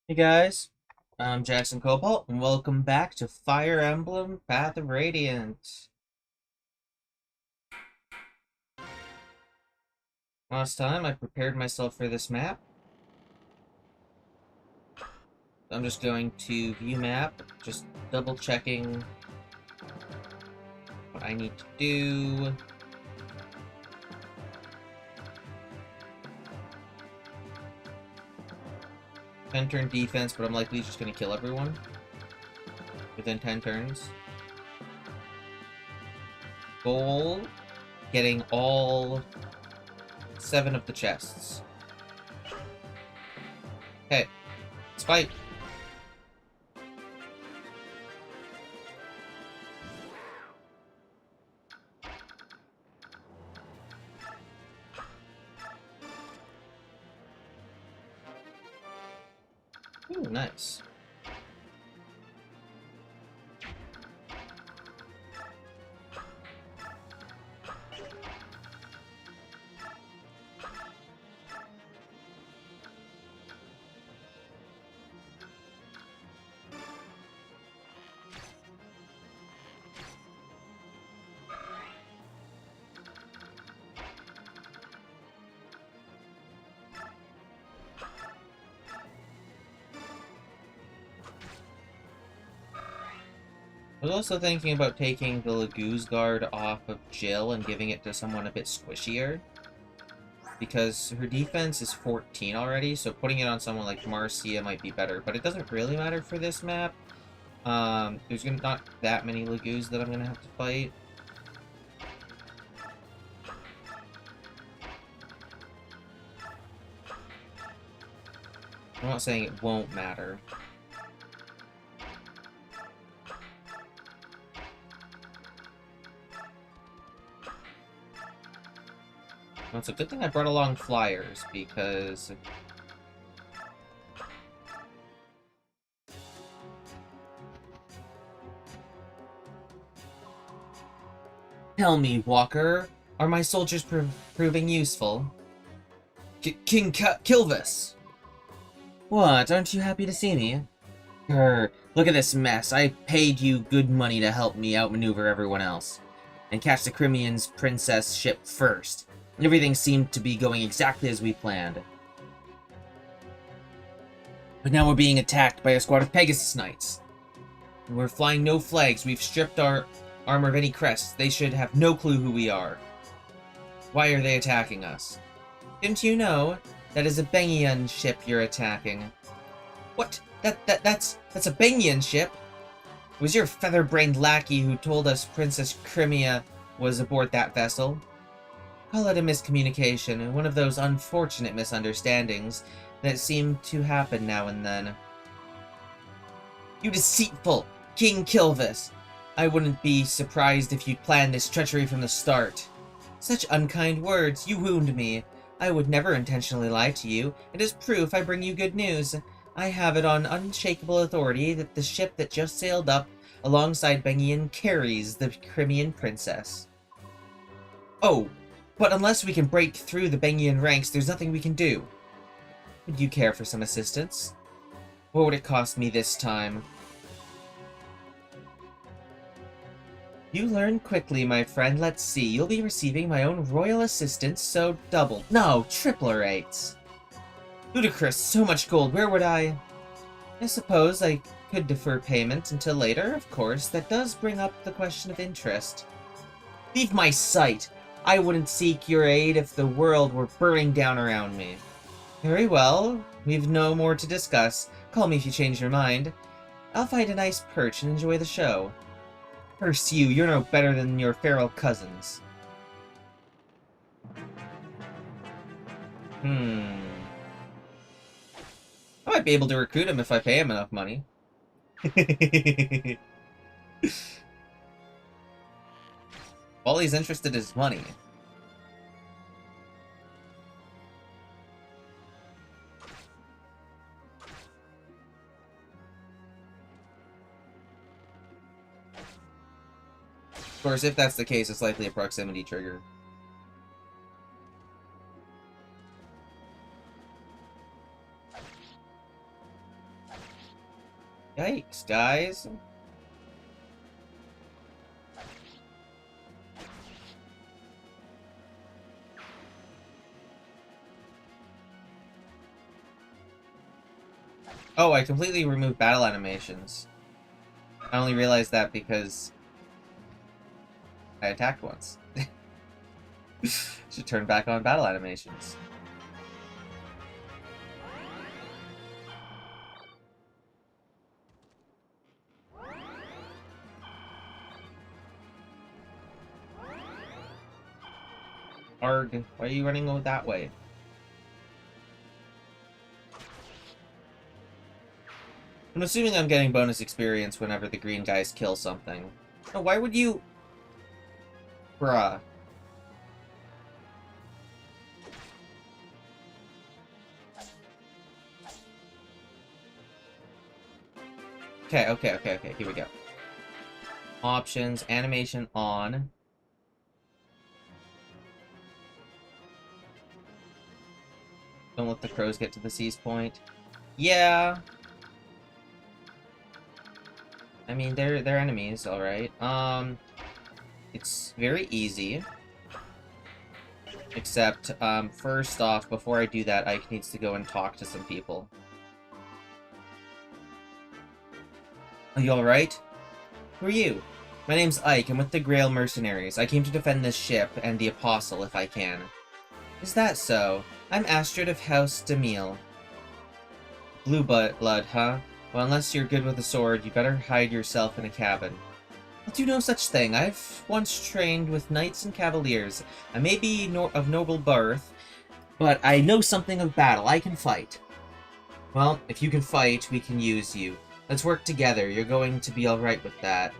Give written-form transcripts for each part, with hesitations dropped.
Hey guys, I'm Jackson Cobalt, and welcome back to Fire Emblem Path of Radiance. Last time I prepared myself for this map. I'm just going to view map, just double checking what I need to do. Ten-turn defense, but I'm likely just going to kill everyone within 10 turns. Goal, getting all 7 of the chests. Okay, let's fight. Ooh, nice. I was also thinking about taking the Laguz guard off of Jill and giving it to someone a bit squishier. Because her defense is 14 already, so putting it on someone like Marcia might be better. But it doesn't really matter for this map. There's not that many Laguz that I'm going to have to fight. I'm not saying it won't matter. Well, it's a good thing I brought along flyers, because tell me, Walker, are my soldiers proving useful? King Kilvis! What, aren't you happy to see me? Grr, look at this mess. I paid you good money to help me outmaneuver everyone else, and catch the Crimean's princess ship first. Everything seemed to be going exactly as we planned. But now we're being attacked by a squad of Pegasus Knights. We're flying no flags. We've stripped our armor of any crests. They should have no clue who we are. Why are they attacking us? Didn't you know? That is a Bengian ship you're attacking. What? That's a Bengian ship? It was your feather-brained lackey who told us Princess Crimea was aboard that vessel. Call it a miscommunication, one of those unfortunate misunderstandings that seem to happen now and then. You deceitful King Kilvis! I wouldn't be surprised if you'd planned this treachery from the start. Such unkind words, you wound me. I would never intentionally lie to you, and as proof I bring you good news. I have it on unshakable authority that the ship that just sailed up alongside Bengian carries the Crimean princess. Oh, but unless we can break through the Bengian ranks, there's nothing we can do. Would you care for some assistance? What would it cost me this time? You learn quickly, my friend. Let's see. You'll be receiving my own royal assistance, so double. No, triple rates. Ludicrous. So much gold. Where would I suppose I could defer payment until later, of course. That does bring up the question of interest. Leave my sight. I wouldn't seek your aid if the world were burning down around me. Very well. We've no more to discuss. Call me if you change your mind. I'll find a nice perch and enjoy the show. Curse you, you're no better than your feral cousins. I might be able to recruit him if I pay him enough money. All he's interested is money. Of course, if that's the case, it's likely a proximity trigger. Yikes, guys. Oh, I completely removed battle animations. I only realized that because I attacked once. Should turn back on battle animations. Arg, why are you running that way? I'm assuming I'm getting bonus experience whenever the green guys kill something. Oh, why would you... Bruh. Okay, here we go. Options, animation on. Don't let the crows get to the seize point. Yeah. I mean, they're enemies, alright. It's very easy. Except, first off, before I do that, Ike needs to go and talk to some people. Are you alright? Who are you? My name's Ike. I'm with the Grail Mercenaries. I came to defend this ship and the Apostle, if I can. Is that so? I'm Astrid of House Demille. Blue blood, huh? Well, unless you're good with a sword, you better hide yourself in a cabin. I'll do no such thing. I've once trained with knights and cavaliers. I may be of noble birth, but I know something of battle. I can fight. Well, if you can fight, we can use you. Let's work together. You're going to be alright with that.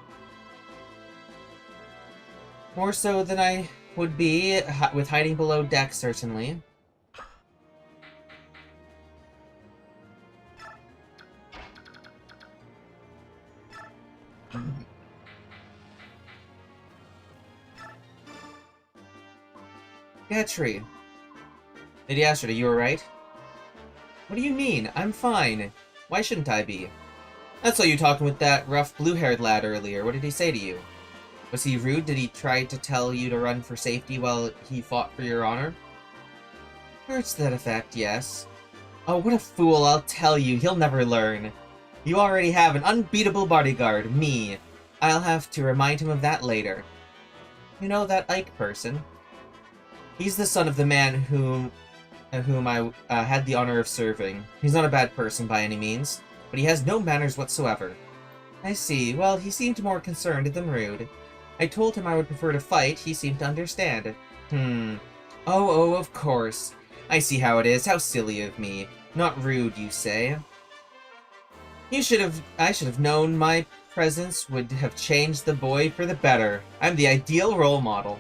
More so than I would be with hiding below deck, certainly. Gatry. Lady Astrid, are you alright? What do you mean? I'm fine. Why shouldn't I be? I saw you talking with that rough blue-haired lad earlier. What did he say to you? Was he rude? Did he try to tell you to run for safety while he fought for your honor? Words to that effect, yes. Oh, what a fool, I'll tell you. He'll never learn. You already have an unbeatable bodyguard, me. I'll have to remind him of that later. You know that Ike person? He's the son of the man whom I had the honor of serving. He's not a bad person by any means, but he has no manners whatsoever. I see. Well, he seemed more concerned than rude. I told him I would prefer to fight. He seemed to understand. Oh, of course. I see how it is. How silly of me. Not rude, you say? I should have known my presence would have changed the boy for the better. I'm the ideal role model.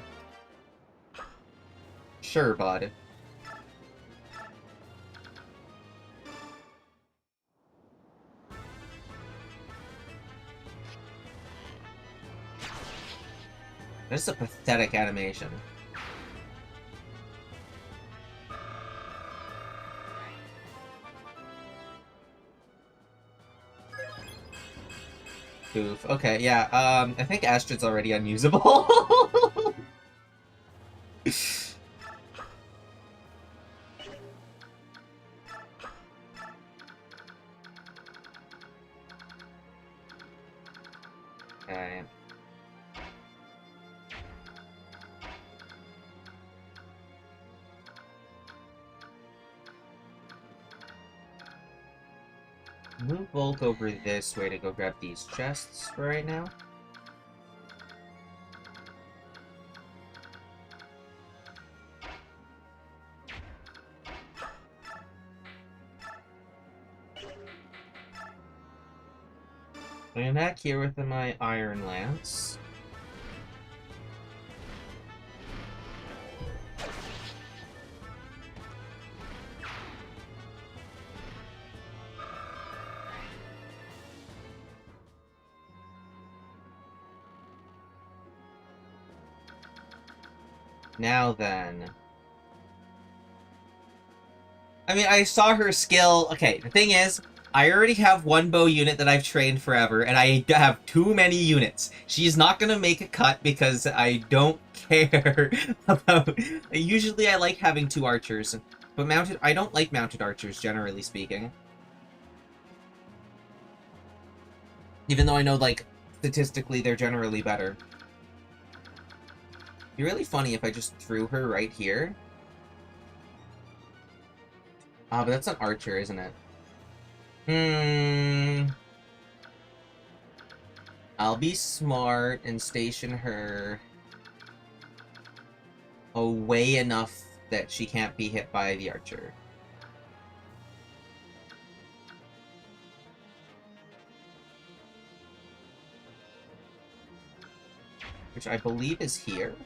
Sure, bud. That's a pathetic animation. Oof. Okay, yeah, I think Astrid's already unusable. Okay. Move Volk over this way to go grab these chests for right now. I'm back here with my Iron Lance. Now then. I mean, I saw her skill. Okay, the thing is, I already have one bow unit that I've trained forever, and I have too many units. She's not gonna make a cut because I don't care about... Usually I like having 2 archers, but mounted... I don't like mounted archers, generally speaking. Even though I know, like, statistically they're generally better. It'd be really funny if I just threw her right here. Ah, but that's an archer, isn't it? I'll be smart and station her away enough that she can't be hit by the archer. Which I believe is here.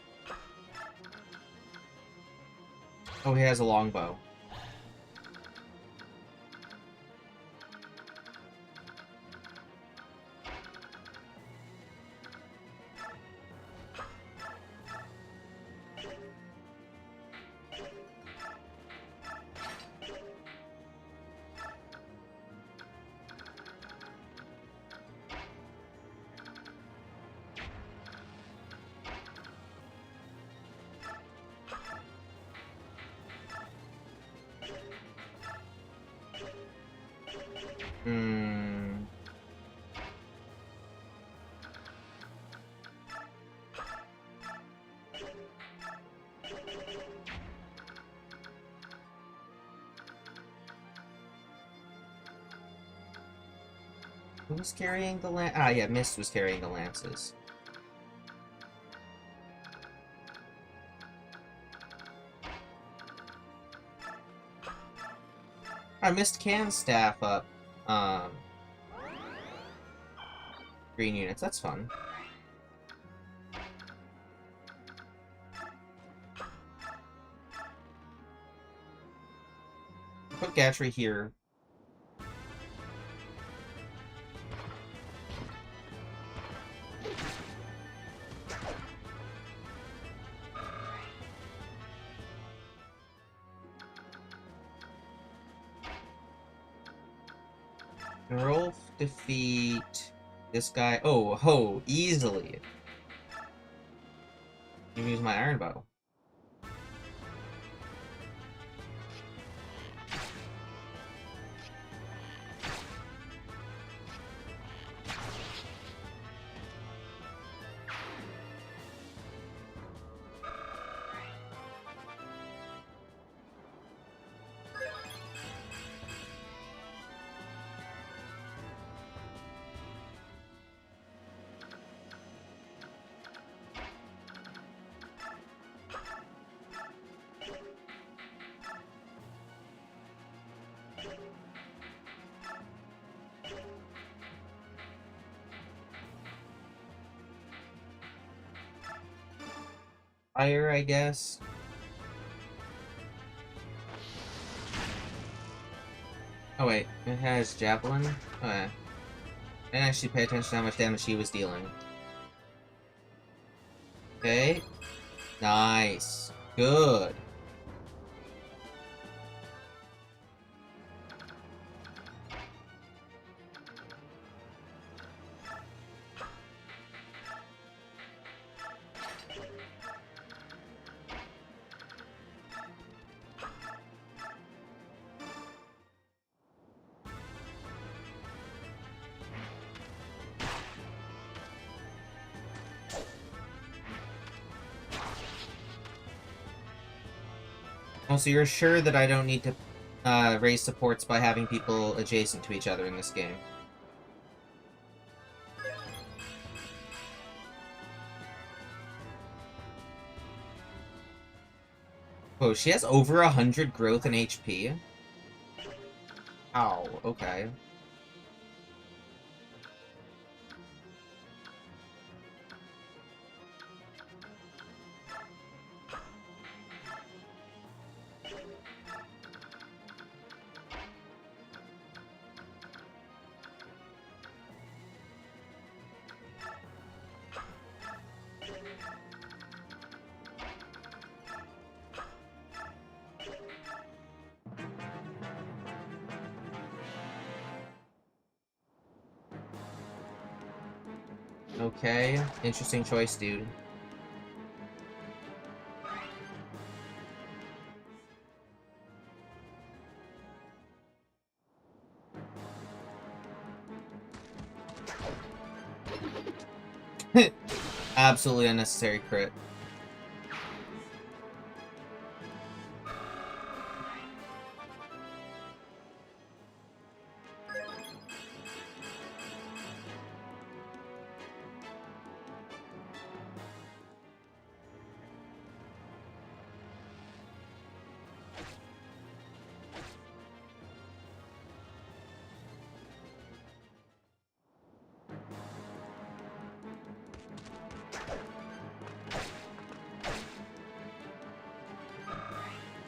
Oh, he has a longbow. Who was carrying the lance? Ah, yeah, Mist was carrying the lances. I Mist can staff up, green units. That's fun. Put Gatry here. Rolf defeat this guy. Oh, ho, easily. You can use my iron bow. Fire, I guess. Oh wait, it has javelin? Oh yeah. I didn't actually pay attention to how much damage she was dealing. Okay. Nice. Good. Oh, so you're sure that I don't need to raise supports by having people adjacent to each other in this game? Oh, she has over 100 growth in HP? Ow, okay. Okay, interesting choice, dude. Absolutely unnecessary crit.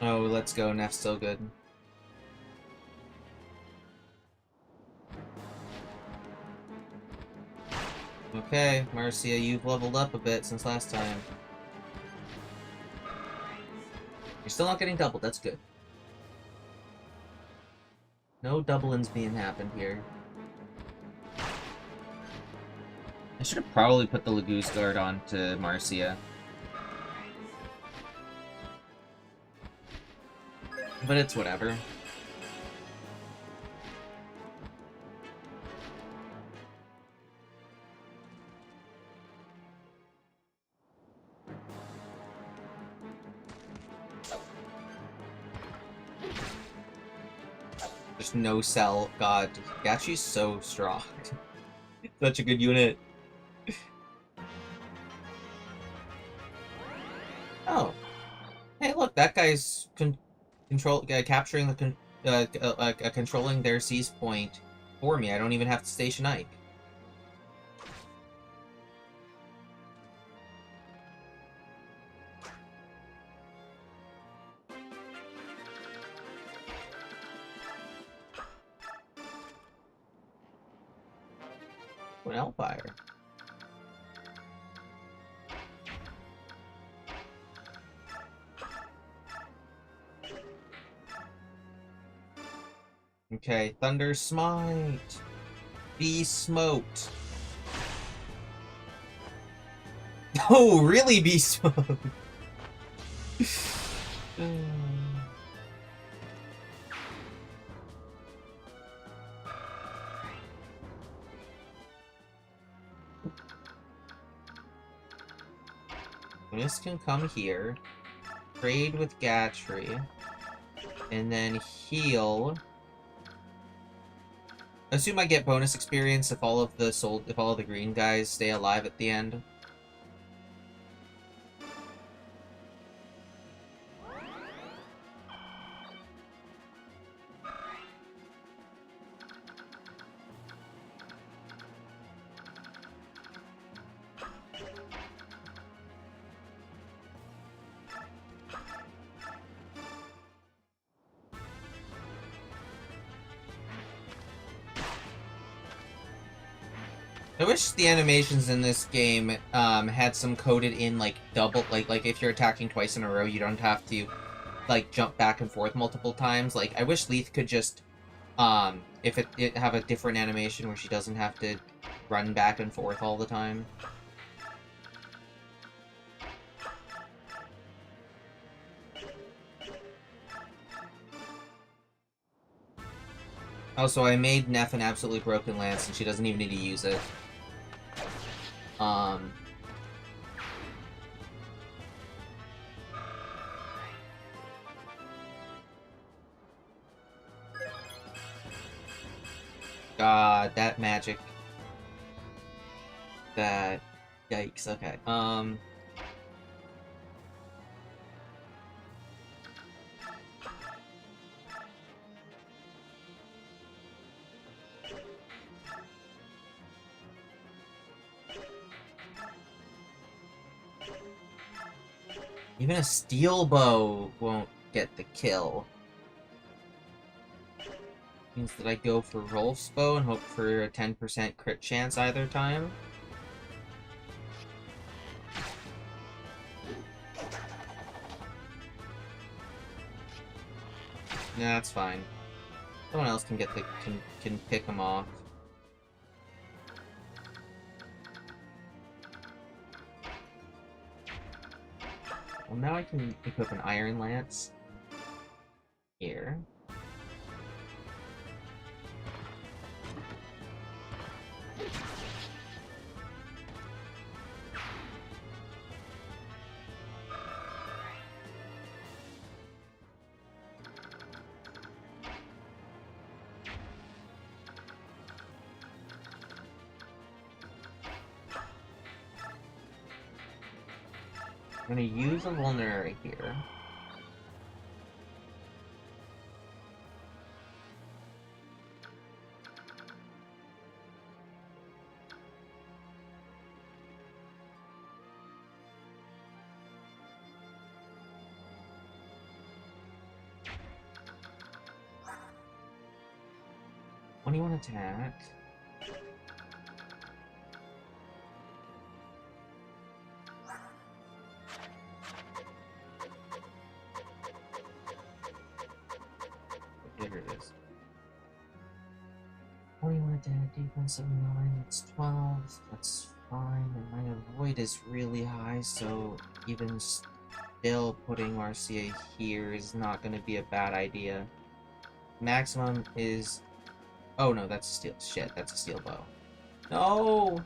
Oh, let's go. Neff's still good. Okay, Marcia, you've leveled up a bit since last time. You're still not getting doubled, that's good. No doublings being happened here. I should have probably put the Lagoose Guard on to Marcia. But it's whatever. There's no cell. God, Gachi's so strong. Such a good unit. Oh. Hey, look, that guy's capturing the controlling their seize point for me. I don't even have to station Ike. An Elfire. Okay, Thunder Smite. Be smoked. Oh, really be smoked. This can come here, trade with Gatry, and then heal. I assume I get bonus experience if all of the green guys stay alive at the end. I wish the animations in this game had some coded in like double like if you're attacking twice in a row, you don't have to like jump back and forth multiple times. Like I wish Leith could just if it have a different animation where she doesn't have to run back and forth all the time. Also, I made Neff an absolutely broken lance and she doesn't even need to use it. God, that magic. That... Yikes, okay. Even a steel bow won't get the kill. Means that I go for Rolf's bow and hope for a 10% crit chance either time. Yeah, that's fine. Someone else can get the can pick him off. Well, now I can equip an Iron Lance here. I'm gonna use a vulnerary here. "21 attack. Here it is. 21 attack, defense 79, that's 12, that's fine, and my avoid is really high, so even still putting Marcia here is not going to be a bad idea. Maximum is... Oh no, that's a steel... Shit, that's a steel bow. No!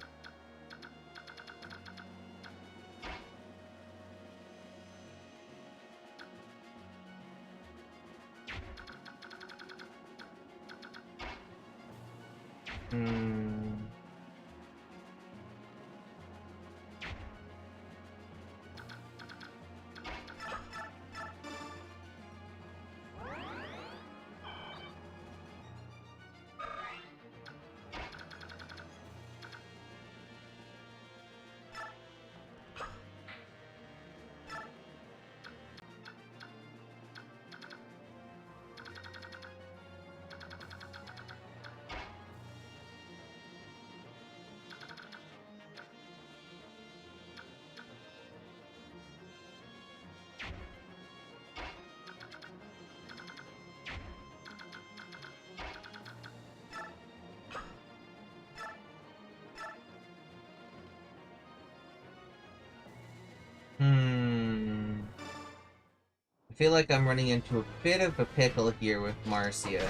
I feel like I'm running into a bit of a pickle here with Marcia.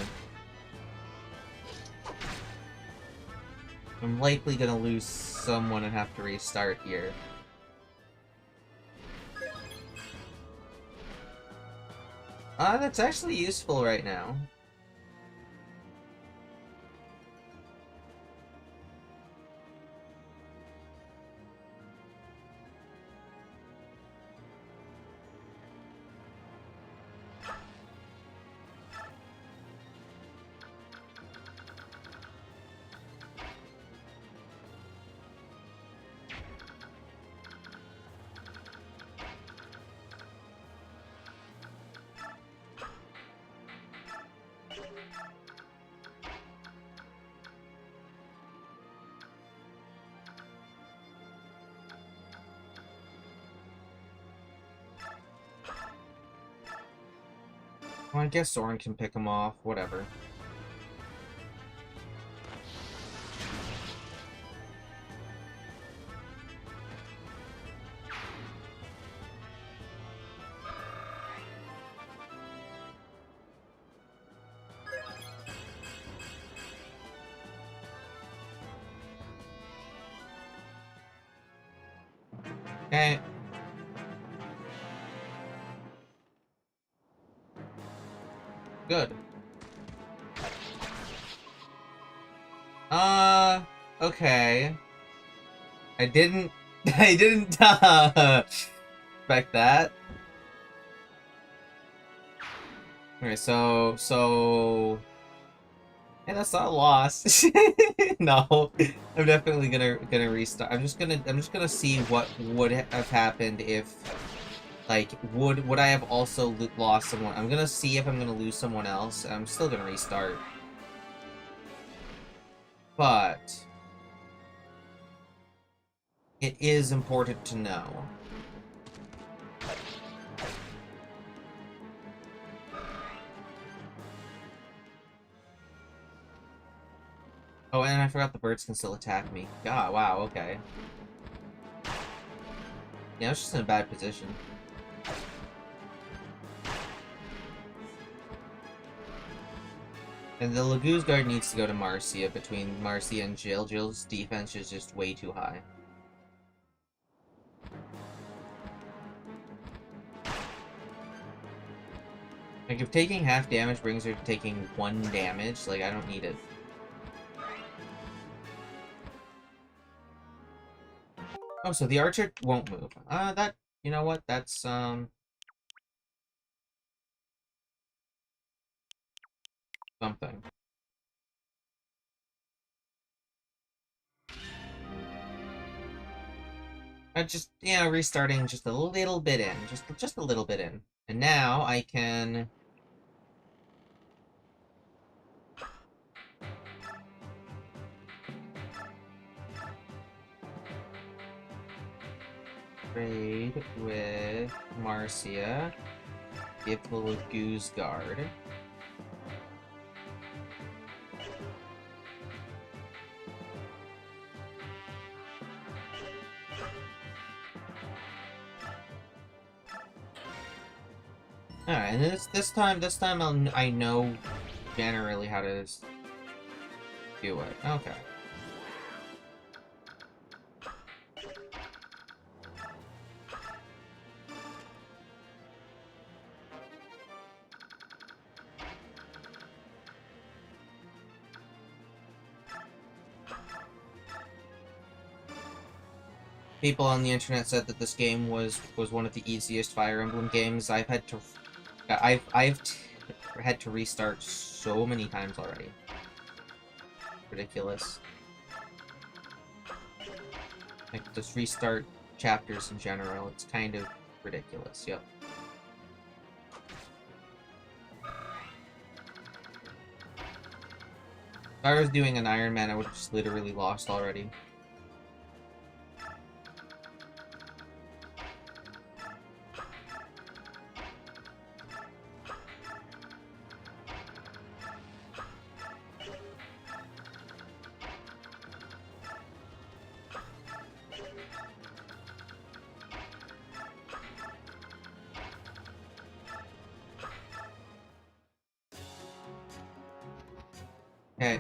I'm likely gonna lose someone and have to restart here. That's actually useful right now. Well, I guess Soren can pick him off, whatever. Okay. Good. Okay. I didn't expect that. Okay, yeah, that's not a loss. No, I'm definitely gonna restart. I'm just gonna see what would have happened if, like, would I have also lost someone? I'm gonna see if I'm gonna lose someone else. I'm still gonna restart, but it is important to know. Oh, and I forgot the birds can still attack me. God, wow, okay. Yeah, I was just in a bad position. And the Lagoose Guard needs to go to Marcia. Between Marcia and Jill, Jill's defense is just way too high. Like, if taking half damage brings her to taking 1 damage, like, I don't need it. Oh, so the archer won't move. You know what? That's, something. Just, restarting just a little bit in. Just a little bit in. And now I can... trade with Marcia. Give the Lagoose Guard. Alright, and this time I know generally how to do it. Okay. People on the internet said that this game was one of the easiest Fire Emblem games. I've had to restart so many times already. Ridiculous. Like, just restart chapters in general. It's kind of ridiculous. Yep. If I was doing an Iron Man, I would have just literally lost already. Okay.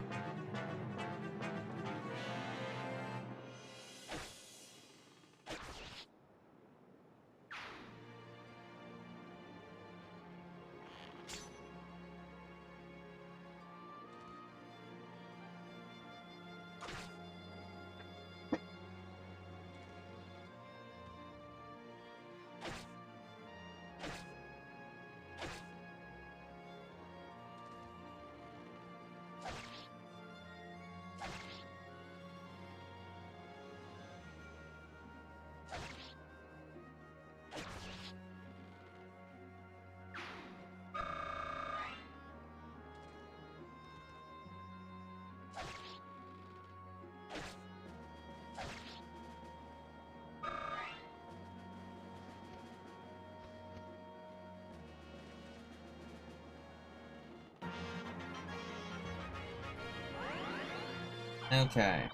Okay.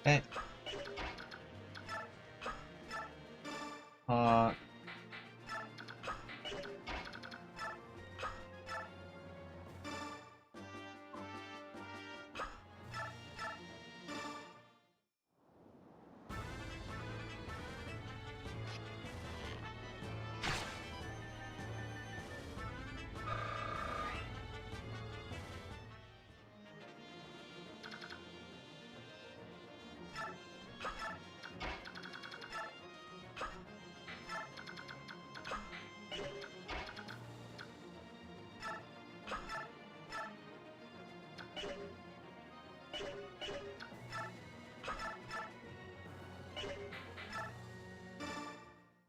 Okay. Uh...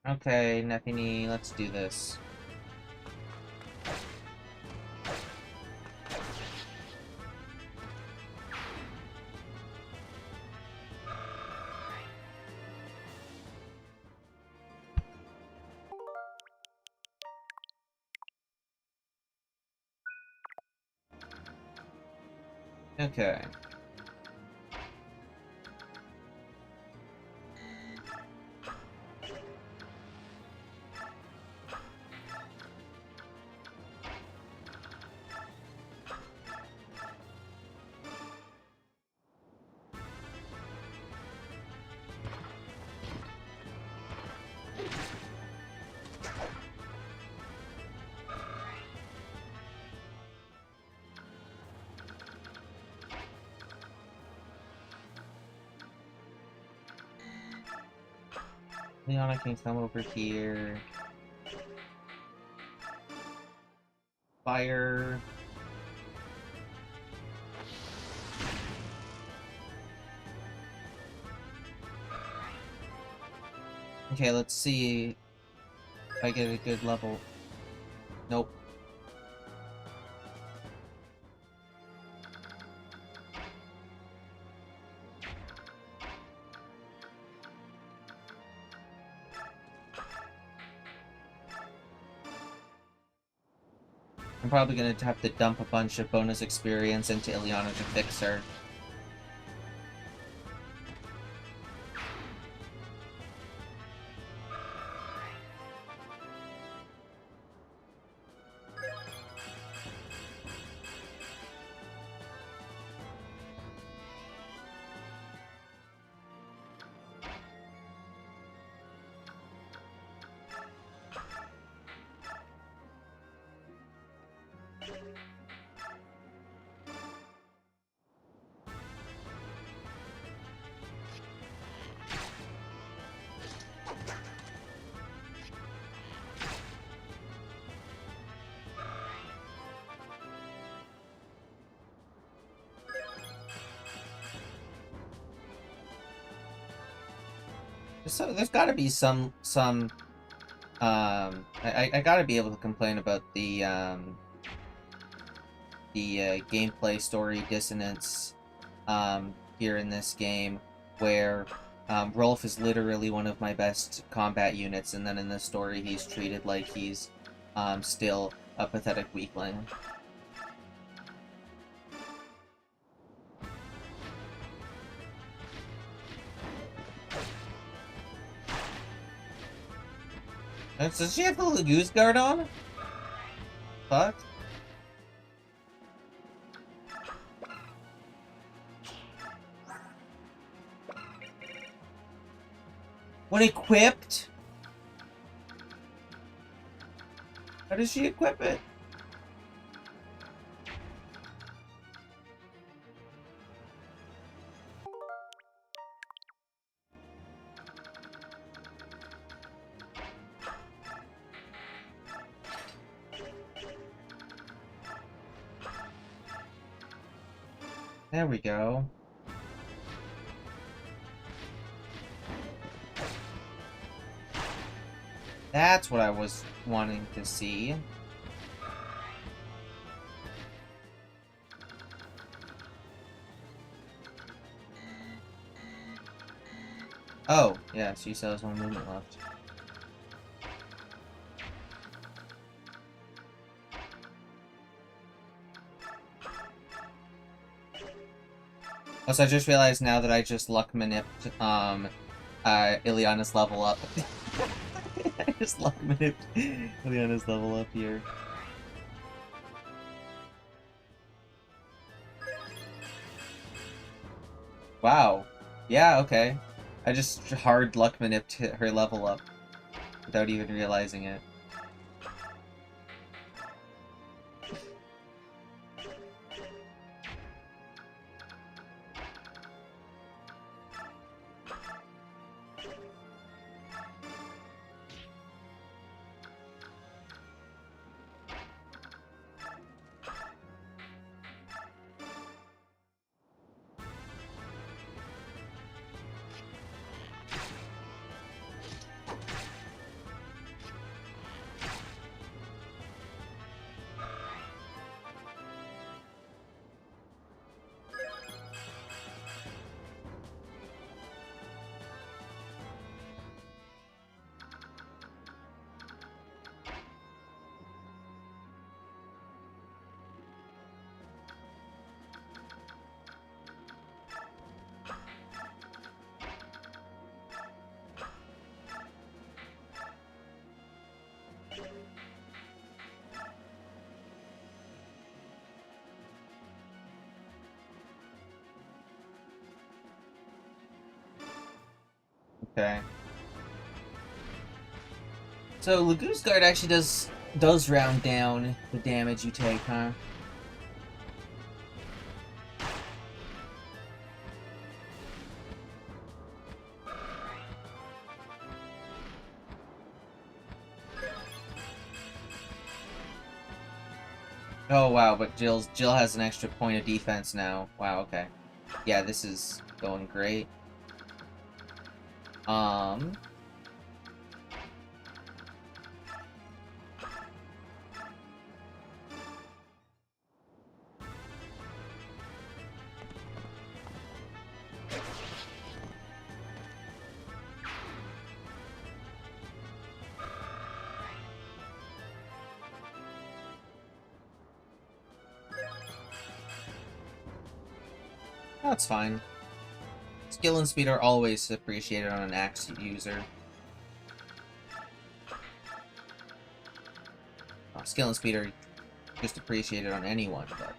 Okay, Nethini, let's do this. Okay. Liana can come over here. Fire. Okay, let's see if I get a good level. Nope. I'm probably gonna have to dump a bunch of bonus experience into Ileana to fix her. So there's gotta be I gotta be able to complain about the gameplay story dissonance here in this game, where Rolf is literally one of my best combat units, and then in the story he's treated like he's still a pathetic weakling. Does she have the goose guard on? Fuck. When equipped? How does she equip it? There we go. That's what I was wanting to see. Oh, yeah, she still has one movement left. Also, I just realized now that I just luck manipped, Ileana's level up. I just luck manipped Ileana's level up here. Wow. Yeah, okay. I just hard luck manipped her level up without even realizing it. Okay. So Lagoose Guard actually does round down the damage you take, huh? Oh wow, but Jill has an extra point of defense now. Wow, okay. Yeah, this is going great. That's fine. Skill and speed are always appreciated on an axe user. Skill and speed are just appreciated on anyone, but...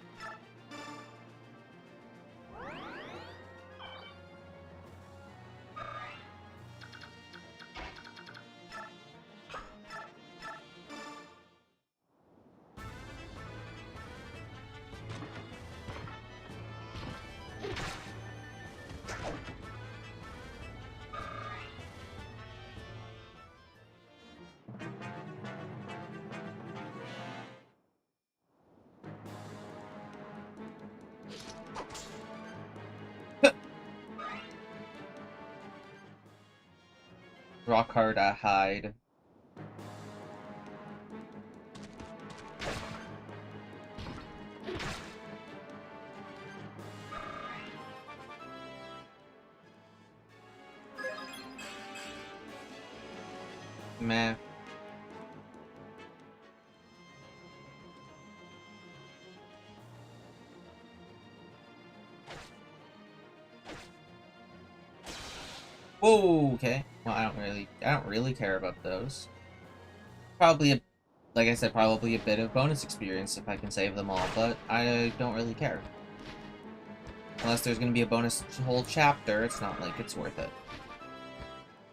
Rock hard hide. Meh. Whoa, okay. Well, I don't really care about those. Probably like I said, probably a bit of bonus experience if I can save them all, but I don't really care. Unless there's gonna be a bonus whole chapter, it's not like it's worth it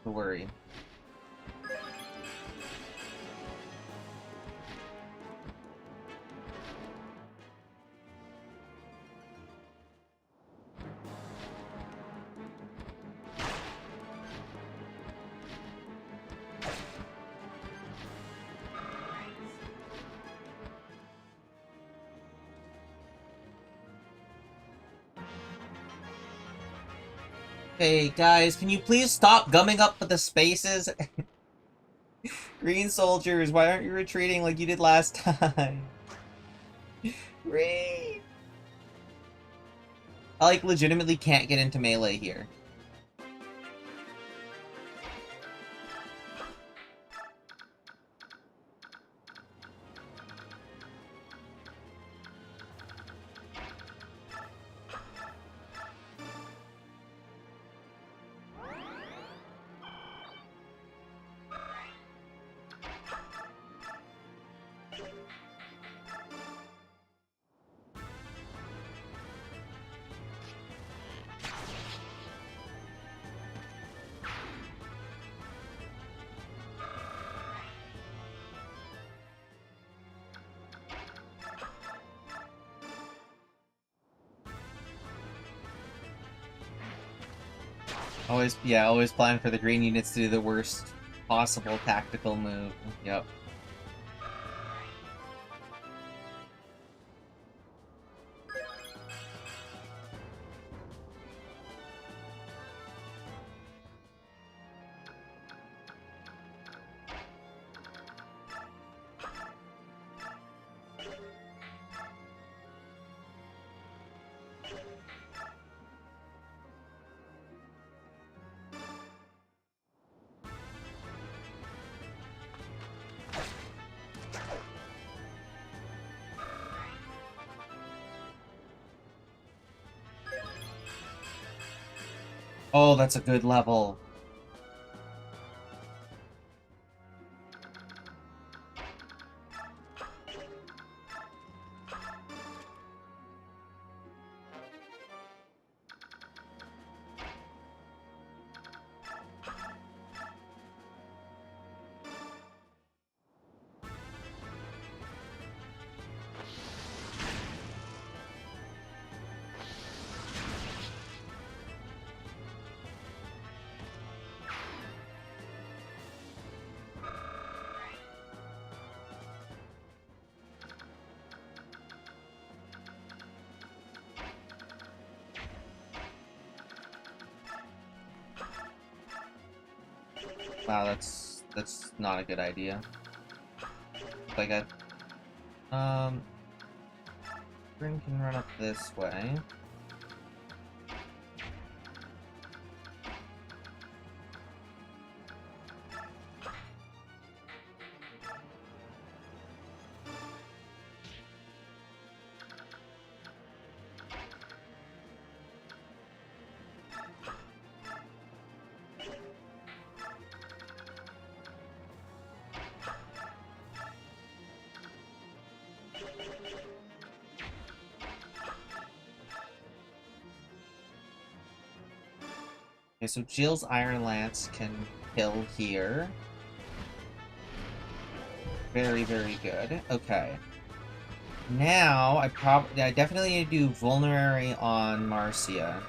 to worry. Hey, guys, can you please stop gumming up the spaces? Green soldiers, why aren't you retreating like you did last time? Green! I, like, legitimately can't get into melee here. Always plan for the green units to do the worst possible tactical move. Yep. Oh, that's a good level. Wow, that's not a good idea. Like Bryn can run up this way. Okay, so Jill's Iron Lance can kill here. Very, very good. Okay. Now, I definitely need to do Vulnerary on Marcia.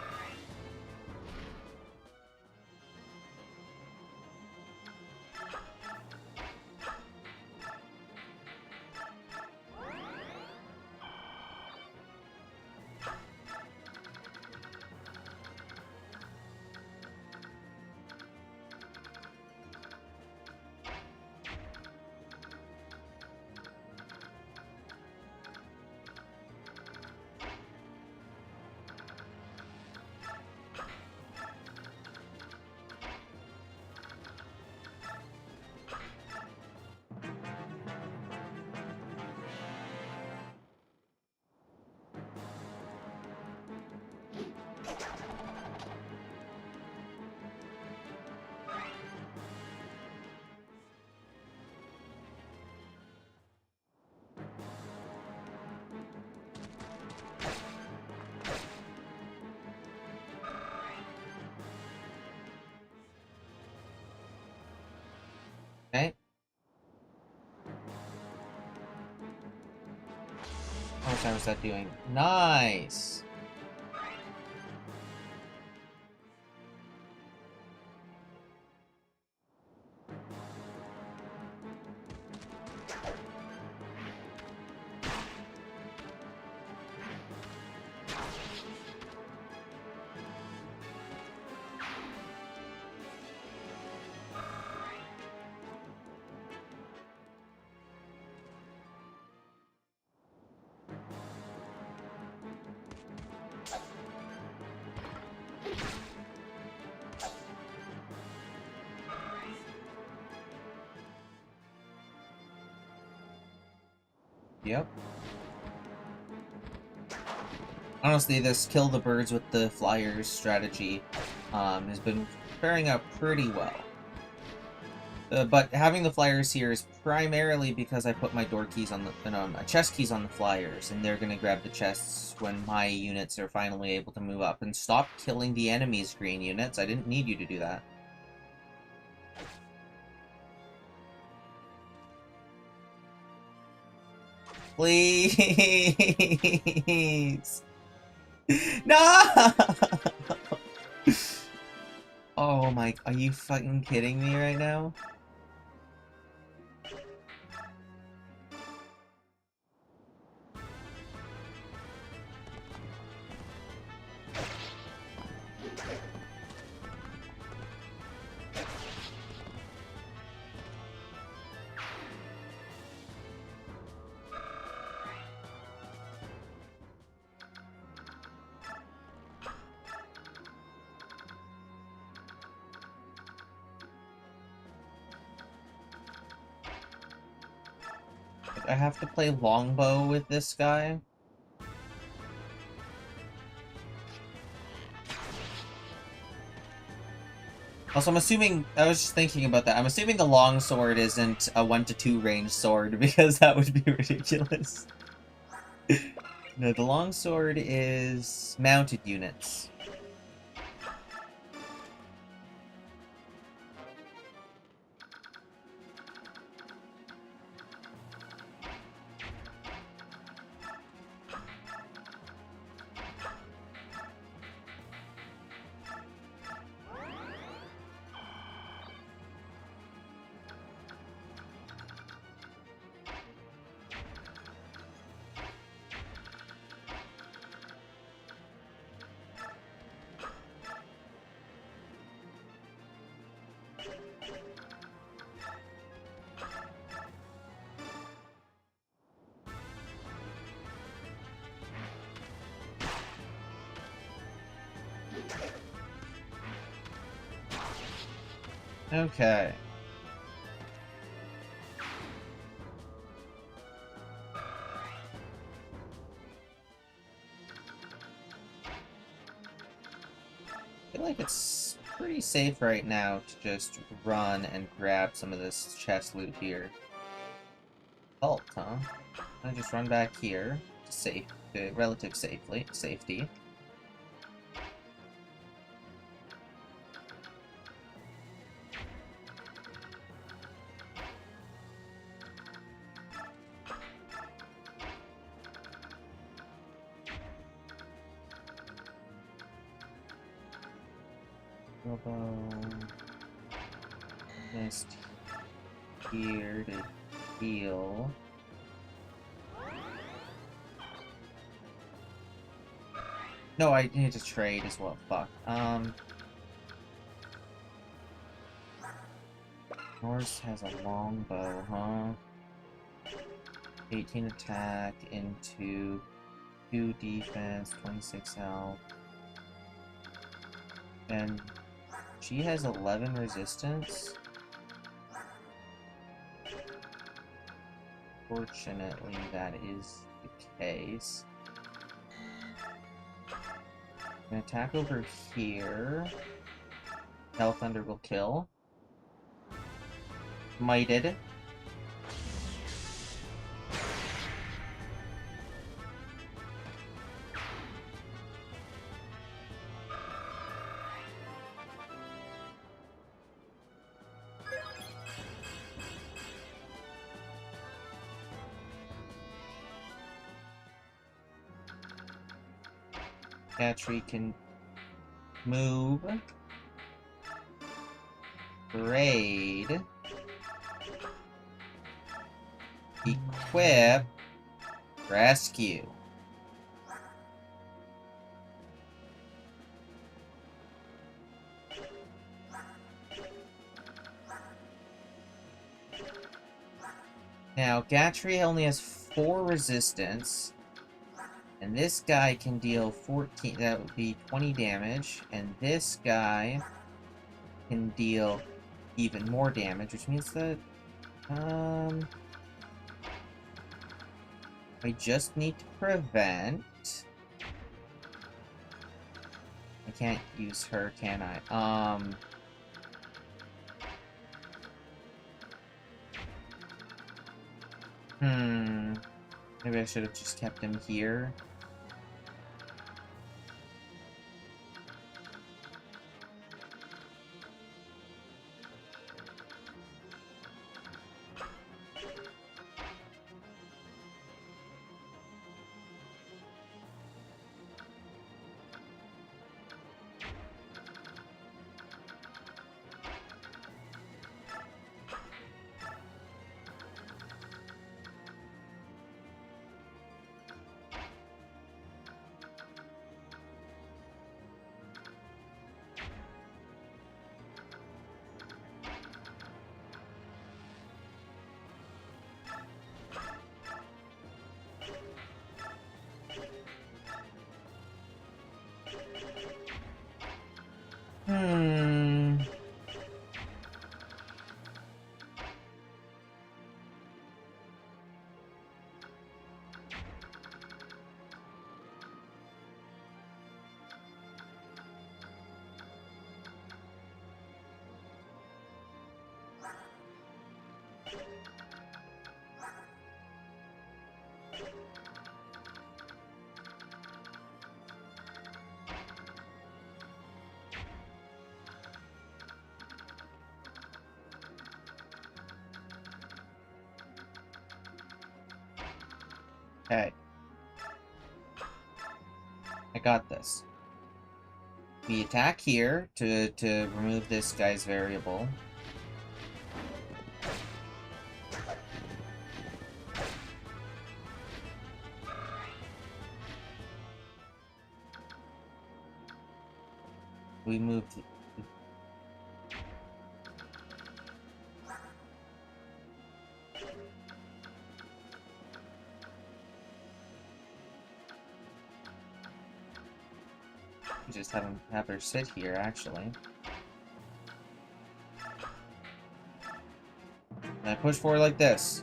Okay. How much time is that doing? Nice! Yep. Honestly, this kill the birds with the flyers strategy has been faring out pretty well. But having the flyers here is primarily because I put my door keys on the my chest keys on the flyers, and they're gonna grab the chests when my units are finally able to move up. And stop killing the enemy's green units. I didn't need you to do that. Please. No! Oh my, are you fucking kidding me right now? I have to play longbow with this guy. Also, I'm assuming, I was just thinking about that, I'm assuming the longsword isn't a 1 to 2 range sword, because that would be ridiculous. No, the longsword is mounted units. Okay. I feel like it's pretty safe right now to just run and grab some of this chest loot here. Vault, huh? I just run back here to relative safety. Mist here to heal. No, I need to trade as well. Fuck. Norse has a long bow, huh? 18 attack into 2 defense, 26 health. And she has 11 resistance. Fortunately, that is the case. An attack over here. Hell Thunder will kill. Mighted. Gatry can move, raid, equip, rescue. Now, Gatry only has 4 resistance. And this guy can deal 14, that would be 20 damage. And this guy can deal even more damage, which means that, I just need to prevent. I can't use her, can I? Maybe I should have just kept him here. Okay. I got this. We attack here to remove this guy's variable. We move. We just have her sit here, actually. And I push forward like this.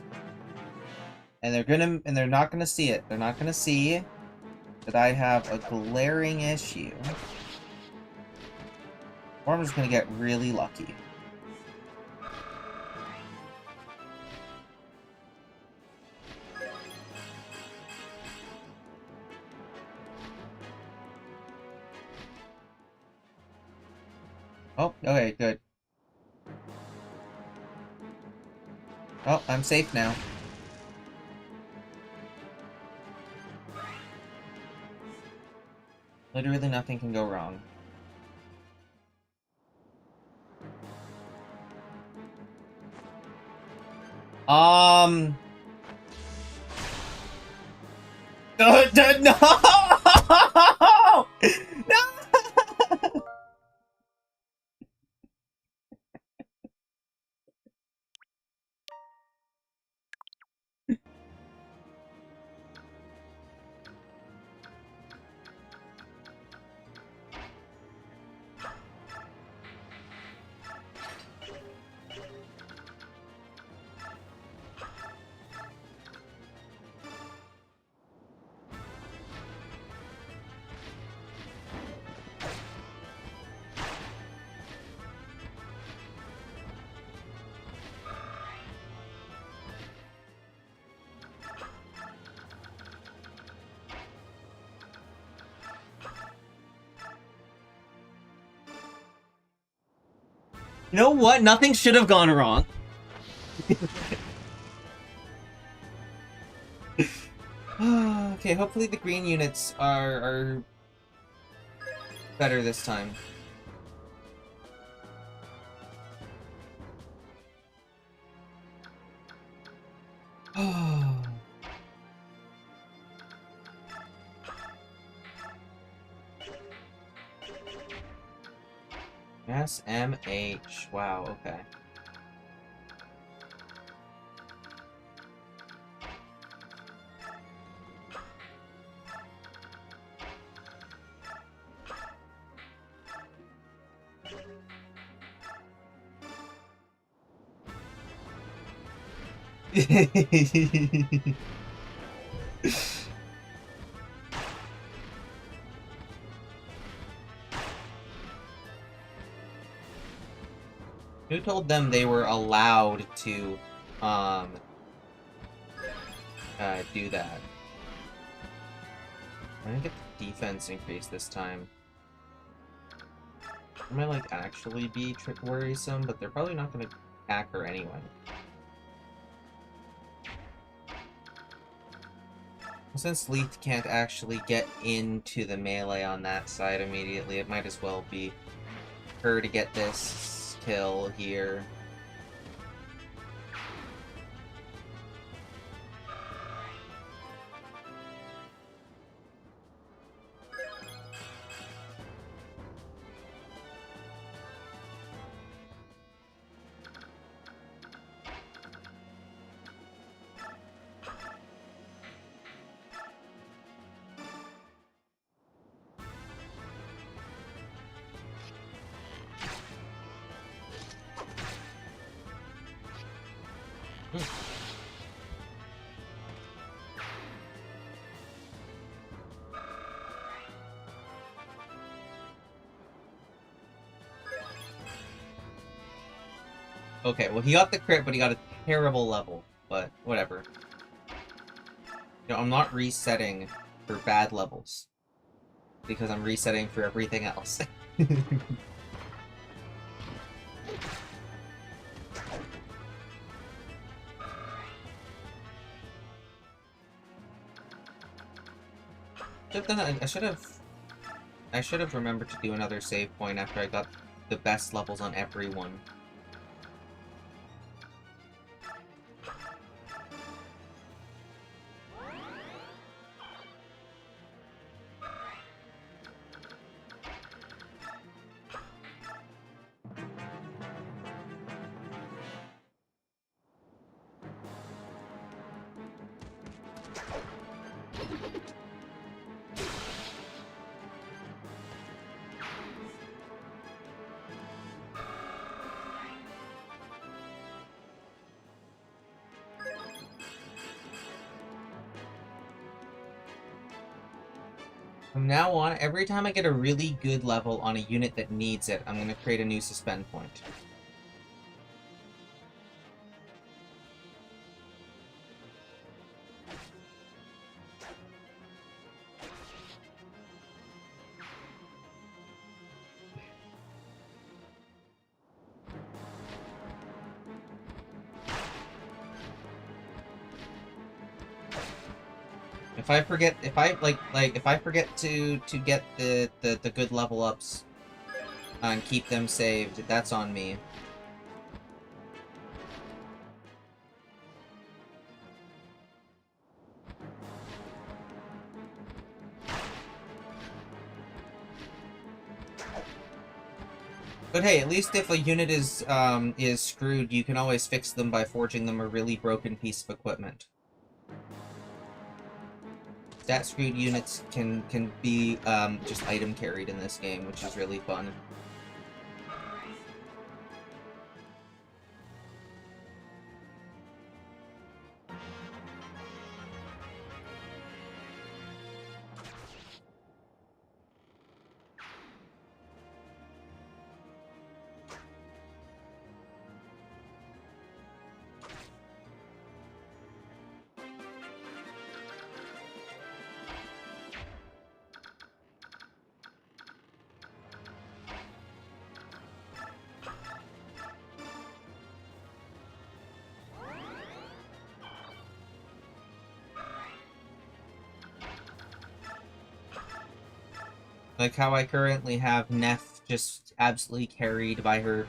And they're not gonna see it. They're not gonna see that I have a glaring issue. Or I'm just gonna get really lucky. Oh, okay, good. Oh, I'm safe now. Literally nothing can go wrong. No! No! You know what? Nothing should have gone wrong. Okay, hopefully the green units are better this time. SMH. Wow, okay. Who told them they were allowed to, do that? I'm gonna get the defense increase this time. It might, like, actually be worrisome, but they're probably not gonna attack her anyway. Since Leith can't actually get into the melee on that side immediately, it might as well be her to get this kill here. Okay, well, he got the crit, but he got a terrible level. But, whatever. You know, I'm not resetting for bad levels. Because I'm resetting for everything else. I should have remembered to do another save point after I got the best levels on everyone. From now on, every time I get a really good level on a unit that needs it, I'm going to create a new suspend point. If I forget, if I forget to get the good level ups and keep them saved, that's on me. But hey, at least if a unit is screwed, you can always fix them by forging them a really broken piece of equipment. Stat screwed units can be just item carried in this game, which is really fun. Like how I currently have Neff just absolutely carried by her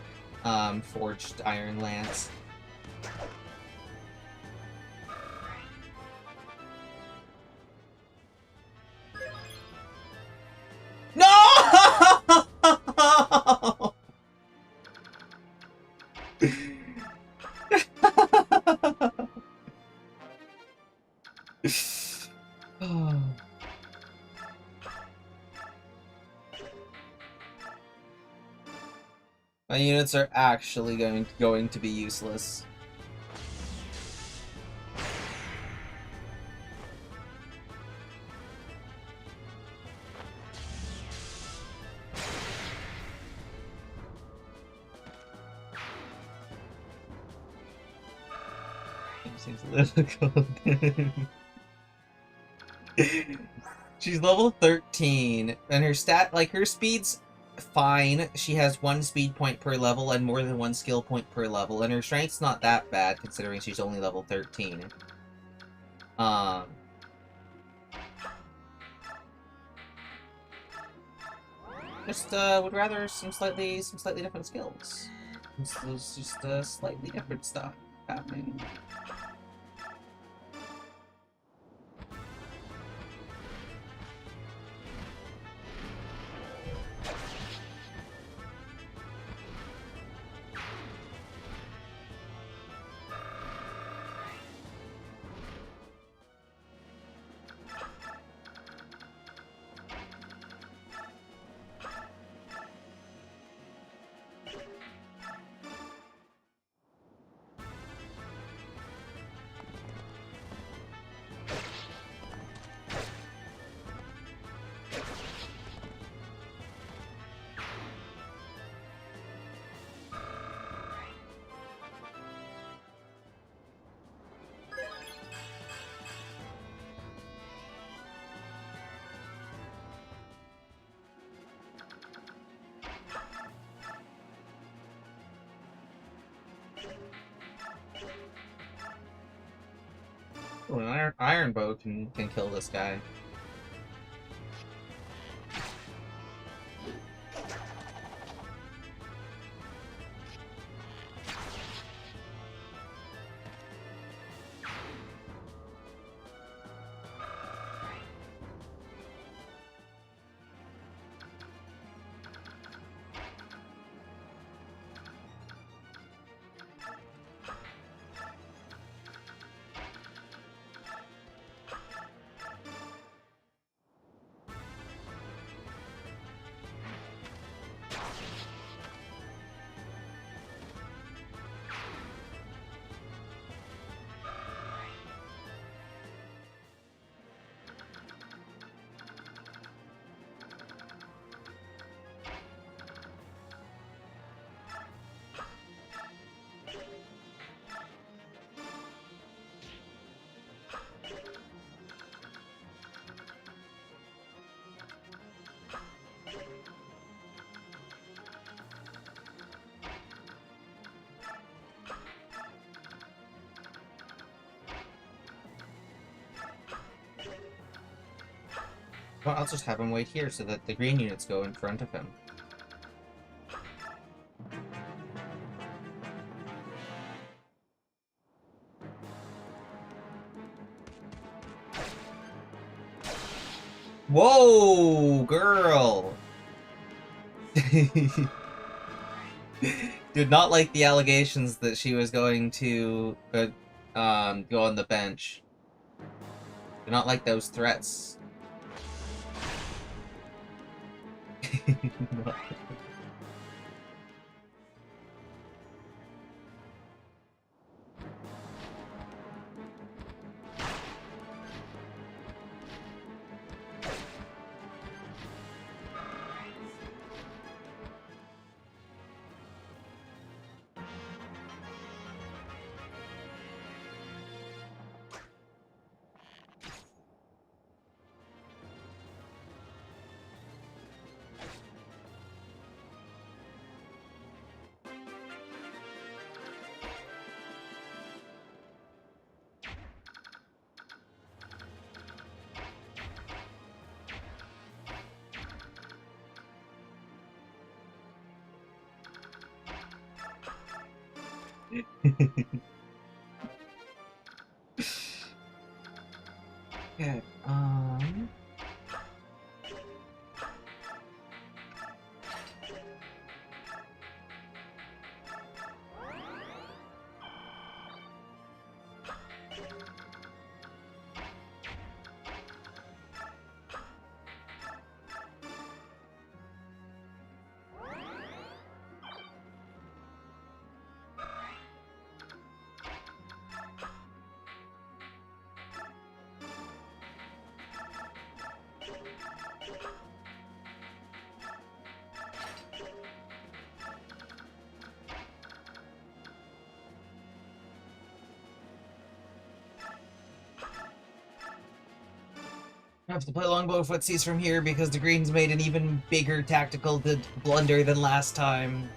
forged iron lance. No! My units are actually going to be useless. Seems a little cold. She's level 13, and her her speed's fine. She has 1 speed point per level and more than 1 skill point per level, and her strength's not that bad considering she's only level 13. Just would rather some slightly different skills. There's just slightly different stuff happening. Oh, an iron bow can kill this guy. Well, I'll just have him wait here so that the green units go in front of him. Whoa, girl! Did not like the allegations that she was going to go on the bench. Did not like those threats. Okay, I have to play longbow footsies from here because the Greens made an even bigger tactical blunder than last time.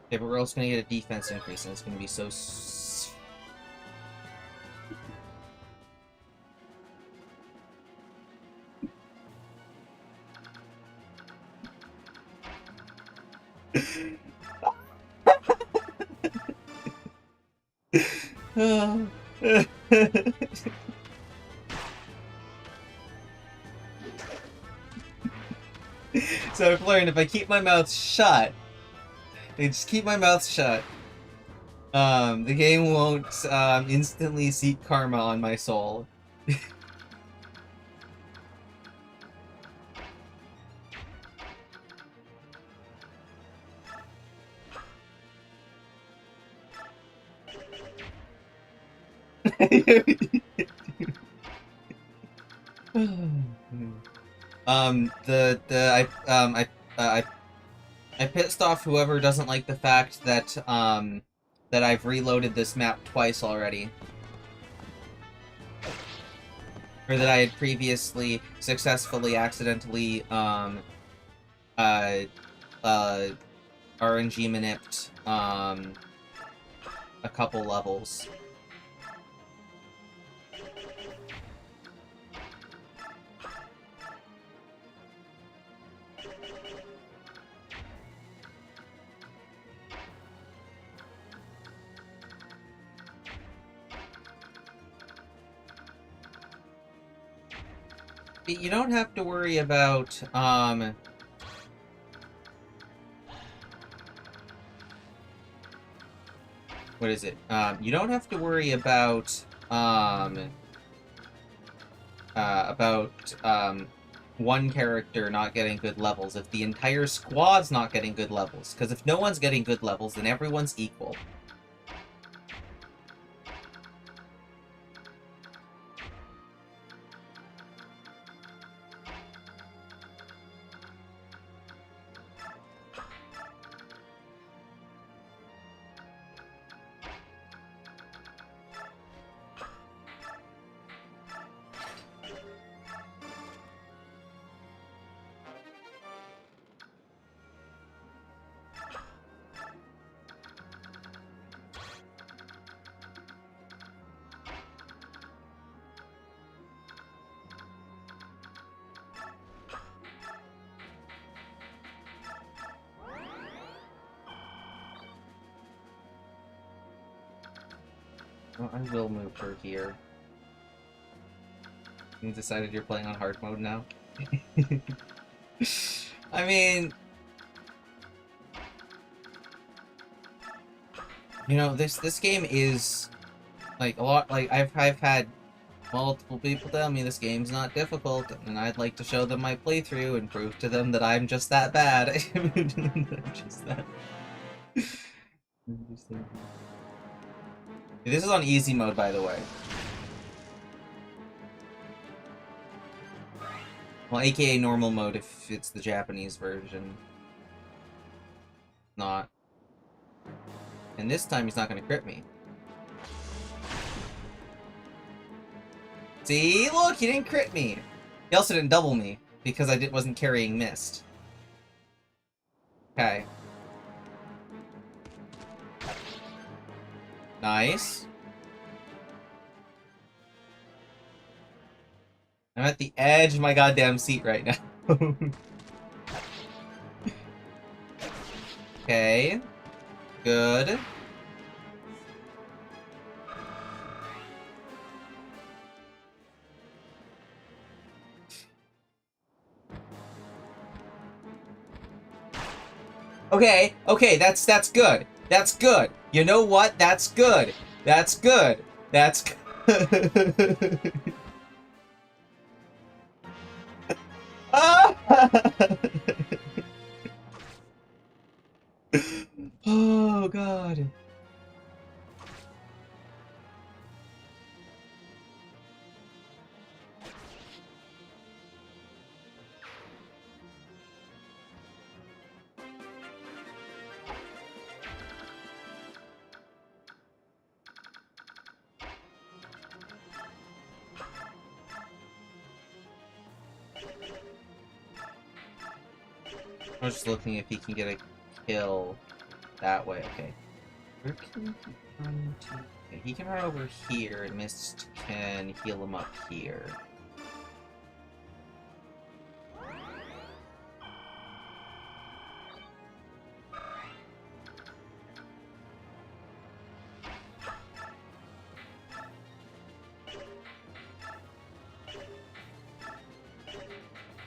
Okay, but we're also gonna get a defense increase, and it's gonna be so. So I've learned if I keep my mouth shut, I just keep my mouth shut. The game won't instantly seek karma on my soul. I pissed off whoever doesn't like the fact that that I've reloaded this map twice already. Or that I had previously successfully accidentally RNG manipped a couple levels. You don't have to worry about what is it? You don't have to worry about one character not getting good levels if the entire squad's not getting good levels. Because if no one's getting good levels, then everyone's equal. Well, I will move her here. You decided you're playing on hard mode now? I mean... You know, this game is... Like, a lot... Like, I've had multiple people tell me this game's not difficult, and I'd like to show them my playthrough and prove to them that I'm just that bad. I'm just that... This is on easy mode, by the way. Well, aka normal mode if it's the Japanese version. Not. And this time he's not gonna crit me. See? Look, he didn't crit me! He also didn't double me, because I wasn't carrying mist. Okay. Nice. I'm at the edge of my goddamn seat right now. Okay. Good. Okay, okay, that's good. That's good. You know what? That's good. That's good. That's good. Ah! Oh god. I was just looking if he can get a kill that way. Okay. Where can he run to? Okay, he can run over here, and Mist can heal him up here.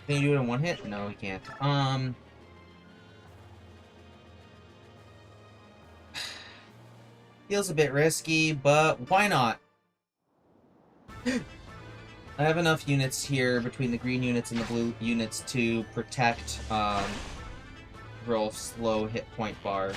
Can you do it in one hit? No, he can't. Feels a bit risky, but why not? I have enough units here between the green units and the blue units to protect Rolf's low hit point bar.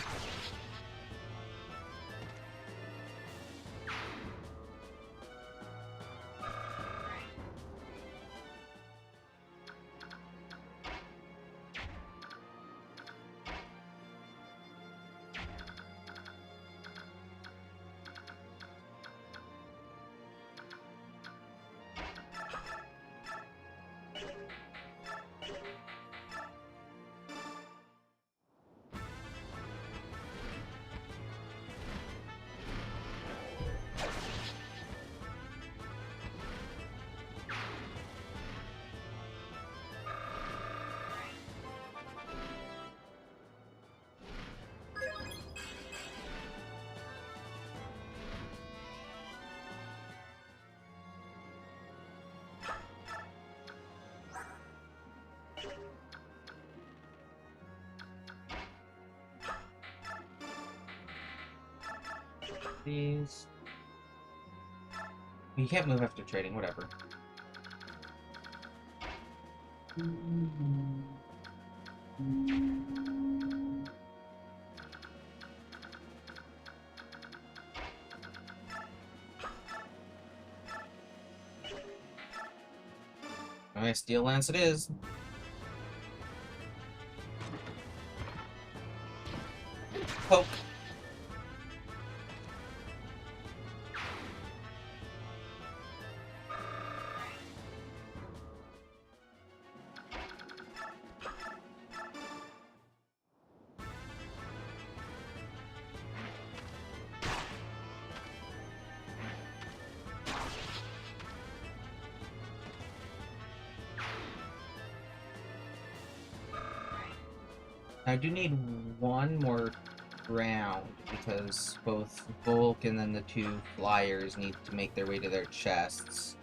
These. You can't move after trading, whatever. Alright, Steel Lance it is. Poke. I do need one more ground, because both Volk and then the two flyers need to make their way to their chests.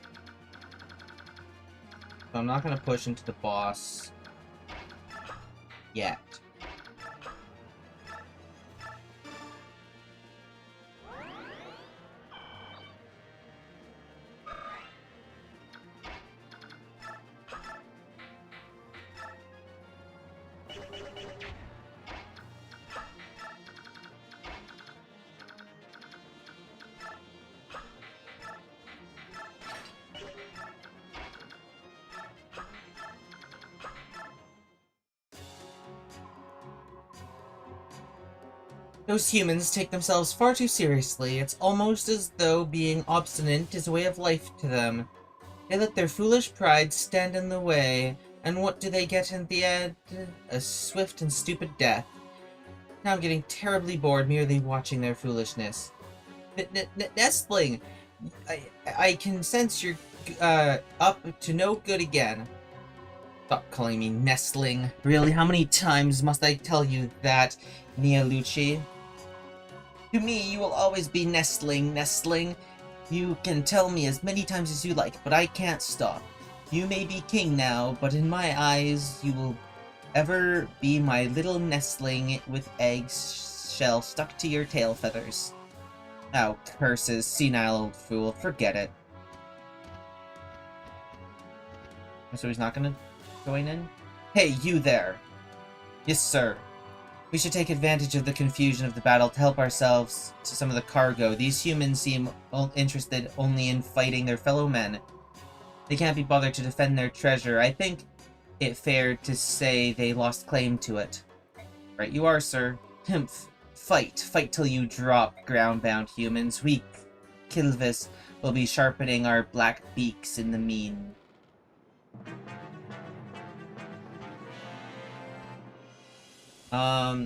So I'm not going to push into the boss yet. Those humans take themselves far too seriously. It's almost as though being obstinate is a way of life to them. They let their foolish pride stand in the way, and what do they get in the end? A swift and stupid death. Now I'm getting terribly bored merely watching their foolishness. Nestling! I can sense you're up to no good again. Stop calling me Nestling. Really, how many times must I tell you that, Nialucci? To me, you will always be Nestling, Nestling. You can tell me as many times as you like, but I can't stop. You may be king now, but in my eyes, you will ever be my little nestling with eggshell stuck to your tail feathers. Oh, curses, senile old fool, forget it. So he's not gonna join in? Hey, you there! Yes, sir. We should take advantage of the confusion of the battle to help ourselves to some of the cargo. These humans seem interested only in fighting their fellow men. They can't be bothered to defend their treasure. I think it fair to say they lost claim to it. Right you are, sir. Himph. Fight. Fight till you drop, ground-bound humans. We, Kilvis, will be sharpening our black beaks in the mean.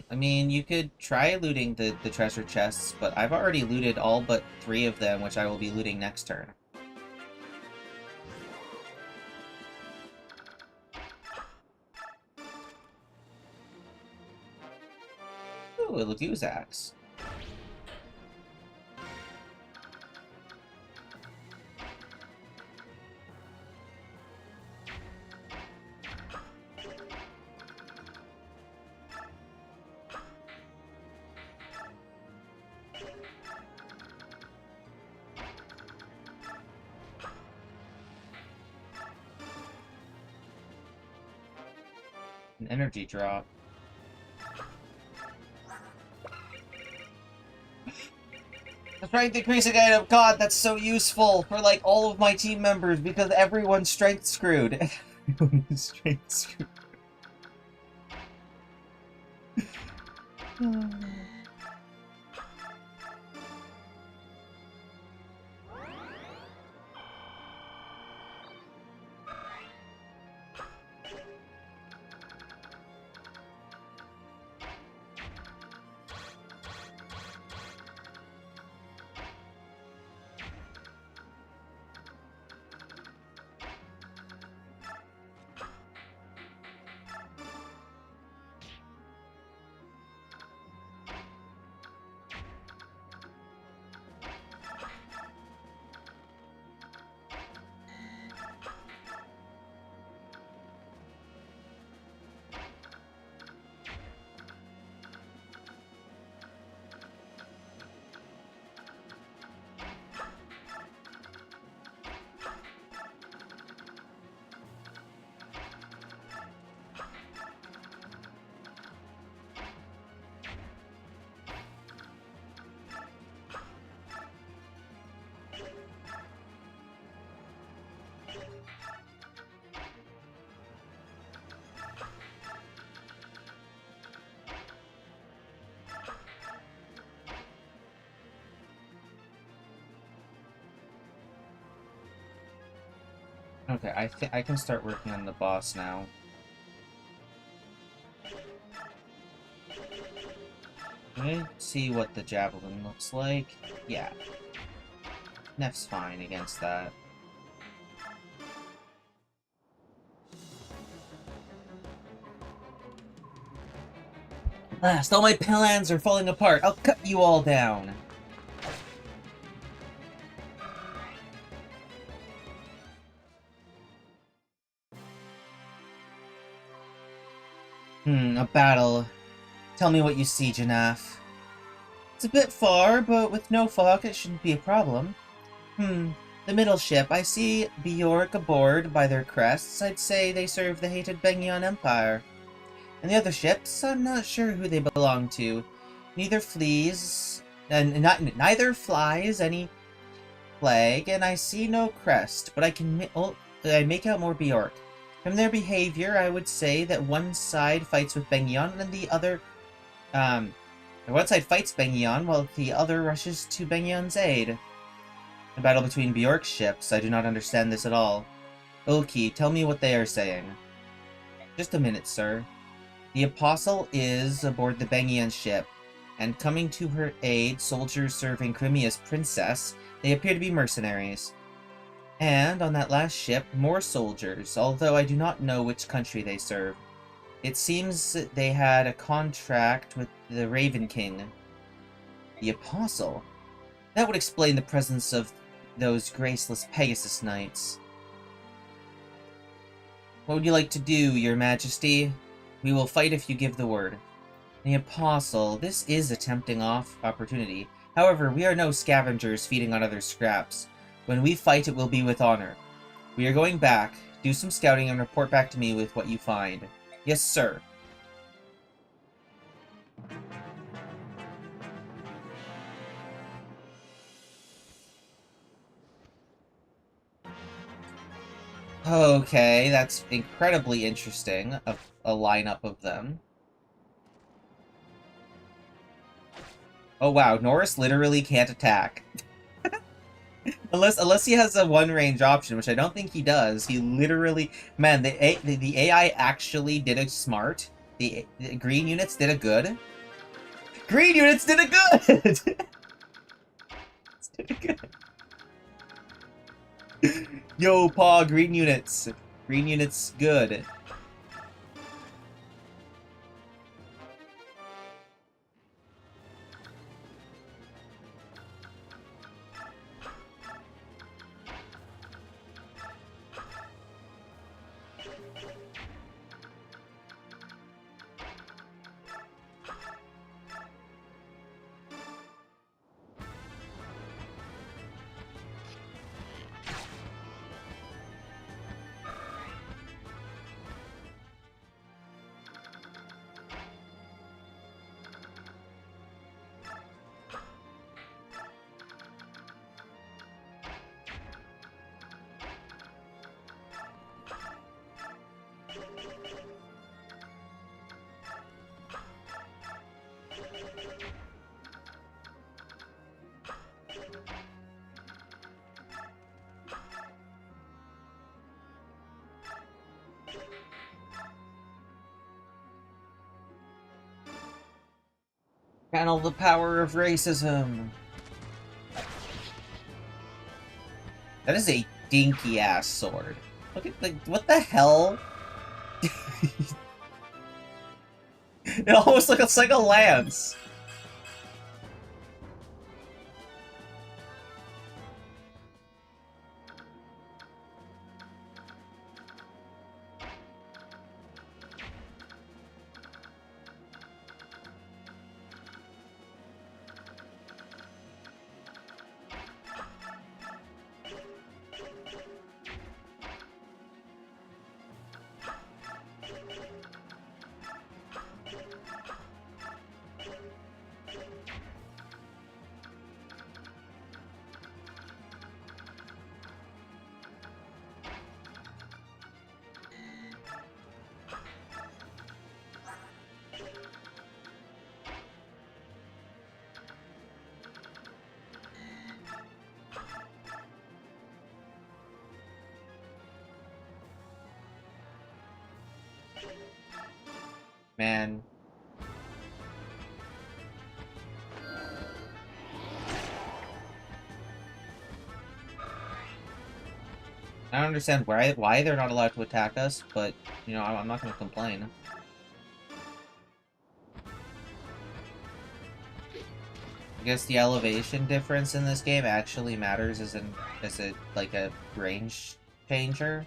I mean, you could try looting the treasure chests, but I've already looted all but 3 of them, which I will be looting next turn. Ooh, a Lagu's axe. An energy drop. The strength decreasing item, god, that's so useful for like all of my team members because everyone's strength screwed. Everyone's strength screwed. Okay, I think I can start working on the boss now. Let's see what the javelin looks like. Yeah. Neff's fine against that. Last, all my plans are falling apart. I'll cut you all down. A battle. Tell me what you see, Janaf. It's a bit far, but with no fog, it shouldn't be a problem. The middle ship. I see Bjork aboard by their crests. I'd say they serve the hated Bengion Empire. And the other ships, I'm not sure who they belong to. Neither flies any flag, and I see no crest, but I make out more Bjork. From their behavior, I would say that one side fights with Bengion, and the other, one side fights Bengion, while the other rushes to Bengion's aid. The battle between Bjork's ships, I do not understand this at all. Ulki, tell me what they are saying. Just a minute, sir. The Apostle is aboard the Bengion ship, and coming to her aid soldiers serving Crimea's princess. They appear to be mercenaries. And on that last ship, more soldiers, although I do not know which country they serve. It seems they had a contract with the Raven King. The Apostle? That would explain the presence of those graceless Pegasus Knights. What would you like to do, Your Majesty? We will fight if you give the word. The Apostle, this is a tempting opportunity. However, we are no scavengers feeding on other scraps. When we fight, it will be with honor. We are going back. Do some scouting and report back to me with what you find. Yes, sir. Okay, that's incredibly interesting, a lineup of them. Oh wow, Norris literally can't attack. Unless he has a one-range option, which I don't think he does. He literally... Man, the AI actually did it smart. The green units did it good. Green units did it good! did it good. Yo, paw, green units. Green units, good. Channel the power of racism. That is a dinky ass sword. Look at what the hell? It almost looks like a lance. Man. I don't understand why they're not allowed to attack us, but, you know, I'm not going to complain. guess the elevation difference in this game actually matters as it like a range changer.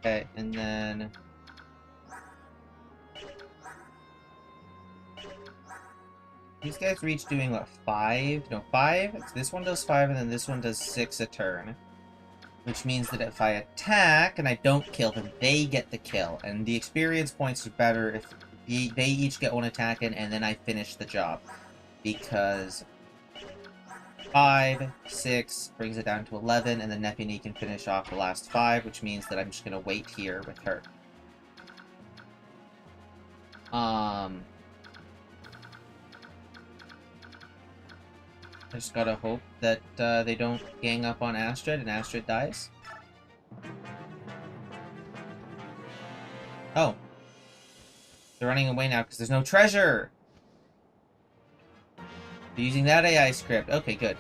Okay, and then these guys are each doing what, 5? No, 5? So this one does 5, and then this one does 6 a turn. Which means that if I attack and I don't kill them, they get the kill. And the experience points are better if they each get one attack in, and then I finish the job. Because 5, 6 brings it down to 11, and then Nepini can finish off the last 5, which means that I'm just going to wait here with her. I just gotta hope that they don't gang up on Astrid and Astrid dies. Oh. They're running away now because there's no treasure! They're using that AI script. Okay, good.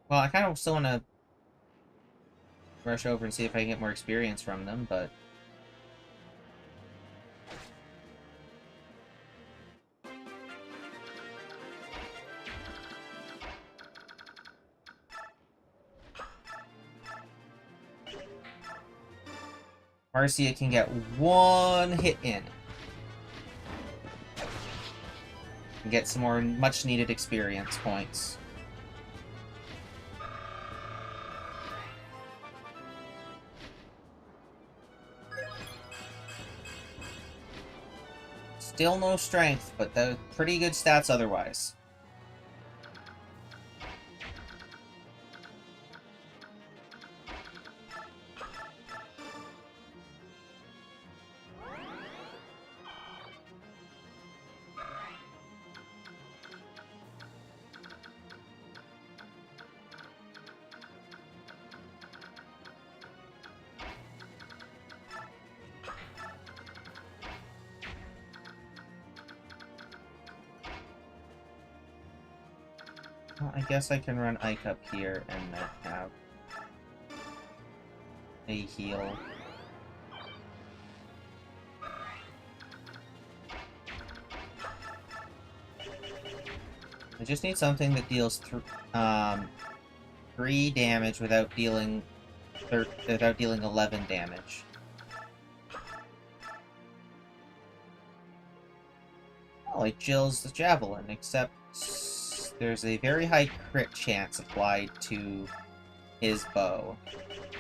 Well, I kind of still want to rush over and see if I can get more experience from them, but... Marcia can get 1 hit in. And get some more much-needed experience points. Still no strength, but the pretty good stats otherwise. Well, I guess I can run Ike up here and then have a heal. I just need something that deals 3 damage without dealing 11 damage. Oh, like Jill's the Javelin, except there's a very high crit chance applied to his bow.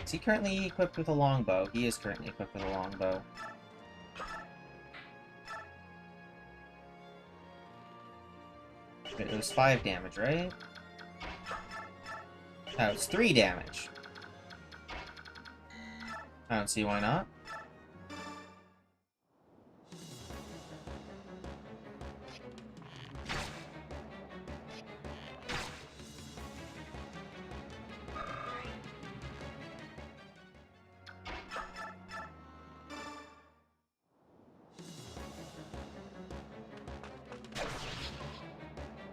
Is he currently equipped with a longbow? He is currently equipped with a longbow. It was 5 damage, right? No, it's 3 damage. I don't see why not.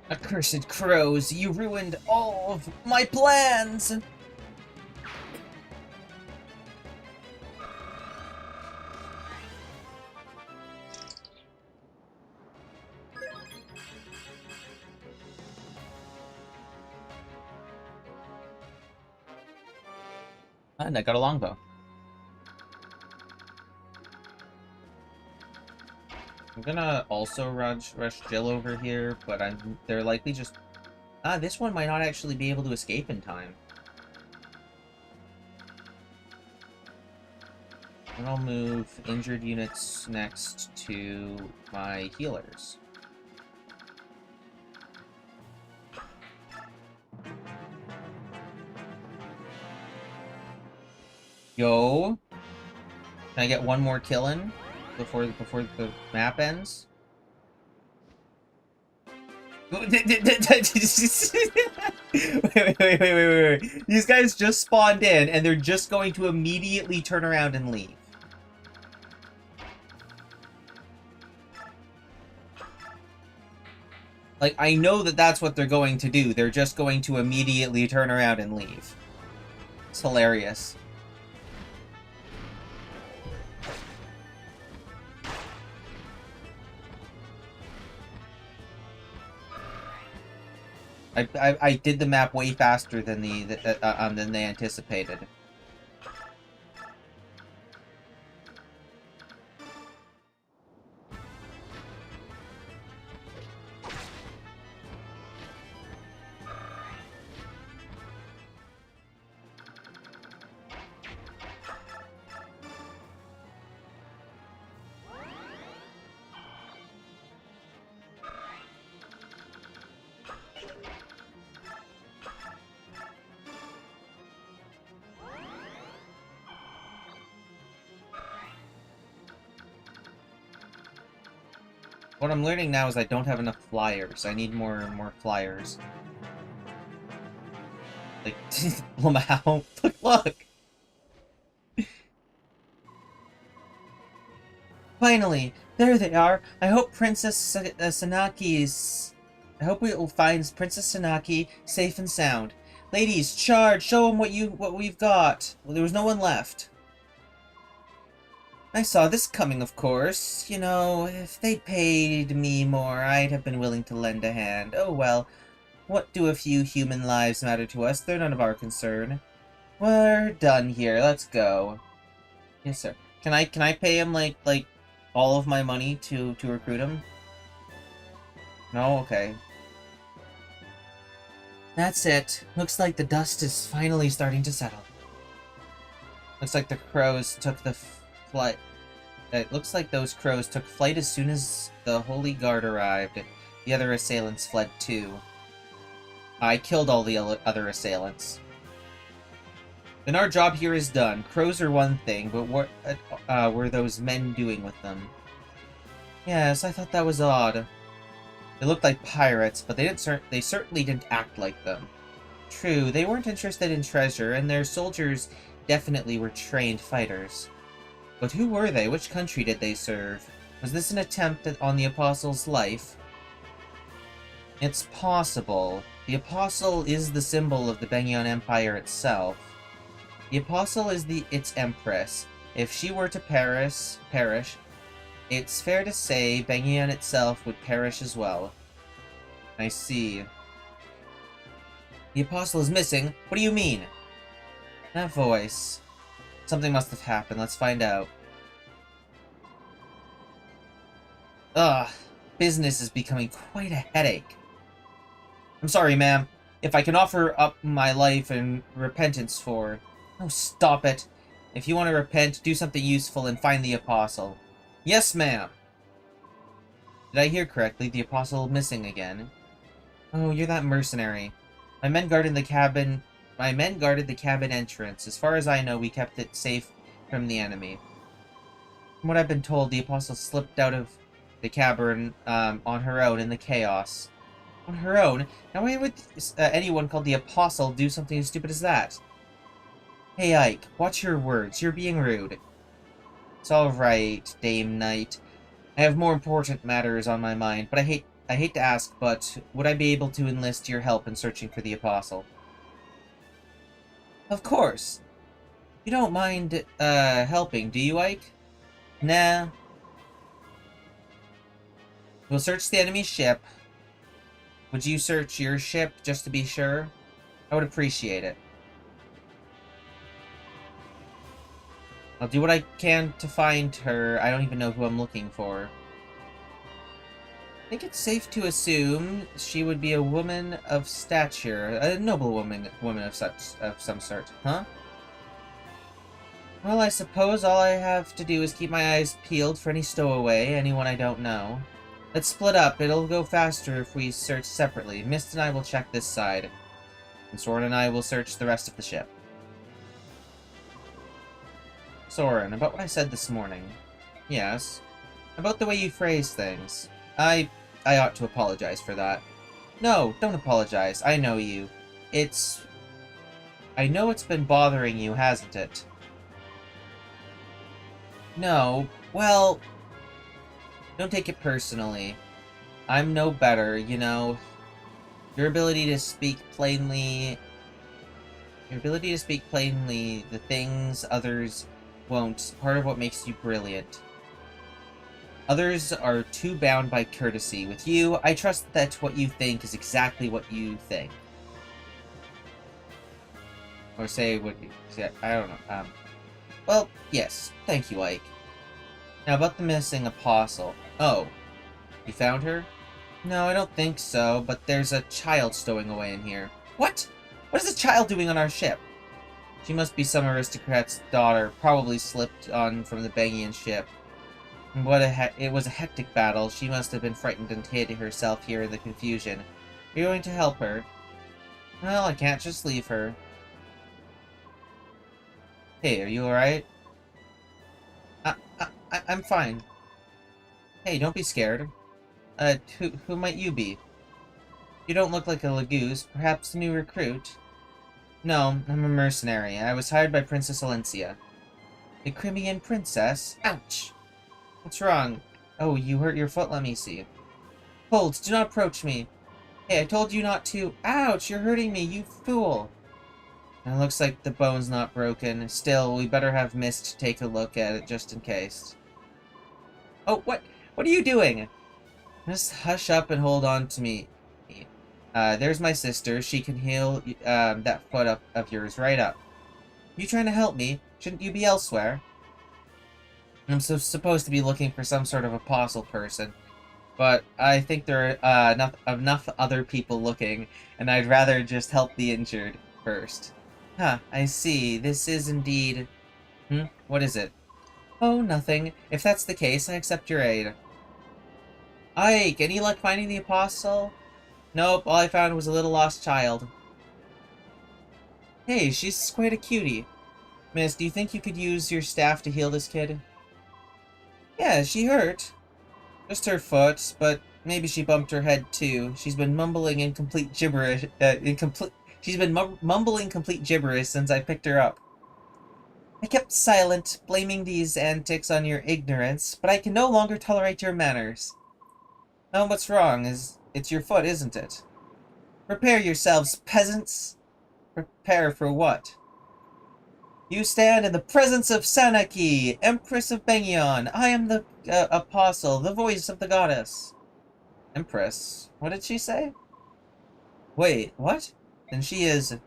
Accursed crows, you ruined all of my plans! and I got a longbow. I'm gonna also rush Jill over here, but they're likely just... this one might not actually be able to escape in time. And I'll move injured units next to my healers. Yo! Can I get one more kill in before the map ends? Wait. These guys just spawned in, and they're just going to immediately turn around and leave. Like, I know that that's what they're going to do. They're just going to immediately turn around and leave. It's hilarious. I did the map way faster than than they anticipated. What I'm learning now is I don't have enough flyers. I need more flyers. Like, Lamau, look! Finally! There they are! I hope Princess Sanaki's... I hope we will find Princess Sanaki safe and sound. Ladies, charge! Show them what we've got! Well, there was no one left. I saw this coming, of course. You know, if they'd paid me more, I'd have been willing to lend a hand. Oh well, what do a few human lives matter to us? They're none of our concern. We're done here. Let's go. Yes, sir. Can I pay him like all of my money to recruit him? No? Okay. That's it. Looks like the dust is finally starting to settle. Looks like the crows took the flight. It looks like those crows took flight as soon as the Holy Guard arrived. The other assailants fled too. I killed all the other assailants. Then our job here is done. Crows are one thing, but what were those men doing with them? Yes, I thought that was odd. They looked like pirates, but they certainly didn't act like them. True, they weren't interested in treasure, and their soldiers definitely were trained fighters. But who were they? Which country did they serve? Was this an attempt on the Apostle's life? It's possible. The Apostle is the symbol of the Bangyan Empire itself. The Apostle is its empress. If she were to perish, it's fair to say Bangyan itself would perish as well. I see. The Apostle is missing? What do you mean? That voice. Something must have happened. Let's find out. Ugh. Business is becoming quite a headache. I'm sorry, ma'am. If I can offer up my life in repentance for... Oh, stop it. If you want to repent, do something useful and find the Apostle. Yes, ma'am. Did I hear correctly? The Apostle missing again? Oh, you're that mercenary. My men guarded the cabin entrance. As far as I know, we kept it safe from the enemy. From what I've been told, the Apostle slipped out of the cavern on her own in the chaos. On her own? Now why would anyone called the Apostle do something as stupid as that? Hey Ike, watch your words. You're being rude. It's alright, Dame Knight. I have more important matters on my mind, but I hate to ask, but would I be able to enlist your help in searching for the Apostle? Of course. You don't mind, helping, do you, Ike? Nah. We'll search the enemy ship. Would you search your ship, just to be sure? I would appreciate it. I'll do what I can to find her. I don't even know who I'm looking for. I think it's safe to assume she would be a woman of stature, a noble woman of some sort, huh? Well, I suppose all I have to do is keep my eyes peeled for any stowaway, anyone I don't know. Let's split up. It'll go faster if we search separately. Mist and I will check this side, and Soren and I will search the rest of the ship. Soren, about what I said this morning. Yes. About the way you phrase things. I ought to apologize for that. No, don't apologize. I know you. I know it's been bothering you, hasn't it? No. Well, don't take it personally. I'm no better, you know. Your ability to speak plainly... the things others won't, is part of what makes you brilliant. Others are too bound by courtesy. With you, I trust that what you think is exactly what you think. Or say what you... I don't know. Well, yes. Thank you, Ike. Now, about the missing apostle. Oh. You found her? No, I don't think so, but there's a child stowing away in here. What? What is a child doing on our ship? She must be some aristocrat's daughter, probably slipped on from the Bangian ship. It was a hectic battle. She must have been frightened and hid herself here in the confusion. Are you going to help her? Well, I can't just leave her. Hey, are you alright? I'm fine. Hey, don't be scared. Who might you be? You don't look like a Lagoose. Perhaps a new recruit? No, I'm a mercenary. I was hired by Princess Alencia. The Crimean princess? Ouch! What's wrong? Oh, you hurt your foot? Let me see. Hold! Do not approach me! Hey, I told you not to... Ouch! You're hurting me, you fool! It looks like the bone's not broken. Still, we better have Mist take a look at it just in case. Oh, what? What are you doing? Just hush up and hold on to me. There's my sister. She can heal that foot of yours right up. You trying to help me? Shouldn't you be elsewhere? I'm supposed to be looking for some sort of apostle person, but I think there are enough other people looking, and I'd rather just help the injured first. Huh, I see. This is indeed... What is it? Oh, nothing. If that's the case, I accept your aid. Ike, any luck finding the apostle? Nope, all I found was a little lost child. Hey, she's quite a cutie. Miss, do you think you could use your staff to heal this kid? Yeah, she hurt. Just her foot, but maybe she bumped her head too. She's been mumbling incomplete gibberish. She's been mumbling complete gibberish since I picked her up. I kept silent, blaming these antics on your ignorance, but I can no longer tolerate your manners. Oh, what's wrong? It's your foot, isn't it? Prepare yourselves, peasants. Prepare for what? You stand in the presence of Sanaki, Empress of Bengion. I am the apostle, the voice of the goddess. Empress? What did she say? Wait, what? Then she is...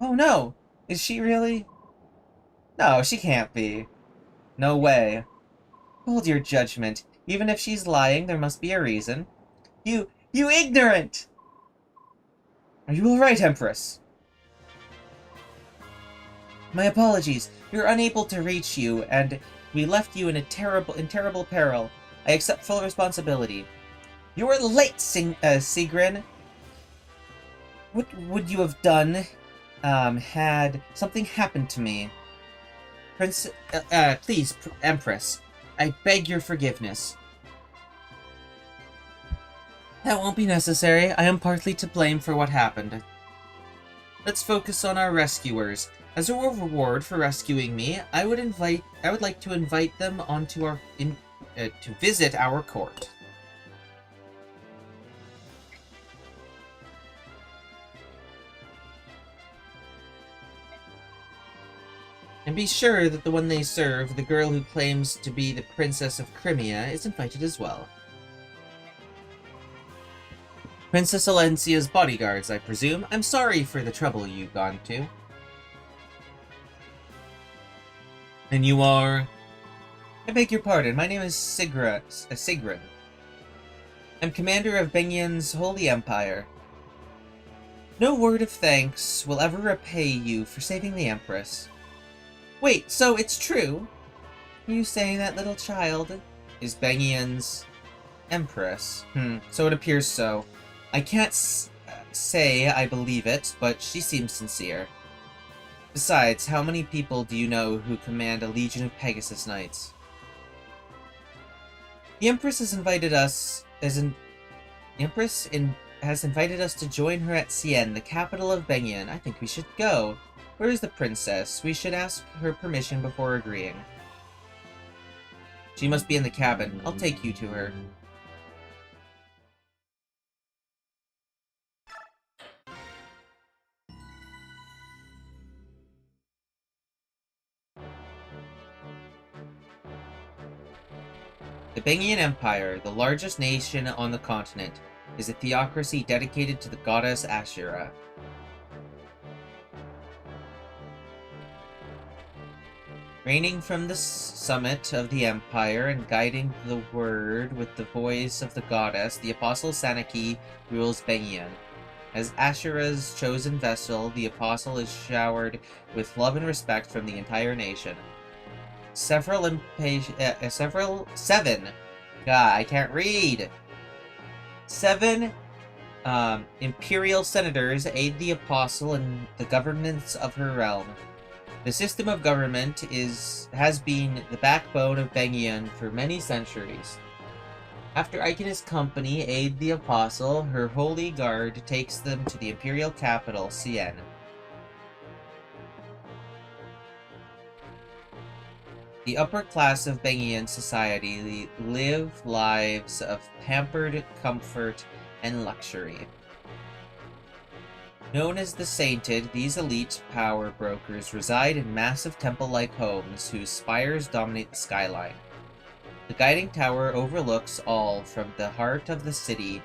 Oh no! Is she really... No, she can't be. No way. Hold your judgment. Even if she's lying, there must be a reason. You ignorant! Are you alright, Empress? My apologies. We were unable to reach you, and we left you in terrible peril. I accept full responsibility. You were late, Sigrin. What would you have done, had something happened to me? Please, Empress. I beg your forgiveness. That won't be necessary. I am partly to blame for what happened. Let's focus on our rescuers. As a reward for rescuing me, I would like to invite them onto our to visit our court. And be sure that the one they serve, the girl who claims to be the Princess of Crimea, is invited as well. Princess Alencia's bodyguards, I presume. I'm sorry for the trouble you've gone to. And you are... I beg your pardon, my name is Sigrun. I'm commander of Bengyan's Holy Empire. No word of thanks will ever repay you for saving the Empress. Wait, so it's true? You say that little child is Bengyan's Empress? So it appears so. I can't say I believe it, but she seems sincere. Besides, how many people do you know who command a legion of Pegasus Knights? The Empress has invited us has invited us to join her at Sienne, the capital of Bengyan. I think we should go. Where is the princess? We should ask her permission before agreeing. She must be in the cabin. I'll take you to her. The Bengyan Empire, the largest nation on the continent, is a theocracy dedicated to the goddess Ashura. Reigning from the summit of the empire and guiding the word with the voice of the goddess, the apostle Sanaki rules Bengyan. As Ashura's chosen vessel, the apostle is showered with love and respect from the entire nation. Seven imperial senators aid the apostle in the governance of her realm. The system of government has been the backbone of Bengyan for many centuries. After Ike and his company aid the apostle, her holy guard takes them to the imperial capital, Sienne. The upper class of Bengyan society live lives of pampered comfort and luxury. Known as the Sainted, these elite power brokers reside in massive temple-like homes whose spires dominate the skyline. The guiding tower overlooks all from the heart of the city.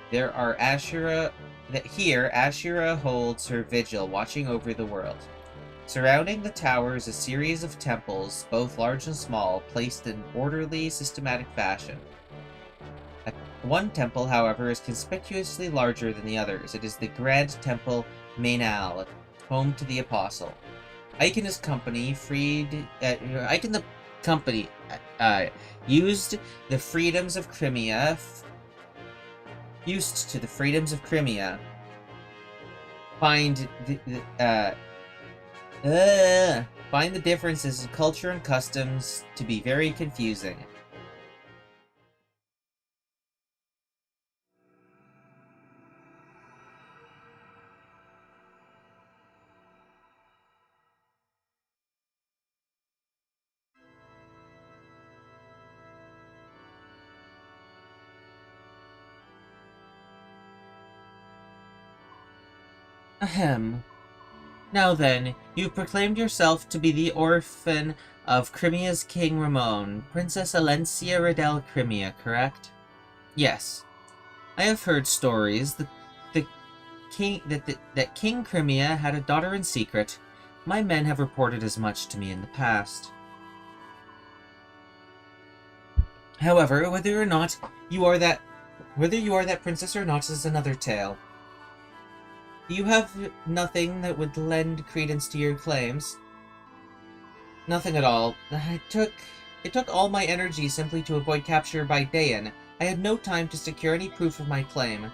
Here, Ashura holds her vigil, watching over the world. Surrounding the tower is a series of temples, both large and small, placed in orderly, systematic fashion. One temple, however, is conspicuously larger than the others. It is the Grand Temple Mainal, home to the Apostle. Ike and his company used to the freedoms of Crimea. Find the differences in culture and customs to be very confusing. Ahem. Now then, you've proclaimed yourself to be the orphan of Crimea's King Ramon, Princess Alencia Radel Crimea, correct? Yes. I have heard stories that King Crimea had a daughter in secret. My men have reported as much to me in the past. However, whether you are that princess or not is another tale. You have nothing that would lend credence to your claims? Nothing at all. It took all my energy simply to avoid capture by Dayan. I had no time to secure any proof of my claim.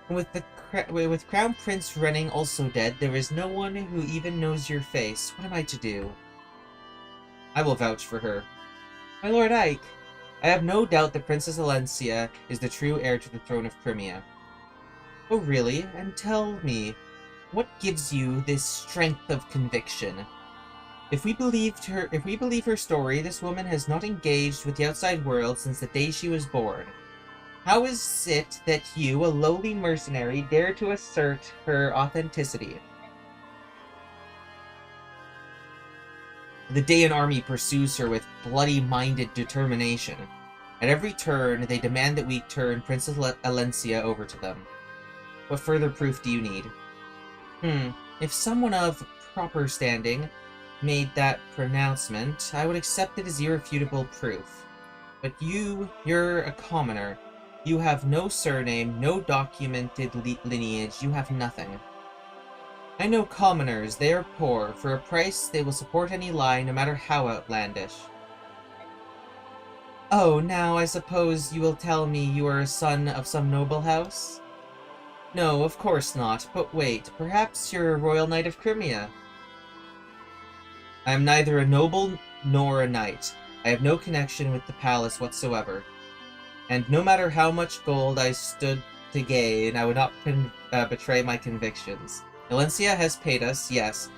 With Crown Prince Renning also dead, there is no one who even knows your face. What am I to do? I will vouch for her. My Lord Ike, I have no doubt that Princess Alencia is the true heir to the throne of Crimea. Oh, really? And tell me, what gives you this strength of conviction? If we believe her story, this woman has not engaged with the outside world since the day she was born. How is it that you, a lowly mercenary, dare to assert her authenticity? The Dayan army pursues her with bloody-minded determination. At every turn, they demand that we turn Princess Alencia over to them. What further proof do you need? If someone of proper standing made that pronouncement, I would accept it as irrefutable proof. But you're a commoner. You have no surname, no documented lineage, you have nothing. I know commoners, they are poor. For a price, they will support any lie, no matter how outlandish. Oh, now I suppose you will tell me you are a son of some noble house? No, of course not, but wait, perhaps you're a royal knight of Crimea? I am neither a noble nor a knight. I have no connection with the palace whatsoever. And no matter how much gold I stood to gain, I would not betray my convictions. Valencia has paid us, yes,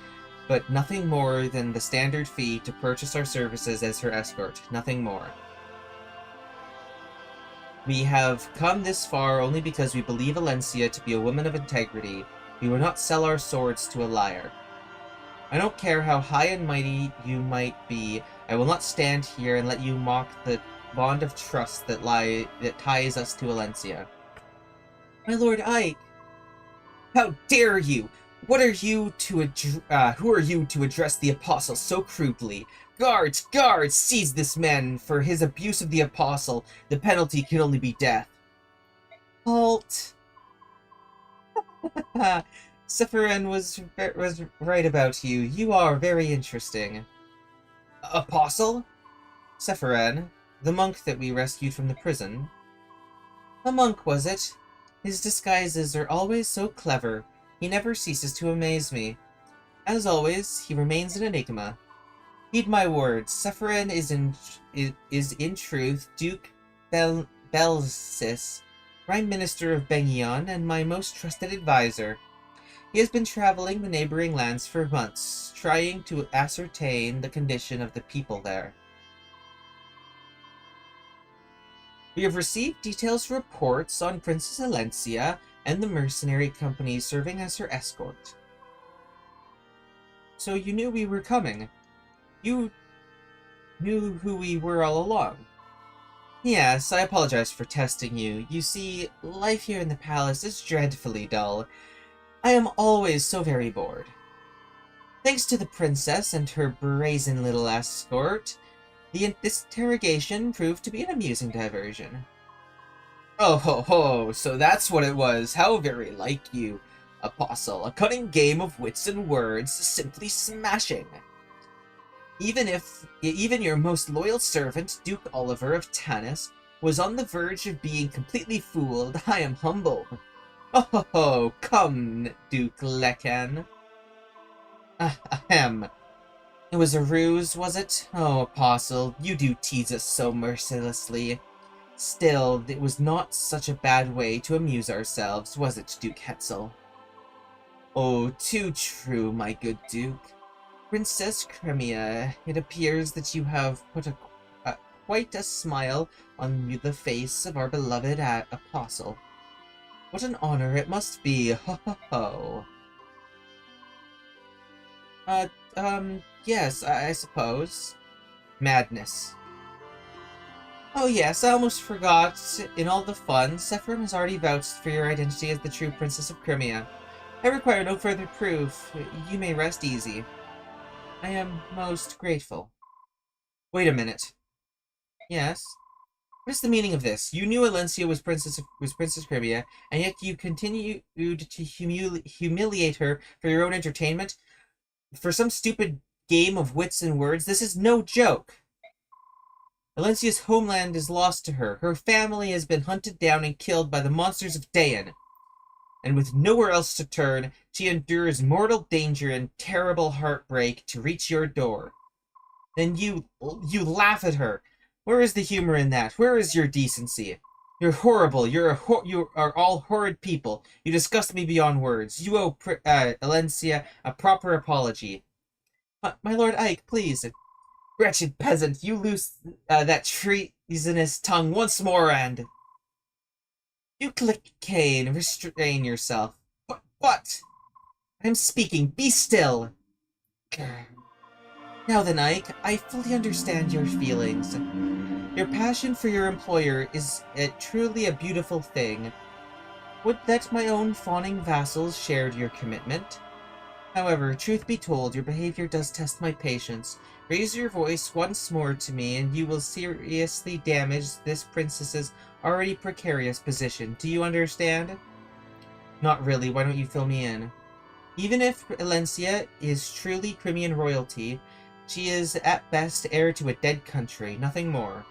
but nothing more than the standard fee to purchase our services as her escort, nothing more. We have come this far only because we believe Valencia to be a woman of integrity. We will not sell our swords to a liar. I don't care how high and mighty you might be, I will not stand here and let you mock the bond of trust that ties us to Valencia. My Lord Ike! How dare you! What are you to who are you to address the Apostle so crudely? Guards! Guards! Seize this man! For his abuse of the Apostle, the penalty can only be death. Halt! Sephirin was right about you. You are very interesting. Apostle? Sephirin, the monk that we rescued from the prison. A monk, was it? His disguises are always so clever. He never ceases to amaze me. As always, he remains an enigma. Heed my words. Sephirin is in truth Duke Belsis, Prime Minister of Bengion, and my most trusted advisor. He has been traveling the neighboring lands for months, trying to ascertain the condition of the people there. We have received detailed reports on Princess Valencia and the mercenary company serving as her escort. So you knew we were coming. You knew who we were all along. Yes, I apologize for testing you. You see, life here in the palace is dreadfully dull. I am always so very bored. Thanks to the princess and her brazen little escort, this interrogation proved to be an amusing diversion. Oh ho ho, so that's what it was. How very like you, Apostle. A cunning game of wits and words, simply smashing. Even your most loyal servant, Duke Oliver of Tanis, was on the verge of being completely fooled. I am humbled. Oh ho ho, come, Duke Lecan. Ahem. It was a ruse, was it? Oh, Apostle, you do tease us so mercilessly. Still, it was not such a bad way to amuse ourselves, was it, Duke Hetzel? Oh, too true, my good Duke. Princess Crimea, it appears that you have put quite a smile on the face of our beloved Apostle. What an honor it must be, ho ho ho. Yes, I suppose. Madness. Oh yes, I almost forgot. In all the fun, Sephirin has already vouched for your identity as the true Princess of Crimea. I require no further proof. You may rest easy. I am most grateful. Wait a minute. Yes? What is the meaning of this? You knew Valencia was Princess Crimea, and yet you continued to humiliate her for your own entertainment? For some stupid game of wits and words? This is no joke! Valencia's homeland is lost to her. Her family has been hunted down and killed by the monsters of Dayan. And with nowhere else to turn, she endures mortal danger and terrible heartbreak to reach your door. Then you laugh at her. Where is the humor in that? Where is your decency? You're horrible. You are all horrid people. You disgust me beyond words. You owe Valencia a proper apology. My Lord Ike, please. Wretched peasant, you loose that treasonous tongue once more and... You click cane, restrain yourself. What? I am speaking, be still! Now then, Ike, I fully understand your feelings. Your passion for your employer is truly a beautiful thing. Would that my own fawning vassals shared your commitment. However, truth be told, your behavior does test my patience. Raise your voice once more to me, and you will seriously damage this princess's already precarious position. Do you understand? Not really. Why don't you fill me in? Even if Alencia is truly Crimean royalty, she is at best heir to a dead country, nothing more.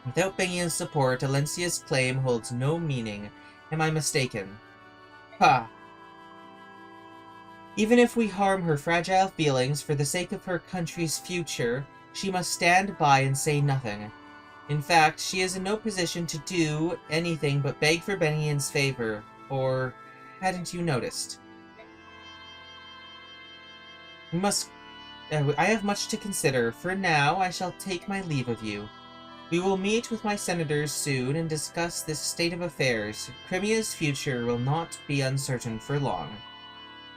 Without Bengian's support, Alencia's claim holds no meaning. Am I mistaken? Ha! Even if we harm her fragile feelings for the sake of her country's future, she must stand by and say nothing. In fact, she is in no position to do anything but beg for Bennian's favor. Or hadn't you noticed? I have much to consider. For now, I shall take my leave of you. We will meet with my senators soon and discuss this state of affairs. Crimea's future will not be uncertain for long.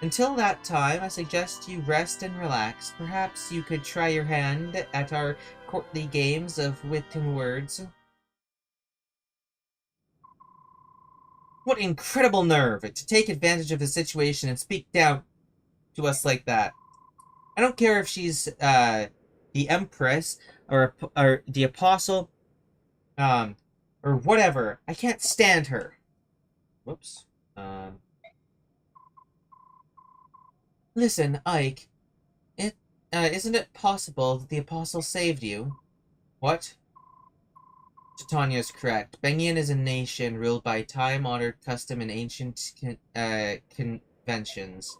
Until that time, I suggest you rest and relax. Perhaps you could try your hand at our courtly games of wit and words. What incredible nerve to take advantage of the situation and speak down to us like that. I don't care if she's the Empress or the Apostle, or whatever. I can't stand her. Whoops. Listen, Ike. Isn't it possible that the Apostle saved you? What? Titania is correct. Bengian is a nation ruled by time-honored custom and ancient conventions.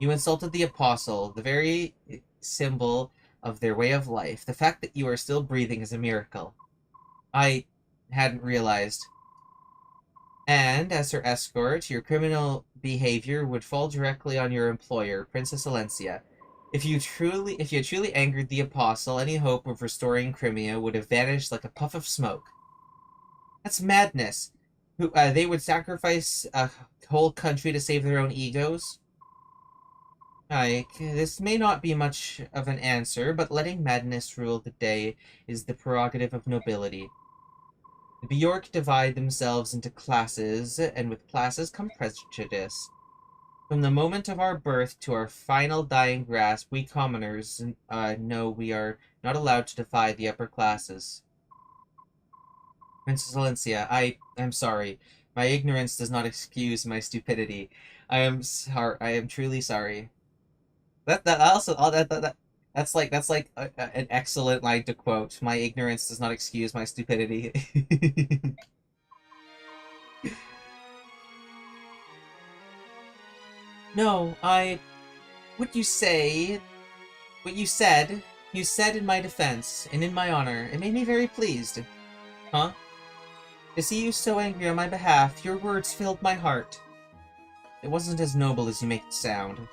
You insulted the Apostle, the very symbol of their way of life. The fact that you are still breathing is a miracle. I hadn't realized. And, as her escort, your criminal behavior would fall directly on your employer, Princess Alencia. If you had truly angered the Apostle, any hope of restoring Crimea would have vanished like a puff of smoke. That's madness. They would sacrifice a whole country to save their own egos? Ike, this may not be much of an answer, but letting madness rule the day is the prerogative of nobility. The Bjork divide themselves into classes, and with classes come prejudice. From the moment of our birth to our final dying grasp, we commoners know we are not allowed to defy the upper classes. Princess Valencia, I'm sorry. My ignorance does not excuse my stupidity. I am truly sorry. That also that's like an excellent line to quote. My ignorance does not excuse my stupidity. No, what you said in my defense and in my honor. It made me very pleased. Huh? To see you so angry on my behalf, your words filled my heart. It wasn't as noble as you make it sound.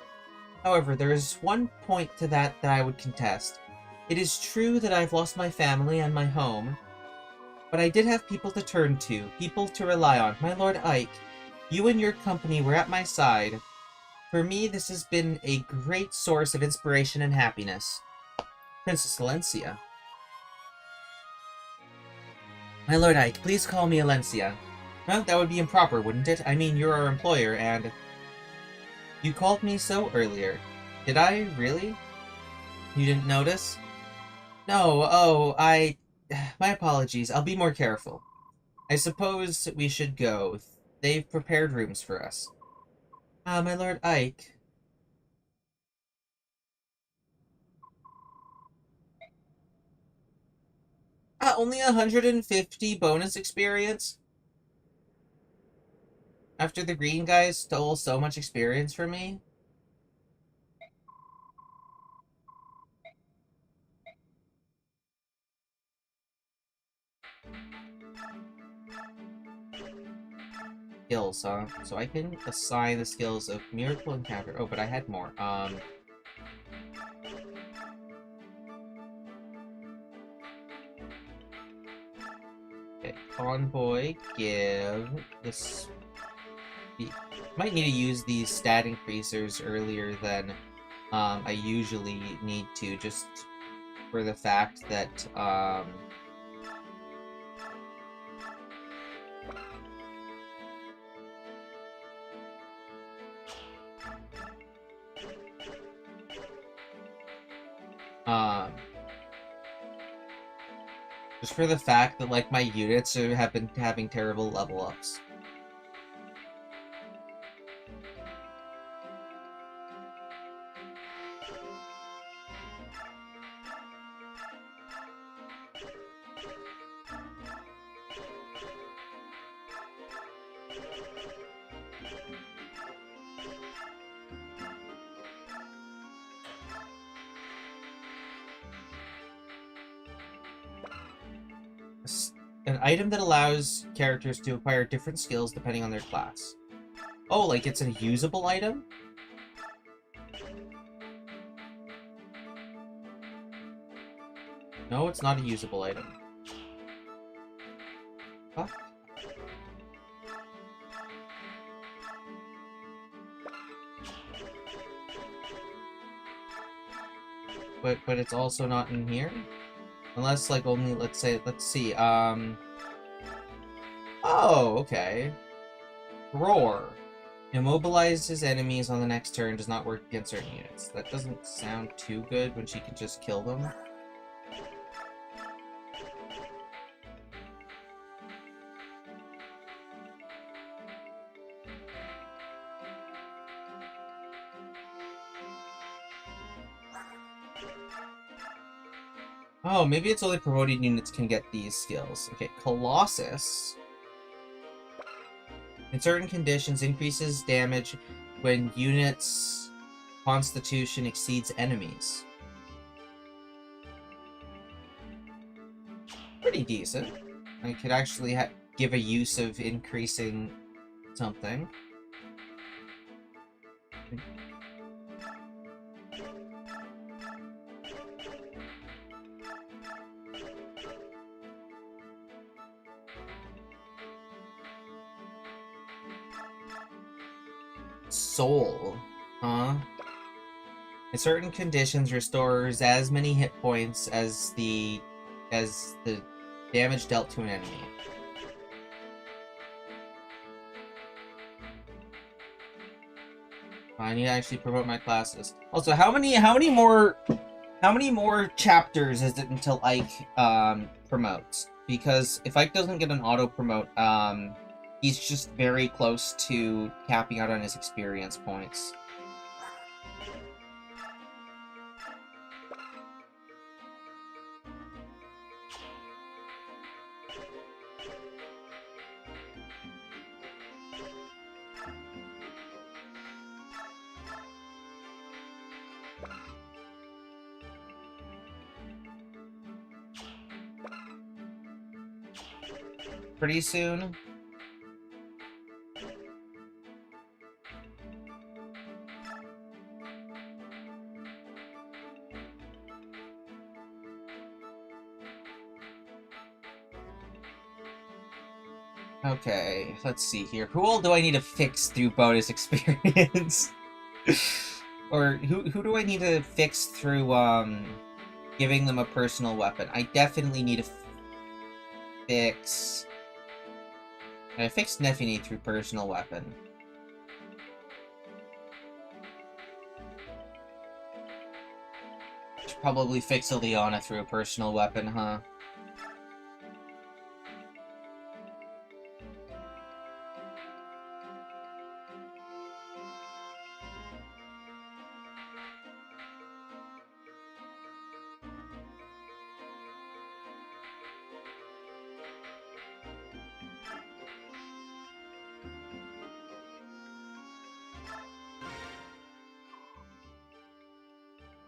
However, there is one point to that I would contest. It is true that I've lost my family and my home, but I did have people to turn to, people to rely on. My Lord Ike, you and your company were at my side. For me, this has been a great source of inspiration and happiness. Princess Alencia. My Lord Ike, please call me Alencia. Well, that would be improper, wouldn't it? I mean, you're our employer, and... You called me so earlier. Did I, really? You didn't notice? No, my apologies. I'll be more careful. I suppose we should go. They've prepared rooms for us. My Lord Ike. Only 150 bonus experience? After the green guys stole so much experience from me? Skills, huh? So I can assign the skills of Miracle Encounter. Oh, but I had more. Okay, Convoy, give this... Might need to use these stat increasers earlier than I usually need to, just for the fact that Just for the fact that, like, my units have been having terrible level ups. An item that allows characters to acquire different skills depending on their class. Oh, like it's a usable item? No, it's not a usable item. Huh? But it's also not in here? Unless, like, only, let's see, oh, okay. Roar. Immobilizes enemies on the next turn, does not work against certain units. That doesn't sound too good when she can just kill them. Oh, maybe it's only promoted units can get these skills. Okay, Colossus. In certain conditions, increases damage when units' constitution exceeds enemies. Pretty decent. I could actually give a use of increasing something. Soul, huh? In certain conditions, restores as many hit points as the damage dealt to an enemy. I need to actually promote my classes. Also, how many more chapters is it until Ike promotes? Because if Ike doesn't get an auto promote, he's just very close to capping out on his experience points. Pretty soon. Okay, let's see here. Who all do I need to fix through bonus experience? Or who do I need to fix through giving them a personal weapon? I definitely need to fix... I fixed Nefini through personal weapon. Should probably fix Ileana through a personal weapon, huh?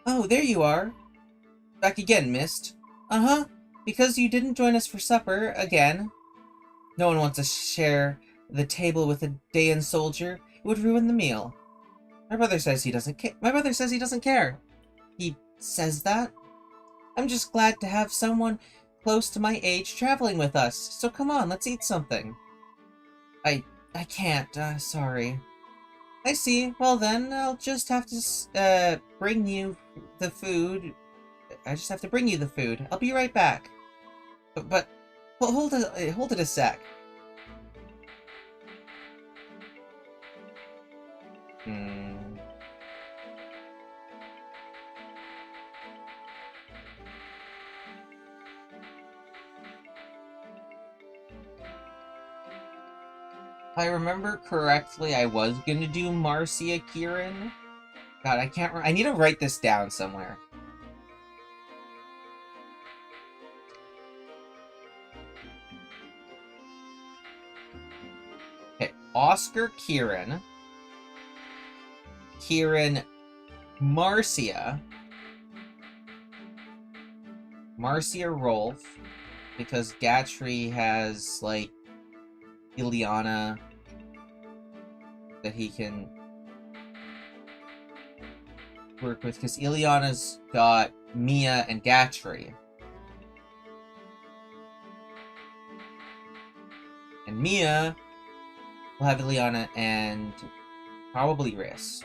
Oh, there you are. Back again, Mist. Uh-huh. Because you didn't join us for supper, again. No one wants to share the table with a Dayan soldier. It would ruin the meal. My brother says he doesn't care. My brother says he doesn't care. He says that? I'm just glad to have someone close to my age traveling with us. So come on, let's eat something. I can't, sorry. I see. Well then, I'll just have to, bring you the food. I just have to bring you the food. I'll be right back. But hold it a sec. I remember correctly, I was gonna do Marcia Kieran. God, I can't. I need to write this down somewhere. Okay, Oscar Kieran. Kieran Marcia. Marcia Rolf. Because Gatry has, like, Ileana that he can work with, because Ileana's got Mia and Gatry. And Mia will have Ileana and probably Riss.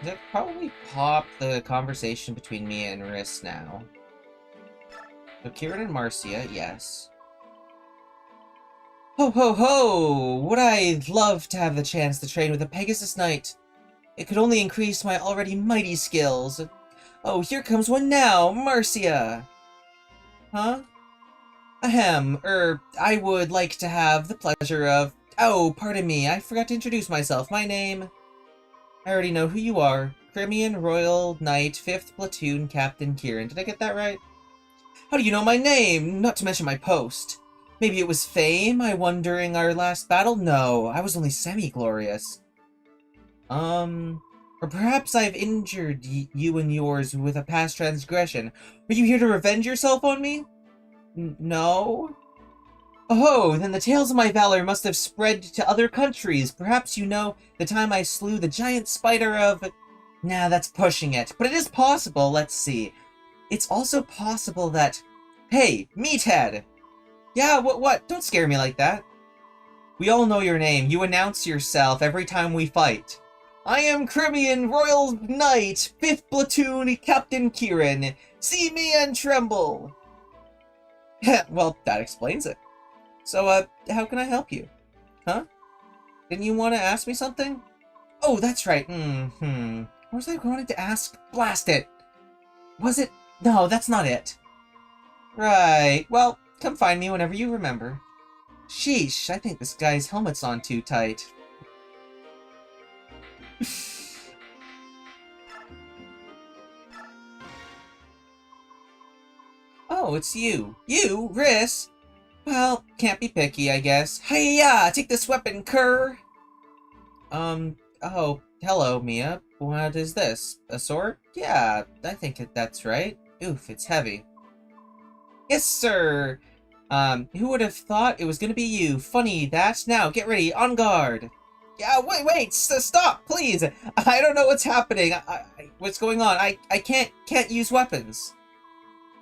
That probably pop the conversation between Mia and Riss now. So Kieran and Marcia, yes. Ho ho ho! Would I love to have the chance to train with a Pegasus Knight? It could only increase my already mighty skills. Oh, here comes one now, Marcia! Huh? Ahem, I would like to have the pleasure of... Oh, pardon me, I forgot to introduce myself. My name... I already know who you are. Crimean Royal Knight, 5th Platoon Captain Kieran. Did I get that right? How do you know my name? Not to mention my post. Maybe it was fame I won during our last battle? No, I was only semi-glorious. Or perhaps I've injured you and yours with a past transgression. Are you here to revenge yourself on me? No? Oh, then the tales of my valor must have spread to other countries. Perhaps you know the time I slew the giant spider of... Nah, that's pushing it. But it is possible, let's see. It's also possible that... Hey, Meathead! Yeah, what? Don't scare me like that. We all know your name. You announce yourself every time we fight. I am Crimean Royal Knight, 5th Platoon Captain Kieran. See me and tremble! Well, that explains it. So, how can I help you? Huh? Didn't you want to ask me something? Oh, that's right. What was I wanting to ask? Blast it! Was it? No, that's not it. Right. Well, come find me whenever you remember. Sheesh, I think this guy's helmet's on too tight. Oh, it's you. You, Riss? Well, can't be picky, I guess. Hey-ya! Take this weapon, cur! Oh, hello, Mia. What is this? A sword? Yeah, I think that's right. Oof, it's heavy. Yes, sir! Who would have thought it was gonna be you? Funny, that. Now, get ready, on guard! Yeah, wait, stop, please! I don't know what's happening. What's going on? I can't use weapons.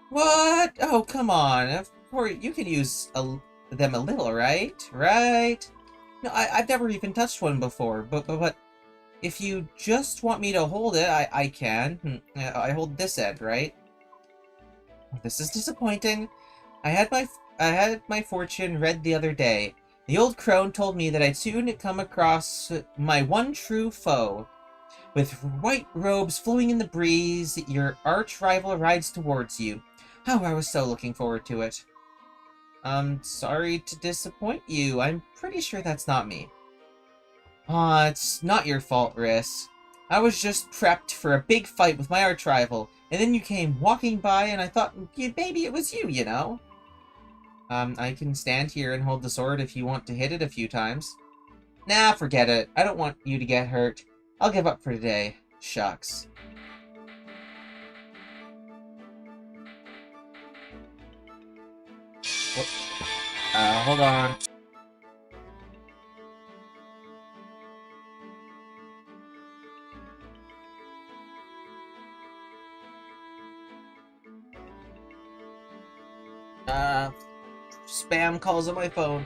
What? Oh, come on. Of course, you can use them a little, right? Right? No, I've never even touched one before, but if you just want me to hold it, I can. I hold this end, right? This is disappointing. I had my fortune read the other day. The old crone told me that I'd soon come across my one true foe. With white robes flowing in the breeze, your arch rival rides towards you. Oh, I was so looking forward to it. I'm sorry to disappoint you. I'm pretty sure that's not me. Aw, it's not your fault, Riss. I was just prepped for a big fight with my arch rival, and then you came walking by and I thought, maybe it was you, you know? I can stand here and hold the sword if you want to hit it a few times. Nah, forget it. I don't want you to get hurt. I'll give up for today. Shucks. Hold on. Spam calls on my phone.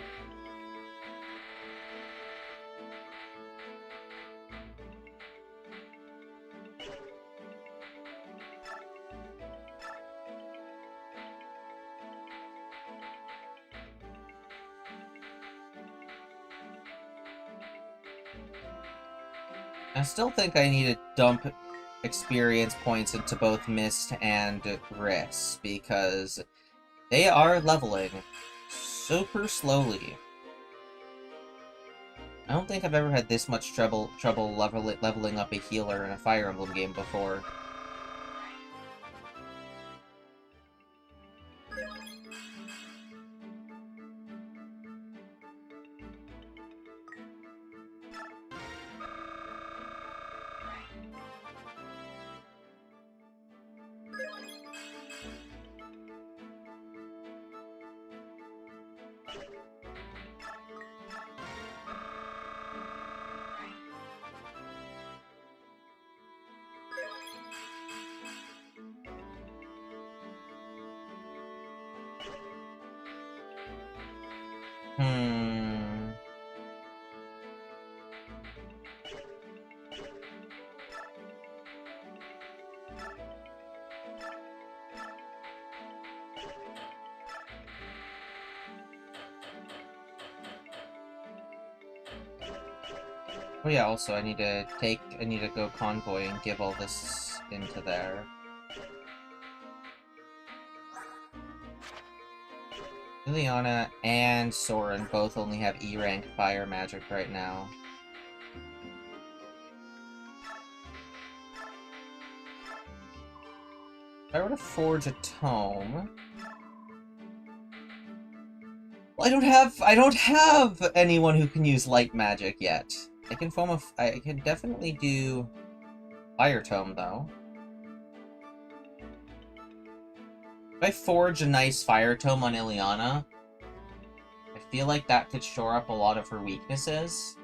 I still think I need to dump experience points into both Mist and Riss, because they are leveling super slowly. I don't think I've ever had this much trouble leveling up a healer in a Fire Emblem game before. Oh yeah, also I need to go convoy and give all this into there. Liliana and Soren both only have E-rank fire magic right now. If I were to forge a tome... Well, I don't have anyone who can use light magic yet. I can definitely do Fire Tome, though. If I forge a nice Fire Tome on Ileana, I feel like that could shore up a lot of her weaknesses.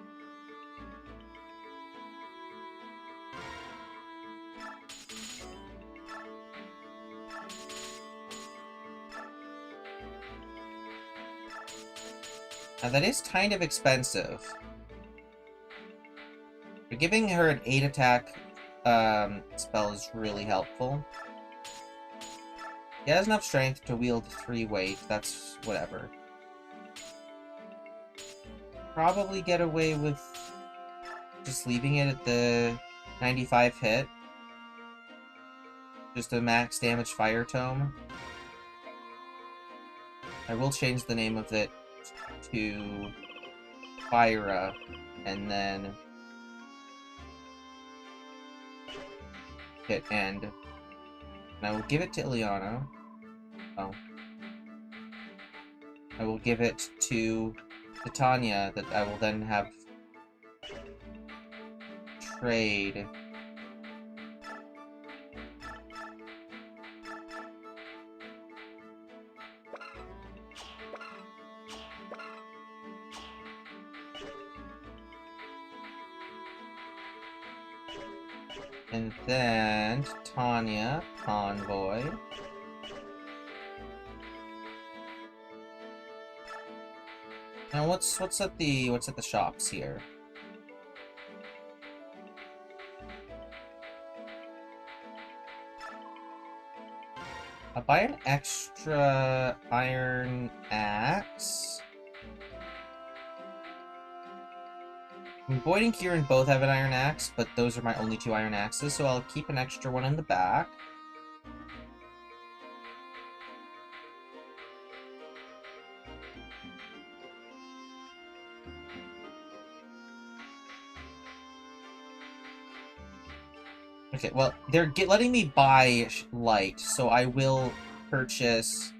Now, that is kind of expensive. But giving her an 8 attack spell is really helpful. He has enough strength to wield 3 weight, that's whatever. Probably get away with just leaving it at the 95 hit. Just a max damage Fire Tome. I will change the name of it to Fyra, and then hit end. And I will give it to Ileana. Oh. I will give it to Titania, that I will then have trade. And then Tanya, Convoy. Now what's at the shops here? I'll buy an extra iron axe. Boyd and Kieran both have an iron axe, but those are my only 2 iron axes, so I'll keep an extra one in the back. Okay, well, they're letting me buy light, so I will purchase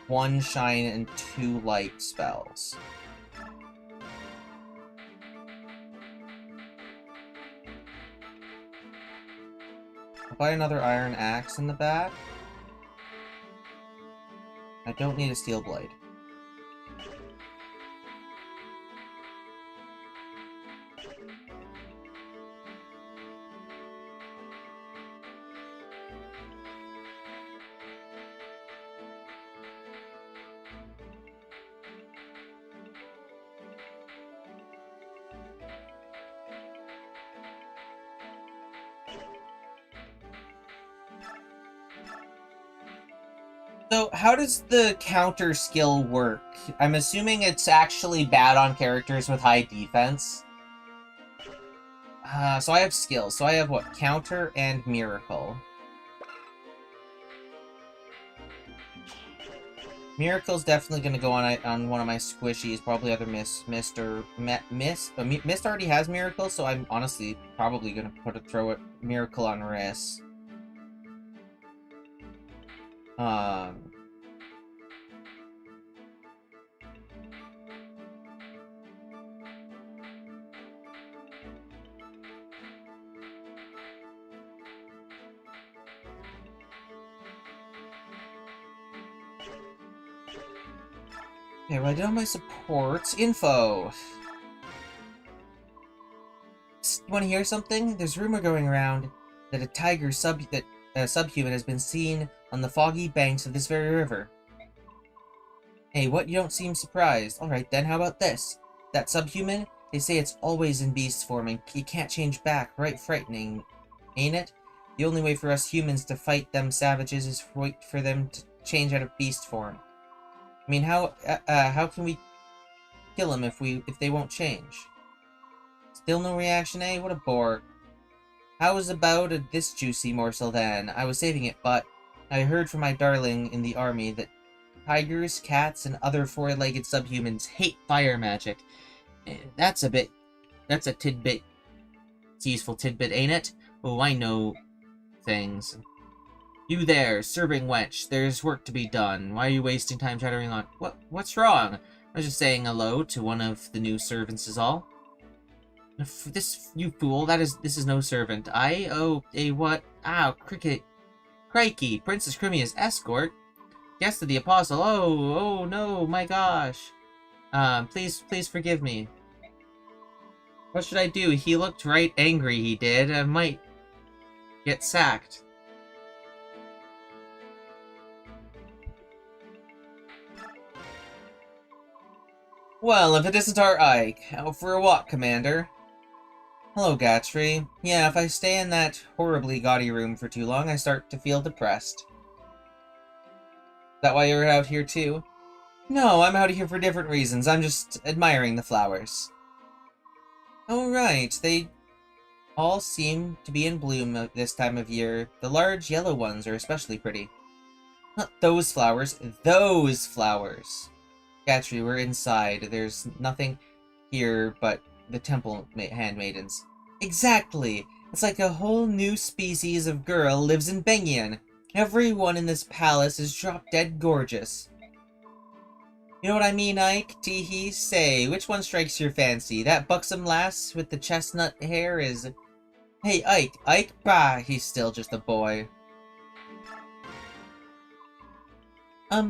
1 shine and 2 light spells. I'll buy another iron axe in the back. I don't need a steel blade. So, how does the counter skill work? I'm assuming it's actually bad on characters with high defense. So I have skills. So I have, what, Counter and Miracle. Miracle's definitely going to go on one of my squishies, probably either Mist or Mist. But Mist already has Miracle, so I'm honestly probably going to throw a Miracle on Riss. Okay, well, I did all my supports. Info! Want to hear something? There's rumor going around that a tiger subhuman has been seen on the foggy banks of this very river. Hey, what? You don't seem surprised. Alright then, how about this? That subhuman? They say it's always in beast form and you can't change back. Right frightening, ain't it? The only way for us humans to fight them savages is wait for them to change out of beast form. I mean, how can we kill them if they won't change? Still no reaction, eh? What a bore. How was about this juicy morsel then? I was saving it, but I heard from my darling in the army that tigers, cats, and other four-legged subhumans hate fire magic. That's a tidbit. It's a useful tidbit, ain't it? Oh, I know things. You there, serving wench. There's work to be done. Why are you wasting time chattering on? What's wrong? I was just saying hello to one of the new servants is all. This, you fool, this is no servant. What? Ow, crikey, Princess Cremia's escort? Guest of the Apostle, oh no, my gosh. Please forgive me. What should I do? He looked right angry, he did. I might get sacked. Well, if it isn't our Ike. Out for a walk, Commander. Hello, Gatry. Yeah, if I stay in that horribly gaudy room for too long, I start to feel depressed. Is that why you're out here, too? No, I'm out here for different reasons. I'm just admiring the flowers. Oh, right. They all seem to be in bloom this time of year. The large yellow ones are especially pretty. Not those flowers. Those flowers! Gatry, we're inside. There's nothing here but the temple handmaidens. Exactly! It's like a whole new species of girl lives in Bengian. Everyone in this palace is drop-dead gorgeous. You know what I mean, Ike? Teehee, say, which one strikes your fancy? That buxom lass with the chestnut hair is... Hey, Ike, bah, he's still just a boy.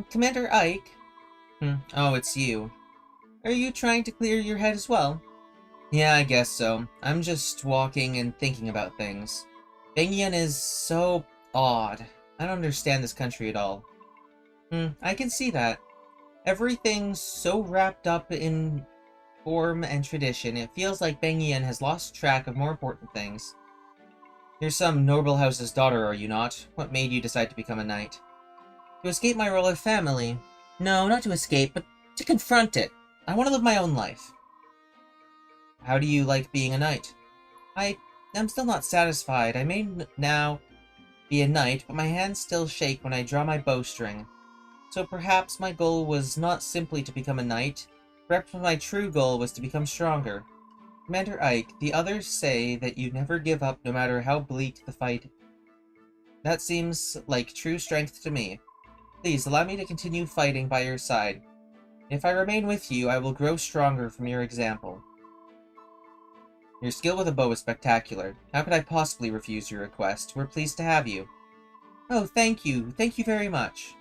Commander Ike? Oh, it's you. Are you trying to clear your head as well? Yeah, I guess so. I'm just walking and thinking about things. Bengian is so odd. I don't understand this country at all. I can see that. Everything's so wrapped up in form and tradition, it feels like Bengian has lost track of more important things. You're some noble house's daughter, are you not? What made you decide to become a knight? To escape my royal family. No, not to escape, but to confront it. I want to live my own life. How do you like being a knight? I'm still not satisfied. I may now be a knight, but my hands still shake when I draw my bowstring. So perhaps my goal was not simply to become a knight. Perhaps my true goal was to become stronger. Commander Ike, the others say that you never give up no matter how bleak the fight. That seems like true strength to me. Please, allow me to continue fighting by your side. If I remain with you, I will grow stronger from your example. Your skill with a bow is spectacular. How could I possibly refuse your request? We're pleased to have you. Oh, thank you. Thank you very much.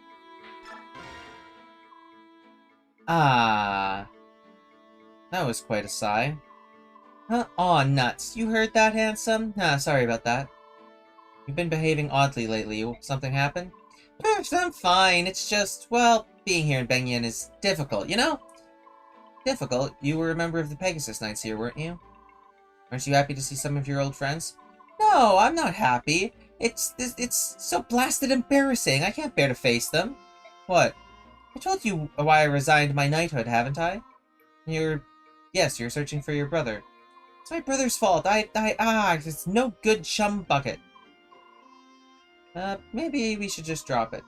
Ah. That was quite a sigh. Huh? Aw, nuts. You heard that, handsome? Sorry about that. You've been behaving oddly lately. Something happened? I'm fine. It's just, well, being here in Bengian is difficult, you know? Difficult? You were a member of the Pegasus Knights here, weren't you? Aren't you happy to see some of your old friends? No, I'm not happy. It's so blasted embarrassing. I can't bear to face them. What? I told you why I resigned my knighthood, haven't I? Yes, you're searching for your brother. It's my brother's fault. It's no good chum bucket. Maybe we should just drop it.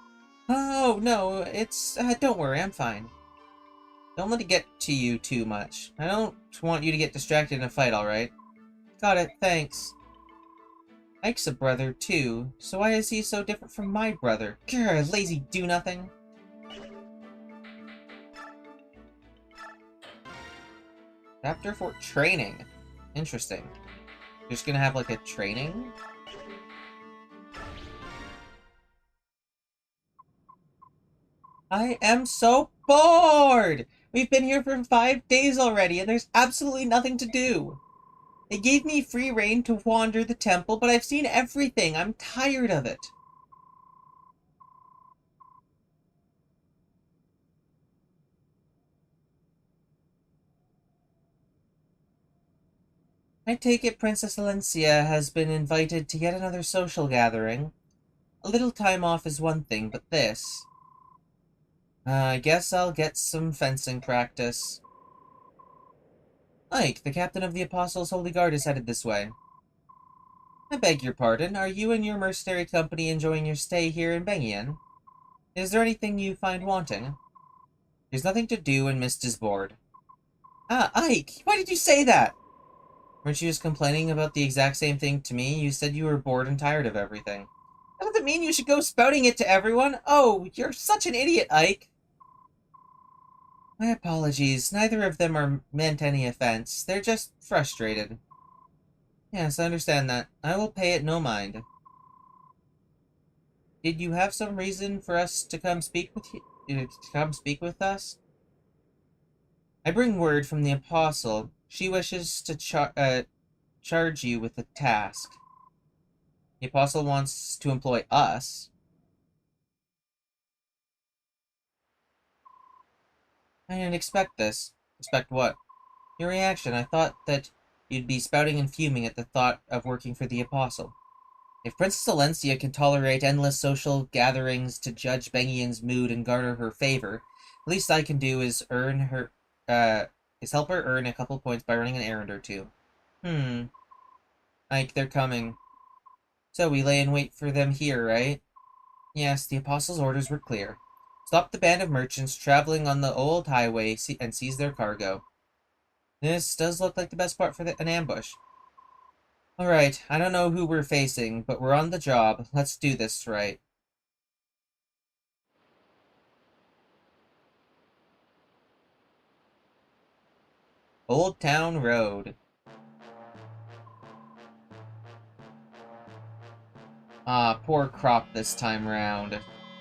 Oh, no, don't worry, I'm fine. Don't let it get to you too much. I don't want you to get distracted in a fight, alright? Got it, thanks. Ike's a brother, too, so why is he so different from my brother? Grr, lazy do-nothing. Chapter 4, Training. Interesting. You're just gonna have, like, a training? I am so bored! We've been here for 5 days already, and there's absolutely nothing to do. They gave me free rein to wander the temple, but I've seen everything. I'm tired of it. I take it Princess Alencia has been invited to yet another social gathering. A little time off is one thing, but this... I guess I'll get some fencing practice. Ike, the captain of the Apostles' Holy Guard, is headed this way. I beg your pardon, are you and your mercenary company enjoying your stay here in Bengian? Is there anything you find wanting? There's nothing to do and Mist is bored. Ah, Ike, why did you say that? Weren't you just complaining about the exact same thing to me? You said you were bored and tired of everything. That doesn't mean you should go spouting it to everyone. Oh, you're such an idiot, Ike. My apologies. Neither of them are meant any offense. They're just frustrated. Yes, I understand that. I will pay it no mind. Did you have some reason for us to come speak with you? To come speak with us? I bring word from the Apostle. She wishes to charge you with a task. The Apostle wants to employ us. I didn't expect this. Expect what? Your reaction. I thought that you'd be spouting and fuming at the thought of working for the Apostle. If Princess Alencia can tolerate endless social gatherings to judge Bengian's mood and garner her favor, the least I can do is help her earn a couple points by running an errand or two. Ike, they're coming. So we lay in wait for them here, right? Yes, the Apostle's orders were clear. Stop the band of merchants traveling on the old highway and seize their cargo. This does look like the best part for an ambush. Alright, I don't know who we're facing, but we're on the job. Let's do this right. Old Town Road. Ah, poor crop this time round.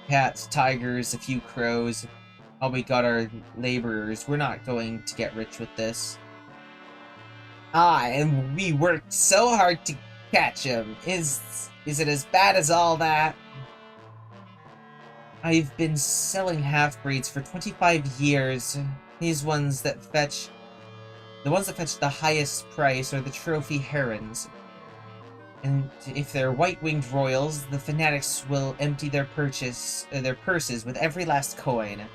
Cats, tigers, a few crows. All we got are laborers. We're not going to get rich with this. Ah, and we worked so hard to catch him. Is it as bad as all that? I've been selling half-breeds for 25 years. The ones that fetch the highest price are the trophy herons. And if they're white-winged royals, the fanatics will empty their purses with every last coin.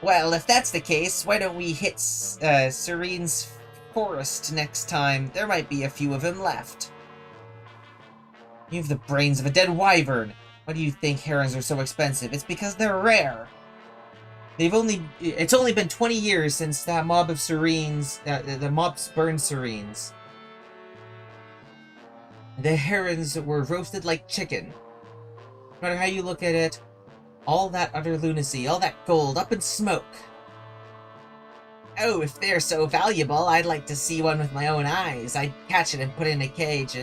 Well, if that's the case, why don't we hit Serene's forest next time? There might be a few of them left. You have the brains of a dead wyvern. Why do you think herons are so expensive? It's because they're rare. It's only been 20 years since that mob of Serenes, the mobs burned Serenes. The herons were roasted like chicken. No matter how you look at it, all that utter lunacy, all that gold, up in smoke. Oh, if they're so valuable, I'd like to see one with my own eyes. I'd catch it and put it in a cage.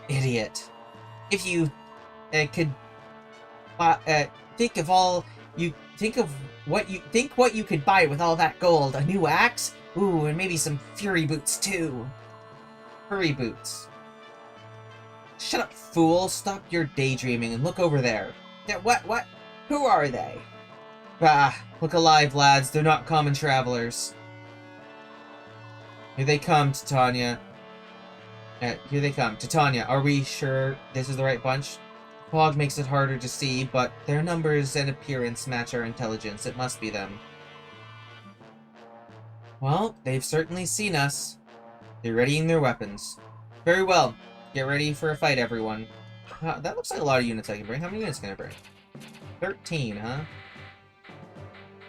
Idiot. If you could think what you could buy with all that gold. A new axe? Ooh, and maybe some fury boots too. Furry boots. Shut up, fool! Stop your daydreaming and look over there. What? Who are they? Bah, look alive, lads. They're not common travelers. Here they come, Titania. Here they come. Titania, are we sure this is the right bunch? Fog makes it harder to see, but their numbers and appearance match our intelligence. It must be them. Well, they've certainly seen us. They're readying their weapons. Very well. Get ready for a fight, everyone. That looks like a lot of units I can bring. How many units can I bring? 13, huh?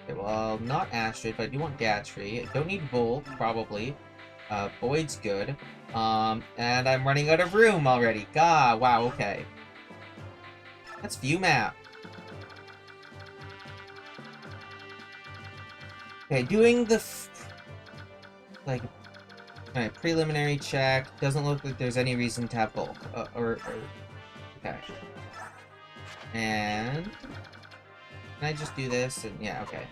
Okay, well, not Astrid, but I do want Gatry. I don't need Volt, probably. Boyd's good. And I'm running out of room already. God, wow, okay. Let's view map. Okay, doing the preliminary check. Doesn't look like there's any reason to have bulk. Okay. And can I just do this? And yeah, okay.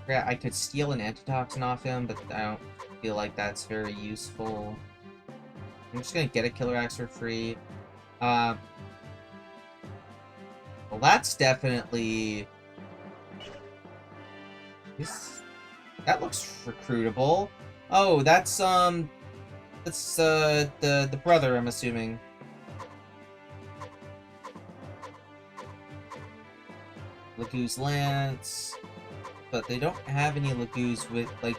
I could steal an antitoxin off him, but I don't feel like that's very useful. I'm just gonna get a killer axe for free. Well, that's definitely... That looks recruitable. Oh, that's the brother, I'm assuming. Lagoo's Lance. But they don't have any Lagoo's with, they're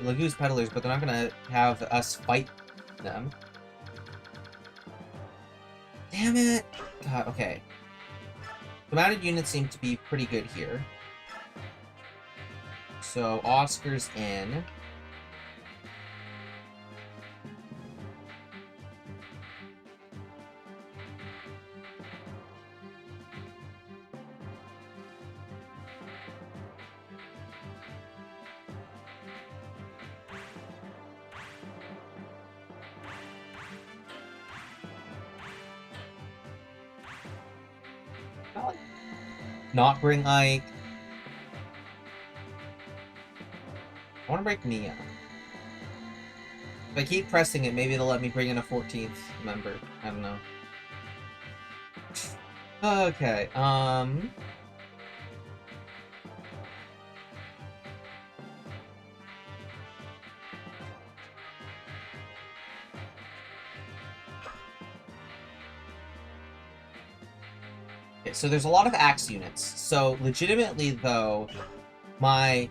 Lagoo's peddlers, but they're not gonna have us fight them. Damn it! God, okay. The mounted units seem to be pretty good here. So, Oscar's in. Not bring Ike. I want to break Nia. If I keep pressing it, maybe it'll let me bring in a 14th member. I don't know. Okay, Okay, so there's a lot of axe units. So, legitimately, though, my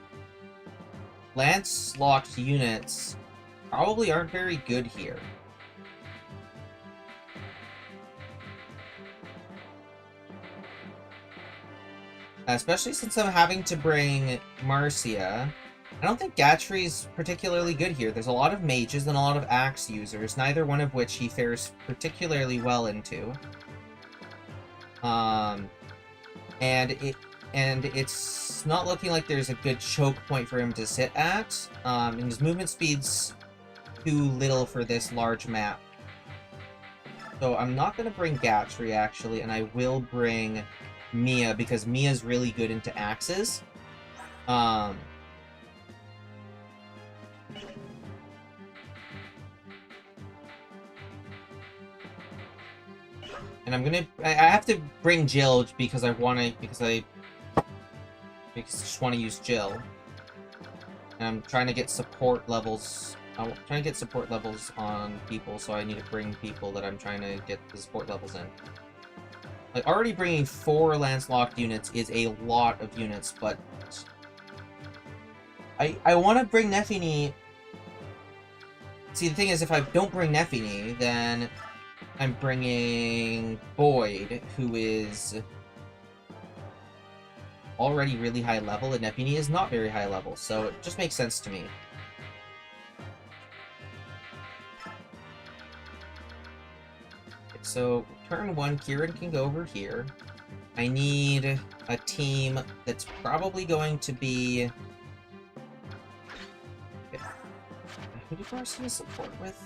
lance-locked units probably aren't very good here. Especially since I'm having to bring Marcia. I don't think Gatry's particularly good here. There's a lot of mages and a lot of axe users, neither one of which he fares particularly well into. And it's not looking like there's a good choke point for him to sit at. And his movement speed's too little for this large map. So I'm not going to bring Gatry, actually, and I will bring Mia, because Mia's really good into axes. And I have to bring Jill because I just want to use Jill. And I'm trying to get support levels. I'm trying to get support levels on people, so I need to bring people that I'm trying to get the support levels in. Like, already bringing 4 lance-locked units is a lot of units, but I want to bring Nefini. See, the thing is, if I don't bring Nefini, then I'm bringing Boyd, who is already really high level, and Nefini is not very high level, so it just makes sense to me. So, turn 1, Kieran can go over here. I need a team that's probably going to be... Okay. Who did Marcia support with?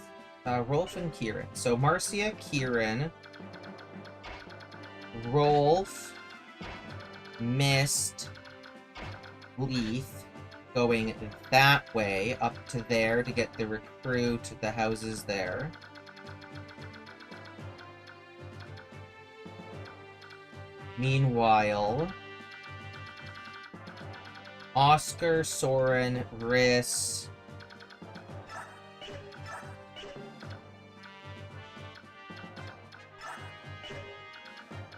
Rolf and Kieran. So, Marcia, Kieran, Rolf, Mist, Leith, going that way, up to there to get the recruit, the houses there. Meanwhile, Oscar, Soren, Riss,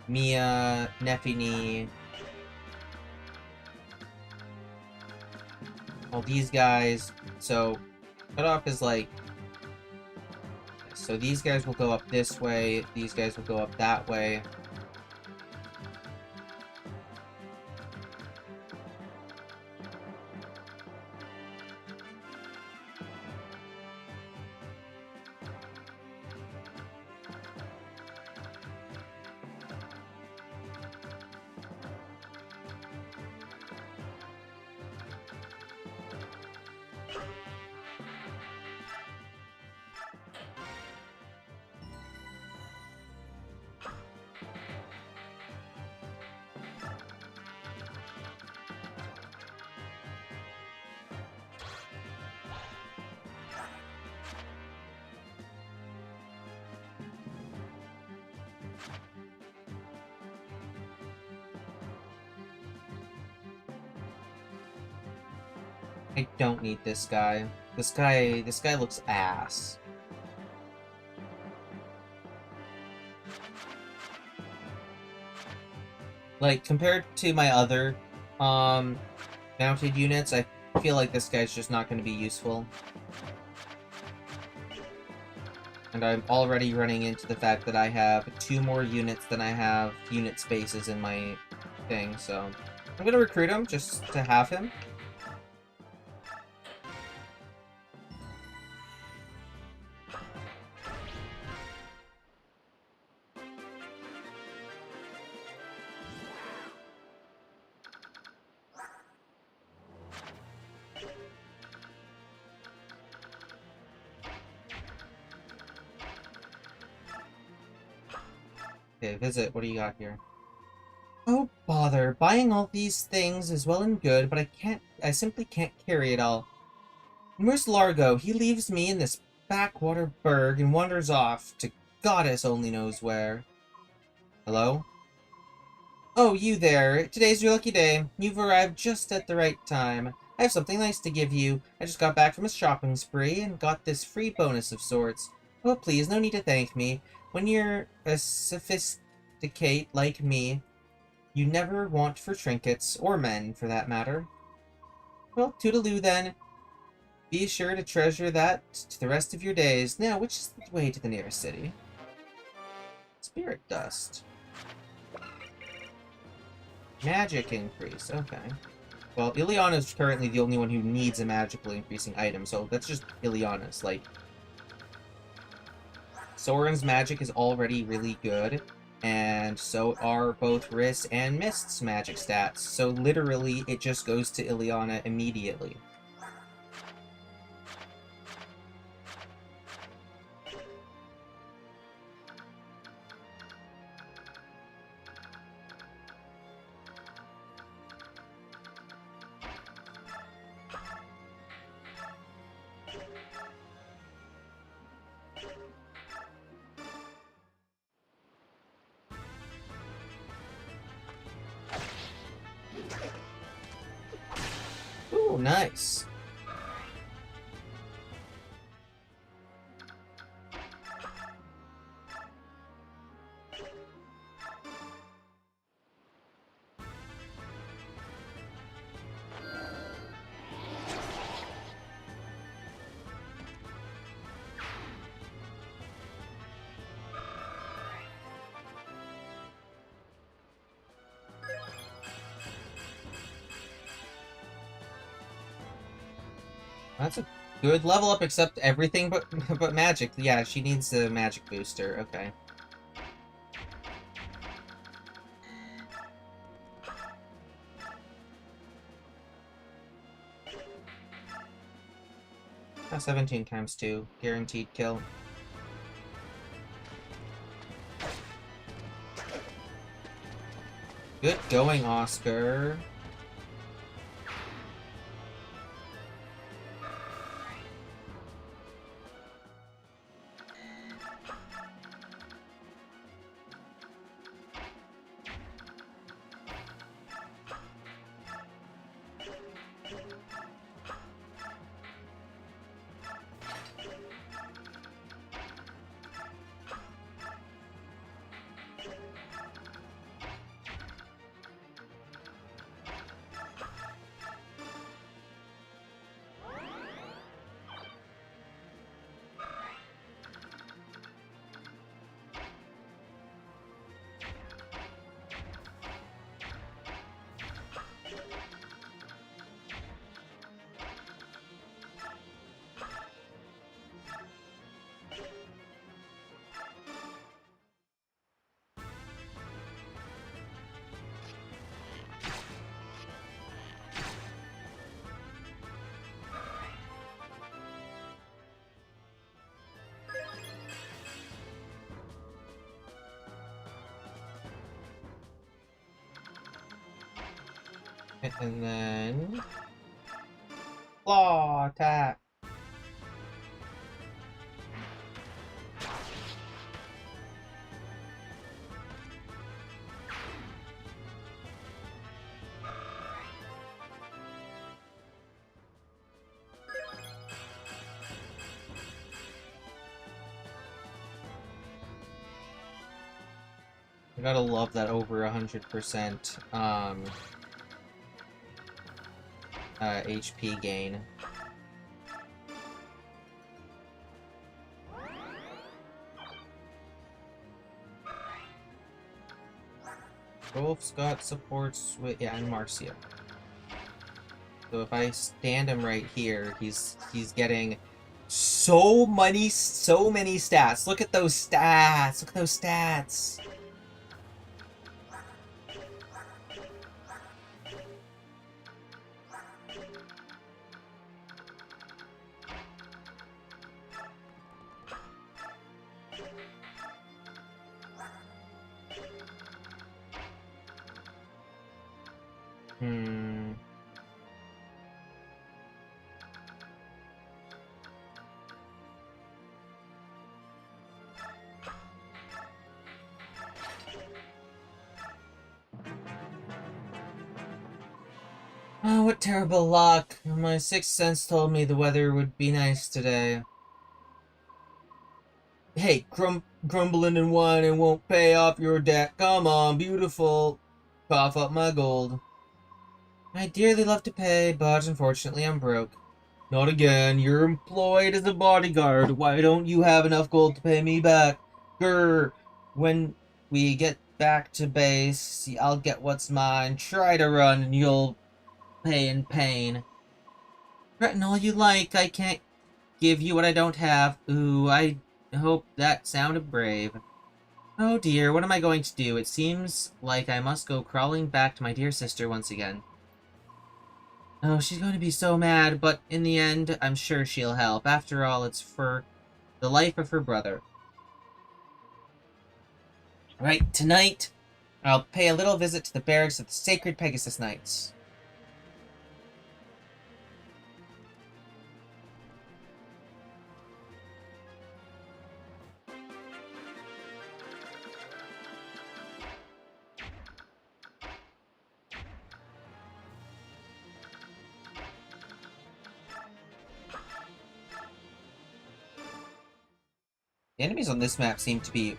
Mia, Nefini, all these guys. So cutoff is like, so these guys will go up this way, these guys will go up that way. I don't need this guy. This guy looks ass. Like, compared to my other, mounted units, I feel like this guy's just not going to be useful. And I'm already running into the fact that I have 2 more units than I have unit spaces in my thing, so I'm going to recruit him just to have him. Okay, visit. What do you got here? Oh, bother. Buying all these things is well and good, but I simply can't carry it all. And where's Largo? He leaves me in this backwater burg and wanders off to goddess only knows where. Hello? Oh, you there. Today's your lucky day. You've arrived just at the right time. I have something nice to give you. I just got back from a shopping spree and got this free bonus of sorts. Oh, please, no need to thank me. When you're a sophisticate like me, you never want for trinkets, or men, for that matter. Well, toodaloo then. Be sure to treasure that to the rest of your days. Now, which is the way to the nearest city? Spirit dust. Magic increase, okay. Well, Ileana's currently the only one who needs a magically increasing item, so that's just Ileana's. Like, Soren's magic is already really good, and so are both Riss and Mist's magic stats, so literally it just goes to Ileana immediately. Ooh, nice. That's a good level up, except everything but magic. Yeah, she needs a magic booster. Okay. Oh, 17 times 2. Guaranteed kill. Good going, Oscar. Alright, and then... Claw attack! I gotta love that over 100% HP gain. Rolf Scott supports with, yeah, and Marcia. So if I stand him right here, he's getting so many stats. Look at those stats. Look at those stats. Oh, what terrible luck. My sixth sense told me the weather would be nice today. Hey, grumbling and whining won't pay off your debt. Come on, beautiful. Cough up my gold. I'd dearly love to pay, but unfortunately I'm broke. Not again. You're employed as a bodyguard. Why don't you have enough gold to pay me back? Grr. When we get back to base, I'll get what's mine. Try to run and you'll pay in pain. Threaten all you like. I can't give you what I don't have. Ooh, I hope that sounded brave. Oh dear, what am I going to do? It seems like I must go crawling back to my dear sister once again. Oh, she's going to be so mad, but in the end, I'm sure she'll help. After all, it's for the life of her brother. Right, tonight, I'll pay a little visit to the barracks of the Sacred Pegasus Knights. The enemies on this map seem to be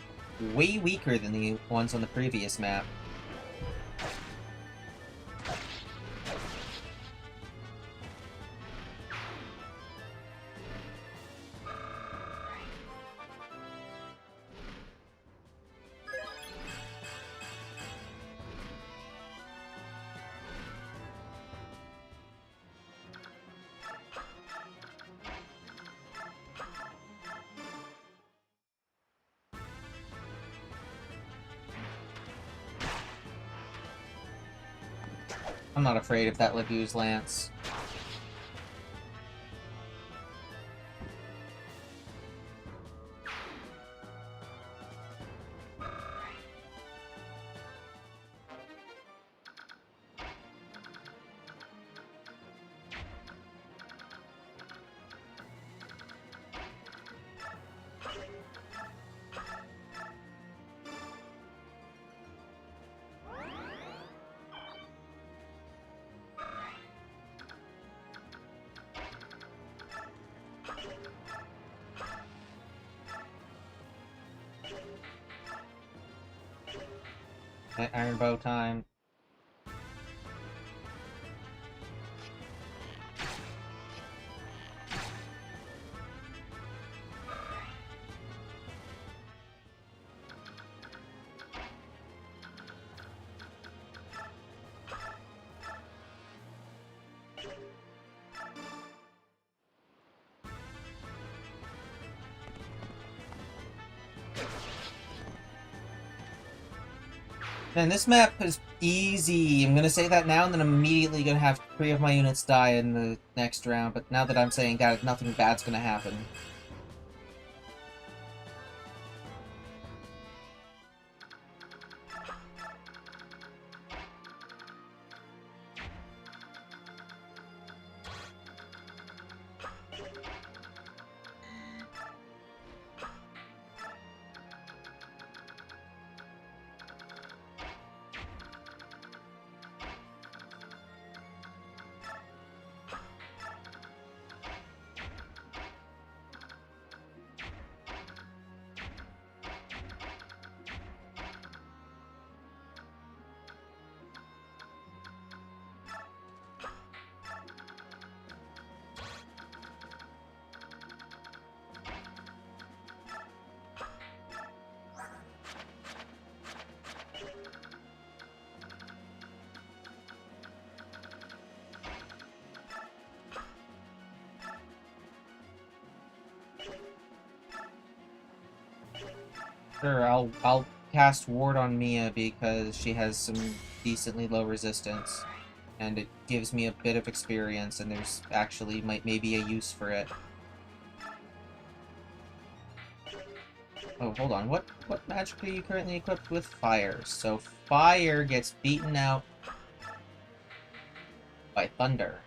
way weaker than the ones on the previous map. I'm not afraid of that Legue's Lance. Iron Bow time. Man, this map is easy. I'm gonna say that now, and then I'm immediately gonna have 3 of my units die in the next round. But now that I'm saying that, nothing bad's gonna happen. Sure, I'll cast Ward on Mia because she has some decently low resistance. And it gives me a bit of experience, and there's actually maybe a use for it. Oh, hold on. What magic are you currently equipped with? Fire. So fire gets beaten out by thunder.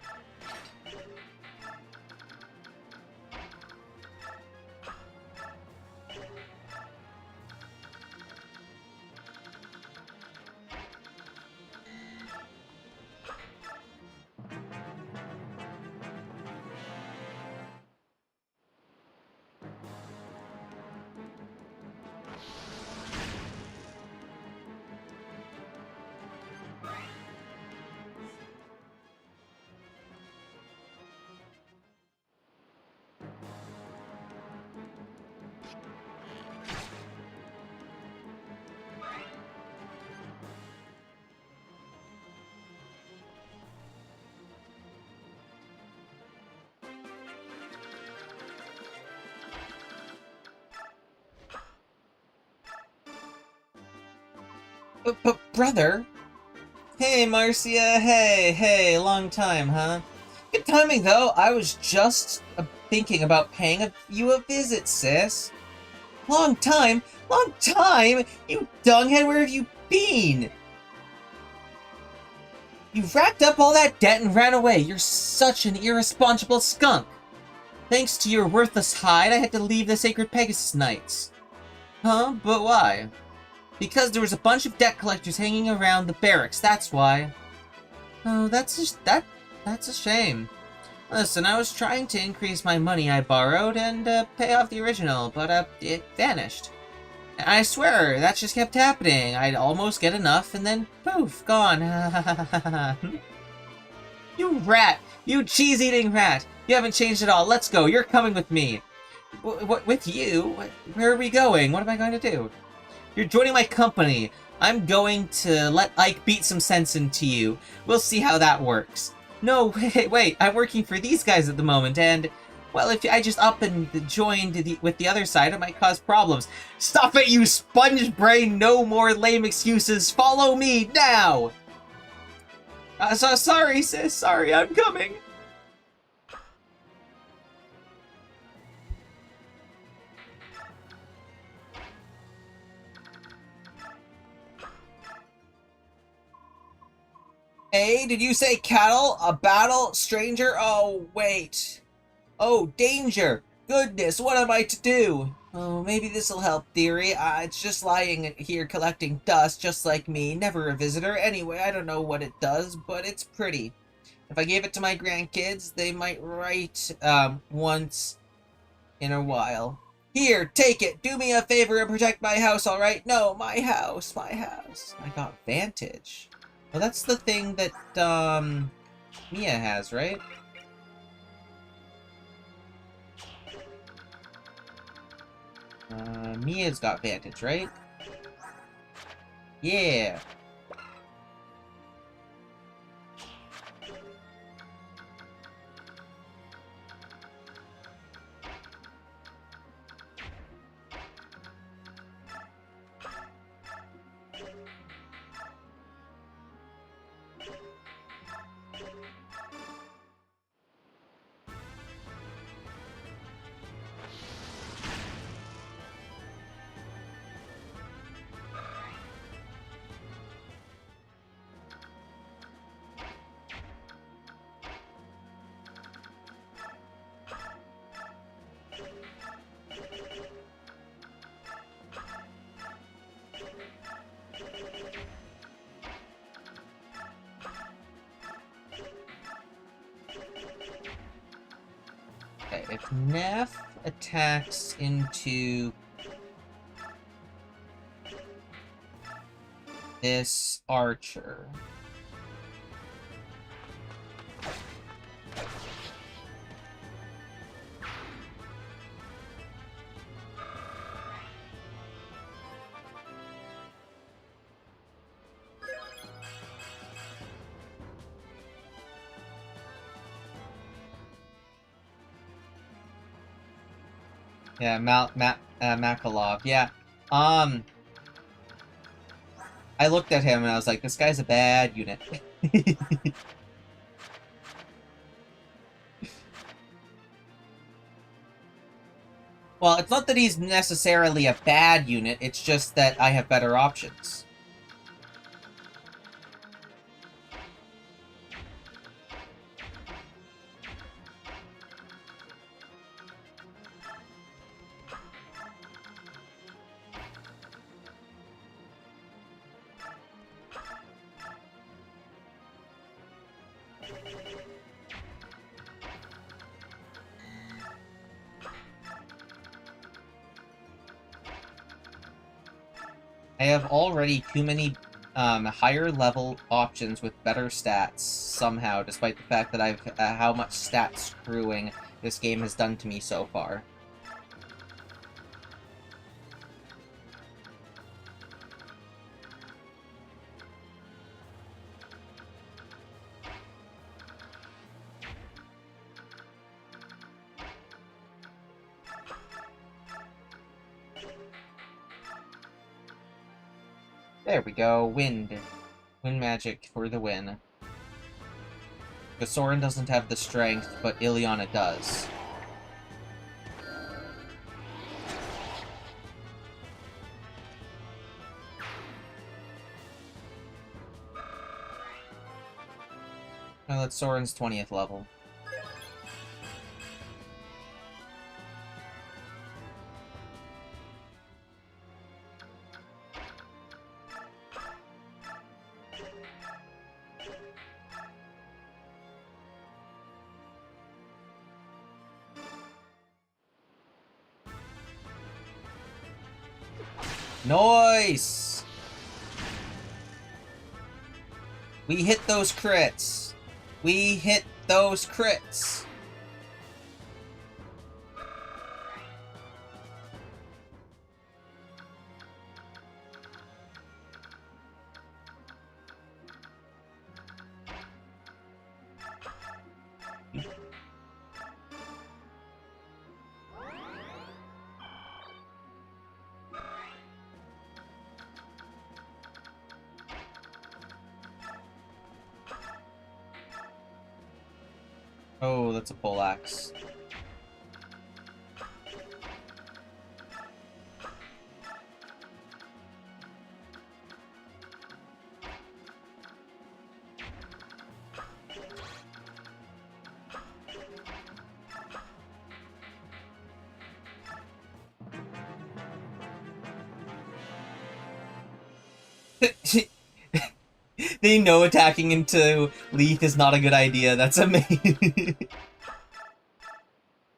But brother? Hey, Marcia. Hey, long time, huh? Good timing, though. I was just thinking about paying you a visit, sis. Long time? Long time? You dunghead, where have you been? You racked up all that debt and ran away. You're such an irresponsible skunk. Thanks to your worthless hide, I had to leave the Sacred Pegasus Knights. Huh? But why? Because there was a bunch of debt collectors hanging around the barracks, that's why. Oh, that's a shame. Listen, I was trying to increase my money I borrowed and pay off the original, but it vanished. And I swear, that just kept happening. I'd almost get enough, and then poof, gone. You rat! You cheese-eating rat! You haven't changed at all. Let's go. You're coming with me. With you? Where are we going? What am I going to do? You're joining my company. I'm going to let Ike beat some sense into you. We'll see how that works. No, wait, I'm working for these guys at the moment, and, well, if I just up and joined with the other side, it might cause problems. Stop it, you sponge brain! No more lame excuses! Follow me, now! Sorry, sis, sorry, I'm coming! Hey, did you say cattle? A battle? Stranger? Oh, wait. Oh, danger! Goodness, what am I to do? Oh, maybe this'll help, dearie. It's just lying here collecting dust, just like me. Never a visitor. Anyway, I don't know what it does, but it's pretty. If I gave it to my grandkids, they might write, once in a while. Here, take it! Do me a favor and protect my house, alright? No, my house, my house. I got Vantage. Well, that's the thing that, Mia has, right? Mia's got Vantage, right? Yeah! Okay, if Neff attacks into this archer. Yeah, Makalov. Yeah, I looked at him and I was like, this guy's a bad unit. Well, it's not that he's necessarily a bad unit, it's just that I have better options. I have already too many higher level options with better stats somehow, despite the fact that I've how much stat screwing this game has done to me so far. There we go, wind. Wind magic for the win. Because Soren doesn't have the strength, but Ileana does. Well, that's Soren's 20th level. Nice! We hit those crits! We hit those crits! Oh, that's a poleaxe. They know attacking into Leith is not a good idea. That's amazing.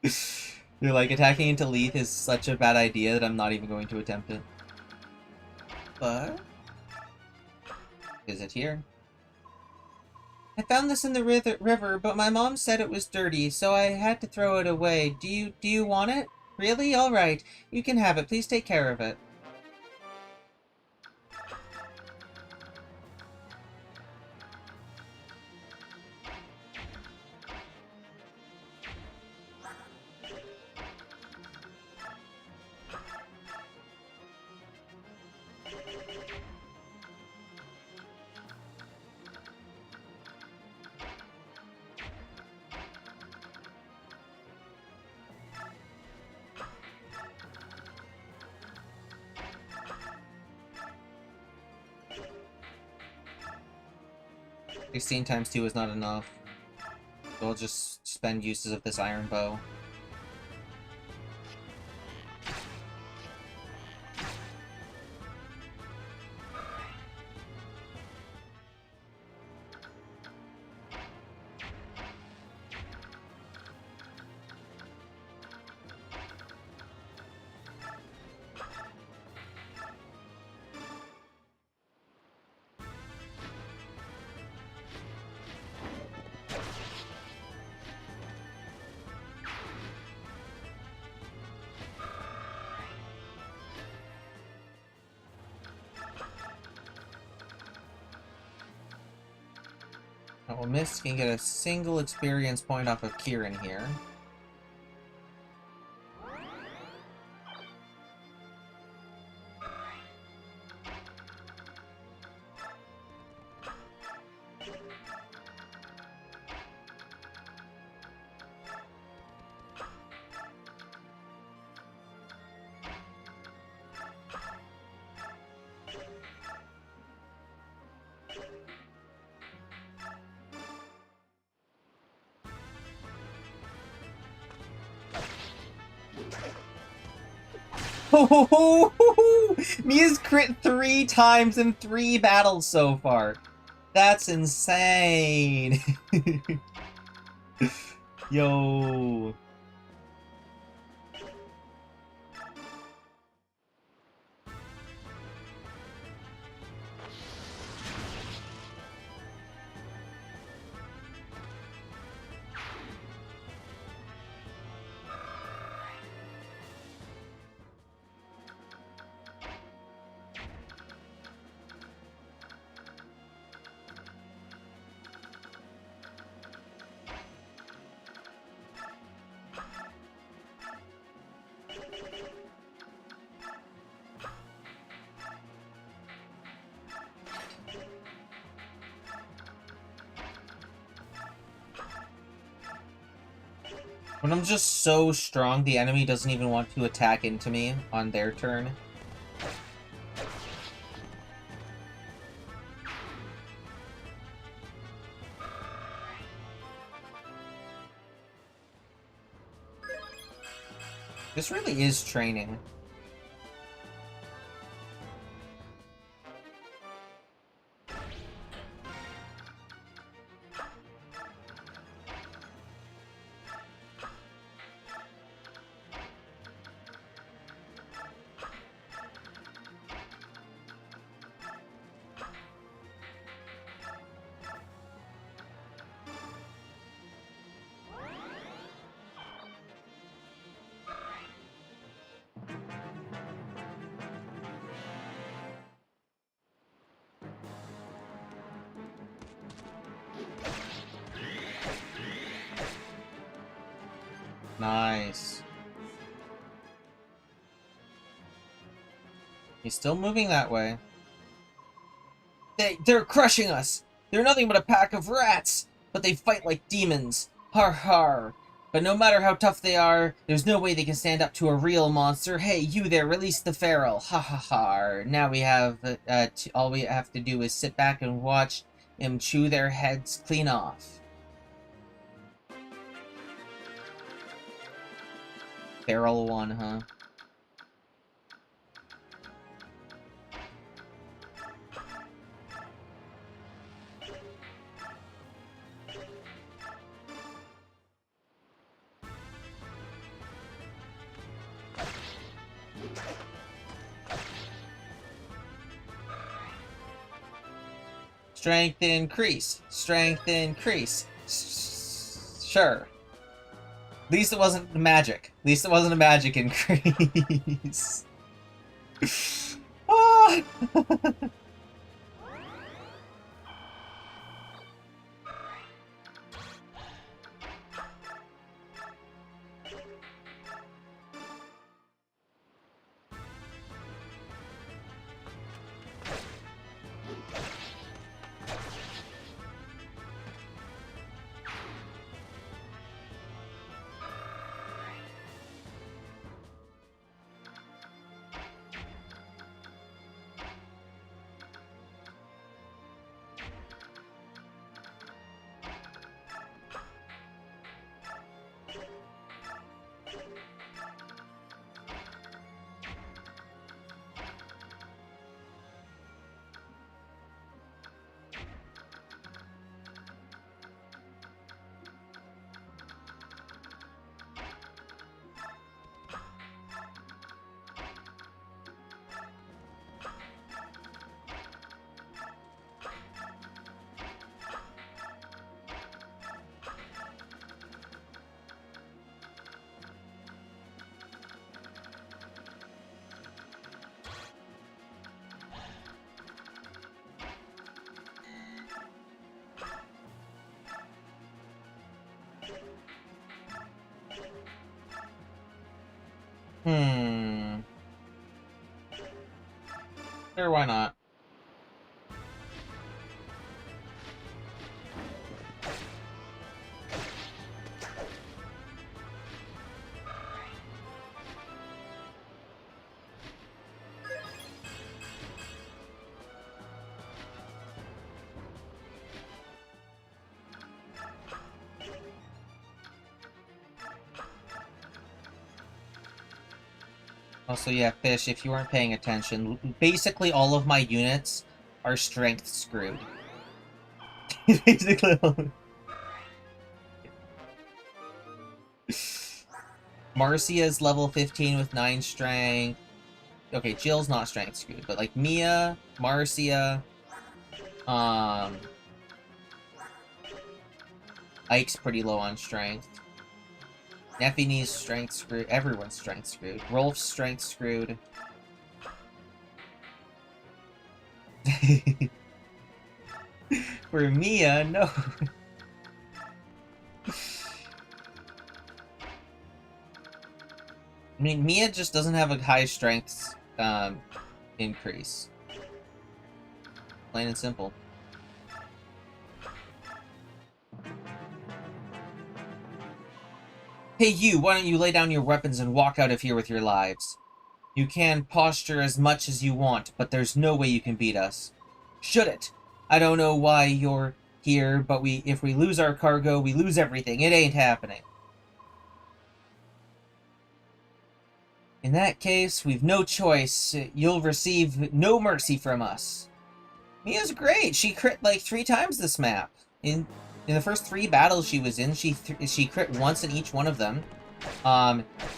They're like, attacking into Leith is such a bad idea that I'm not even going to attempt it. But... is it here? I found this in the river, but my mom said it was dirty, so I had to throw it away. Do you want it? Really? Alright. You can have it. Please take care of it. Sixteen times 2 is not enough. So I'll just spend uses of this iron bow. Well, Mist can get a single experience point off of Kieran here. Mia's crit 3 times in 3 battles so far. That's insane. Yo. When I'm just so strong, the enemy doesn't even want to attack into me on their turn. This really is training. Nice. He's still moving that way. They're crushing us! They're nothing but a pack of rats! But they fight like demons. Har har. But no matter how tough they are, there's no way they can stand up to a real monster. Hey, you there, release the feral. Ha ha ha. Now we have, all we have to do is sit back and watch him chew their heads clean off. Feral one, huh? Strength increase. Strength increase. Sure. At least it wasn't magic. At least it wasn't a magic increase. Ah! Sure, why not? Also, yeah, Fish, if you weren't paying attention, basically all of my units are strength screwed. Basically all of... Marcia's level 15 with 9 strength. Okay, Jill's not strength screwed, but like Mia, Marcia, Ike's pretty low on strength. Neffy's strength screwed. Everyone's strength screwed. Rolf's strength screwed. For Mia, no. I mean, Mia just doesn't have a high strength increase. Plain and simple. Hey you, why don't you lay down your weapons and walk out of here with your lives? You can posture as much as you want, but there's no way you can beat us. Should it? I don't know why you're here, but if we lose our cargo, we lose everything. It ain't happening. In that case, we've no choice. You'll receive no mercy from us. Mia's great. She crit like 3 times this map. In the first 3 battles she was in, she crit once in each one of them,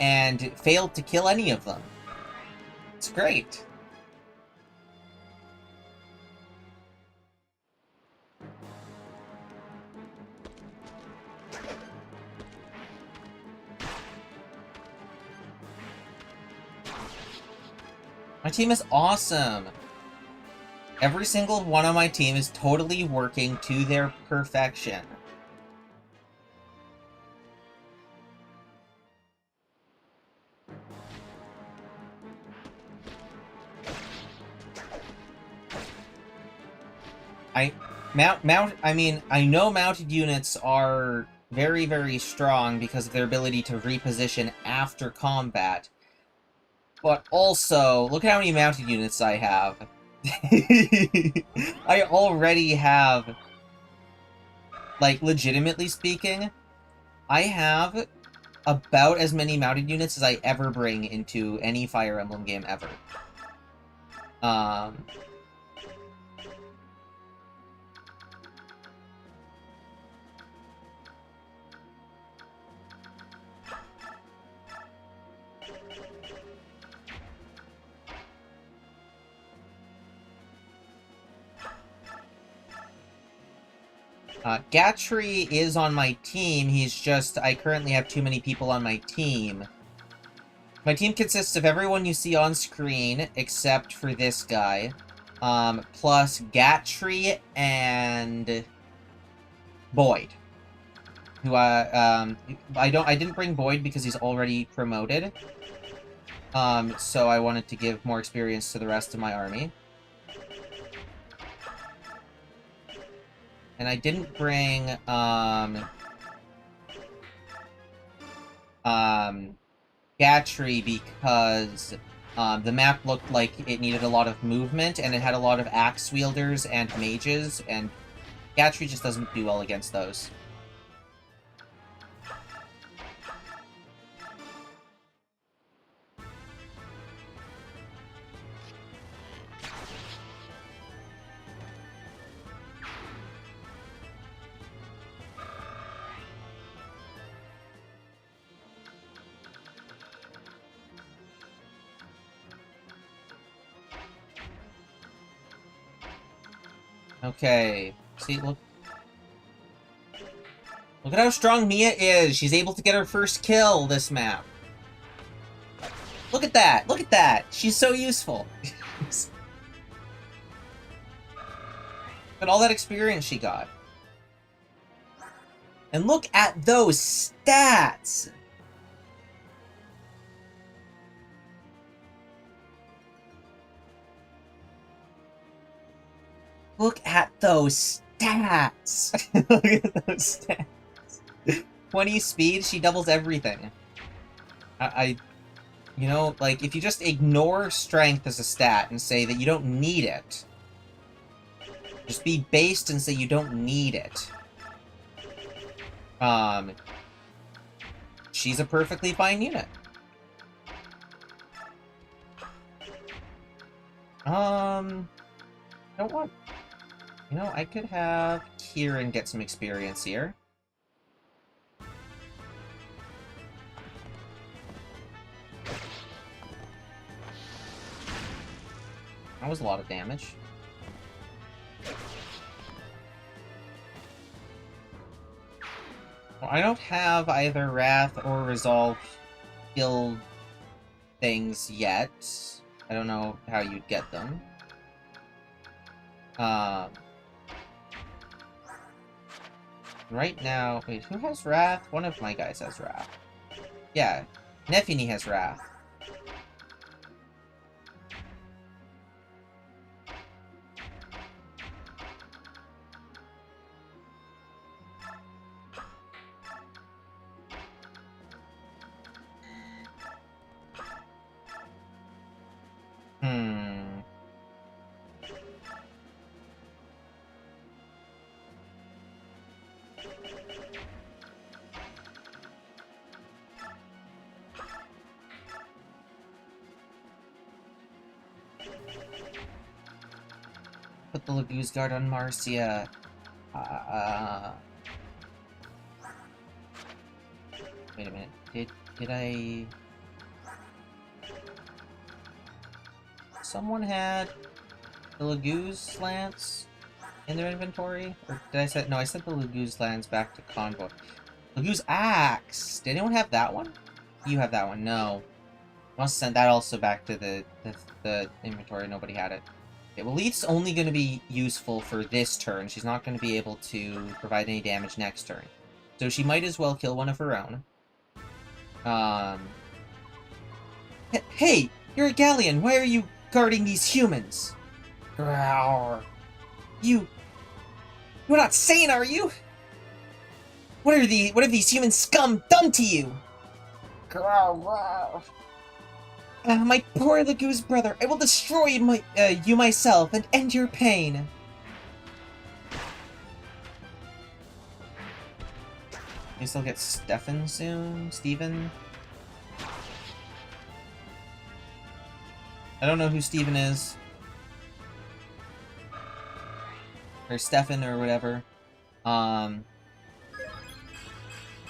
and failed to kill any of them. It's great. My team is awesome. Every single one on my team is totally working to their perfection. I know mounted units are very, very strong because of their ability to reposition after combat. But also, look at how many mounted units I have. I already have, like, legitimately speaking, I have about as many mounted units as I ever bring into any Fire Emblem game ever. Gatry is on my team, he's just, I currently have too many people on my team. My team consists of everyone you see on screen, except for this guy, plus Gatry and Boyd, who, I didn't bring Boyd because he's already promoted, so I wanted to give more experience to the rest of my army. And I didn't bring, Gatry because, the map looked like it needed a lot of movement, and it had a lot of axe wielders and mages, and Gatry just doesn't do well against those. Okay, see, look at how strong Mia is! She's able to get her first kill this map. Look at that! Look at that! She's so useful! Look at all that experience she got. And look at those stats! Look at those stats! Look at those stats. 20 speed, she doubles everything. You know, like, if you just ignore strength as a stat and say that you don't need it, just be based and say you don't need it, she's a perfectly fine unit. I don't want... You know, I could have Kieran get some experience here. That was a lot of damage. Well, I don't have either Wrath or Resolve skill things yet. I don't know how you'd get them. Right now... Wait, who has Wrath? One of my guys has Wrath. Yeah, Nefini has Wrath. Put the Lagoose Guard on Marcia. Wait a minute. Did I... Someone had the Lagoose Lance in their inventory? Or did I set... No, I sent the Lagoose Lance back to Convoy. Lagoose Axe! Did anyone have that one? You have that one. No. Must send that also back to the inventory. Nobody had it. Okay, well, Leaf's only going to be useful for this turn. She's not going to be able to provide any damage next turn. So she might as well kill one of her own. Hey! You're a Galleon! Why are you guarding these humans? Growr. You're not sane, are you? What have these human scum done to you? Growr. My poor Lagoose brother, I will destroy you myself and end your pain. You still get Stefan soon? Steven? I don't know who Steven is. Or Stefan or whatever.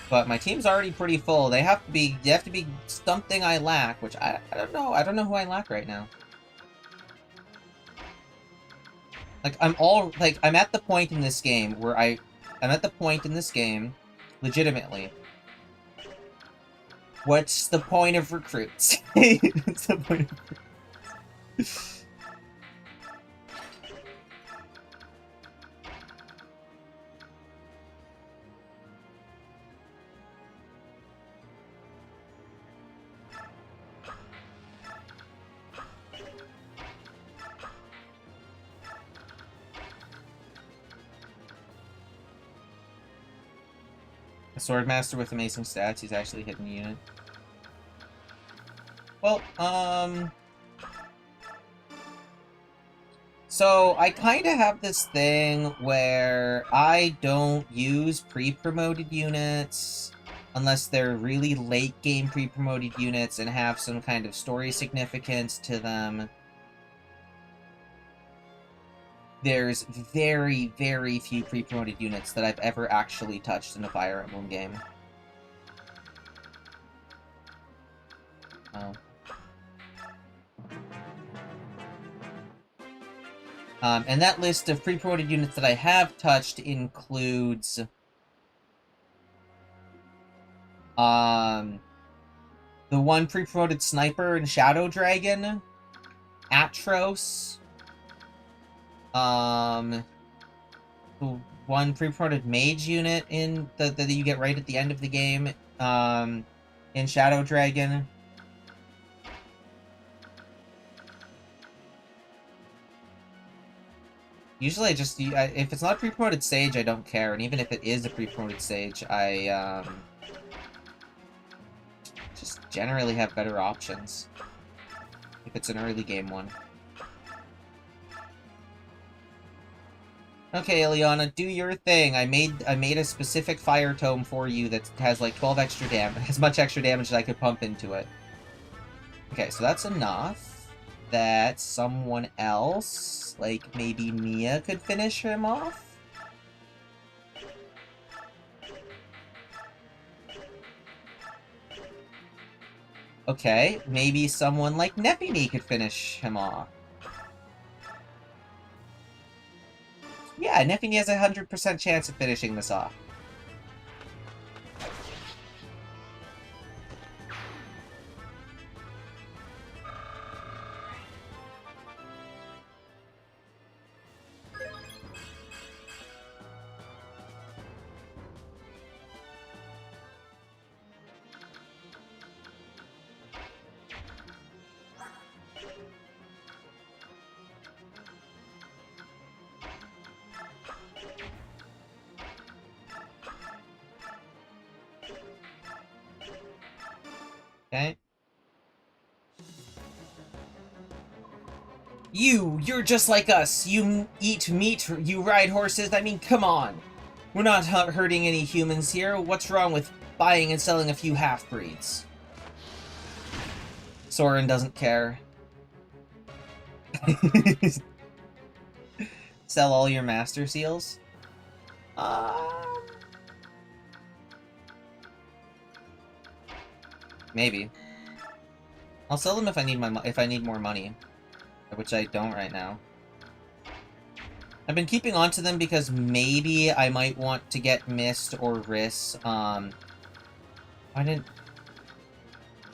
But my team's already pretty full. They have to be something I lack, which I don't know. I don't know who I lack right now. Like I'm at the point in this game where I'm at the point in this game, legitimately. What's the point of recruits? What's the point of recruits? Swordmaster with amazing stats, he's actually hitting the unit. Well, so I kind of have this thing where I don't use pre-promoted units unless they're really late game pre-promoted units and have some kind of story significance to them. There's very, very few pre-promoted units that I've ever actually touched in a Fire Emblem game. Oh. And that list of pre-promoted units that I have touched includes... the one pre-promoted Sniper in Shadow Dragon, Atros, the one pre-promoted mage unit in that you get right at the end of the game, in Shadow Dragon. Usually if it's not a pre-promoted Sage, I don't care, and even if it is a pre-promoted Sage, I, just generally have better options. If it's an early game one. Okay, Ileana, do your thing. I made a specific fire tome for you that has like 12 extra damage, as much extra damage as I could pump into it. Okay, so that's enough. that someone else, like maybe Mia, could finish him off. Okay, maybe someone like Nepini could finish him off. Yeah, Nepini has a 100% chance of finishing this off. Okay. You're just like us. You eat meat, you ride horses. I mean, come on. We're not hurting any humans here. What's wrong with buying and selling a few half-breeds? Soren doesn't care. Sell all your master seals? Maybe. I'll sell them if I need more money, which I don't right now. I've been keeping on to them because maybe I might want to get Mist or Riss. I didn't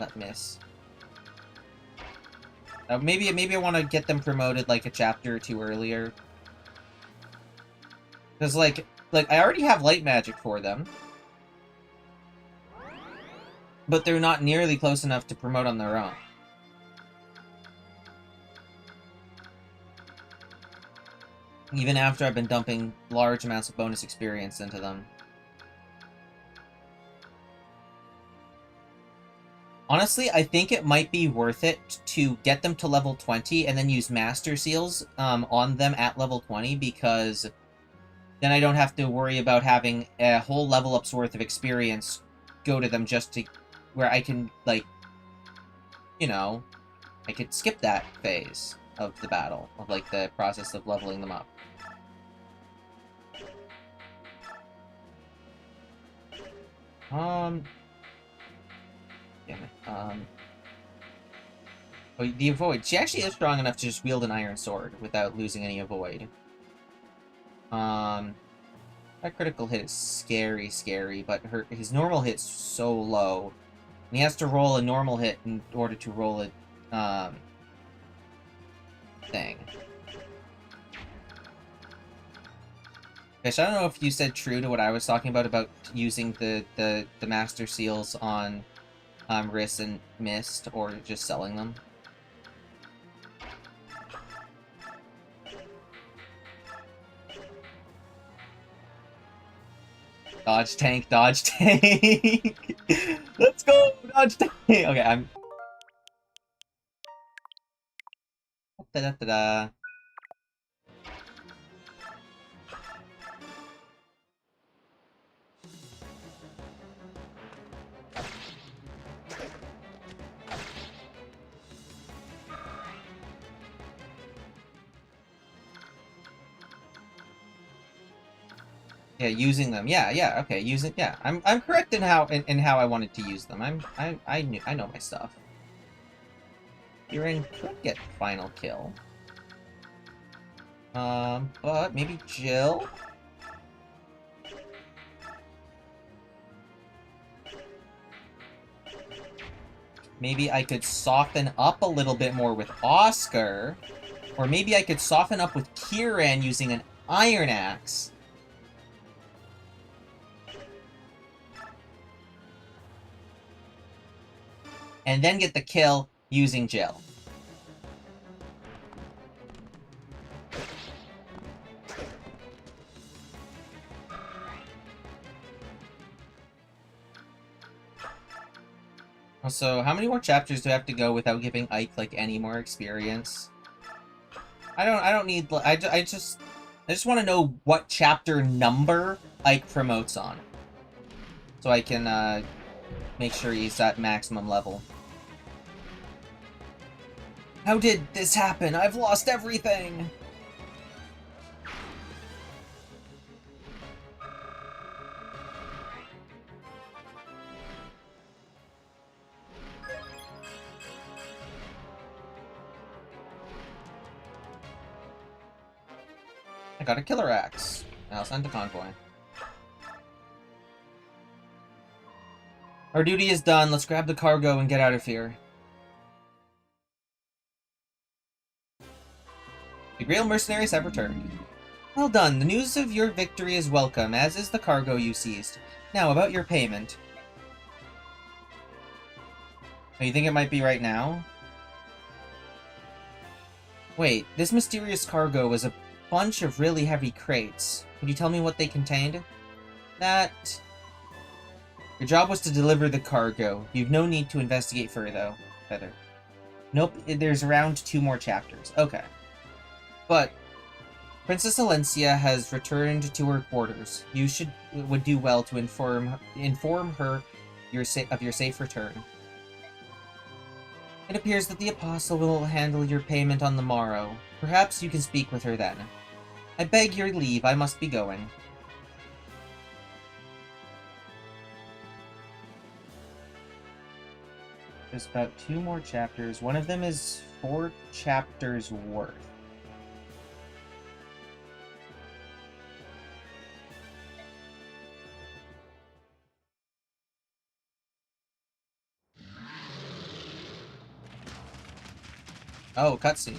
let Miss. Maybe I want to get them promoted like a chapter or two earlier. Because like I already have light magic for them. But they're not nearly close enough to promote on their own. Even after I've been dumping large amounts of bonus experience into them. Honestly, I think it might be worth it to get them to level 20 and then use Master Seals on them at level 20, because then I don't have to worry about having a whole level up's worth of experience go to them just to... where I can, like, you know, I could skip that phase of the battle, of, like, the process of leveling them up. Damn it. Oh, the Avoid. She actually is strong enough to just wield an iron sword without losing any Avoid. That critical hit is scary, but his normal hit's so low. And he has to roll a normal hit in order to roll a, thing. Fish, I don't know if you said true to what I was talking about using the Master Seals on, Riss and Mist, or just selling them. Dodge tank, dodge tank! Let's go! Dodge tank! Okay, I'm... Da-da-da-da. Yeah, using them. Yeah, okay, using... Yeah, I'm correct in how I wanted to use them. I know my stuff. Kirin could get final kill. But maybe Jill? Maybe I could soften up a little bit more with Oscar. Or maybe I could soften up with Kiran using an Iron Axe. And then get the kill using Jill. Also, how many more chapters do I have to go without giving Ike, like, any more experience? I don't need... I just want to know what chapter number Ike promotes on. So I can, make sure he's at maximum level. How did this happen? I've lost everything! I got a killer axe. Now send a convoy. Our duty is done. Let's grab the cargo and get out of here. The Grail mercenaries have returned. Well done. The news of your victory is welcome, as is the cargo you seized. Now, about your payment. Oh, you think it might be right now? Wait, this mysterious cargo was a bunch of really heavy crates. Could you tell me what they contained? That... Your job was to deliver the cargo. You've no need to investigate further. Nope, there's around 2 more chapters. Okay. But Princess Alencia has returned to her quarters. You would do well to inform her of your safe return. It appears that the Apostle will handle your payment on the morrow. Perhaps you can speak with her then. I beg your leave, I must be going. There's about 2 more chapters. One of them is 4 chapters worth. Oh, cutscene.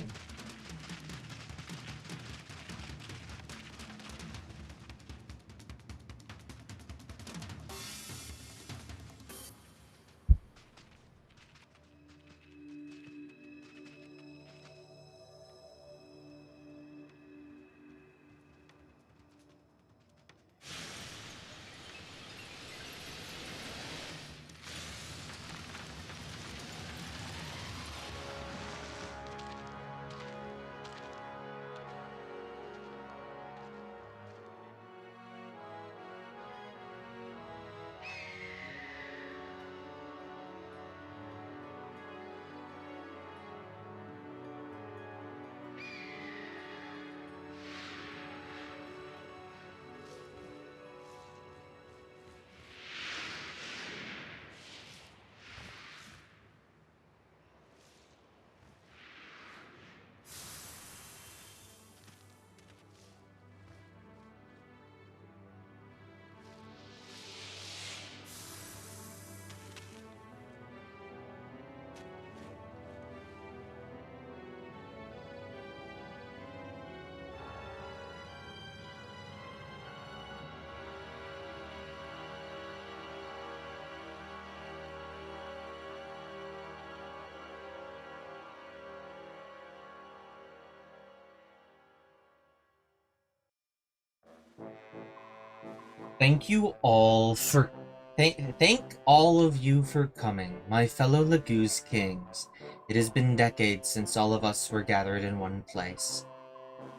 Thank you all for... Thank all of you for coming, my fellow Laguz kings. It has been decades since all of us were gathered in one place.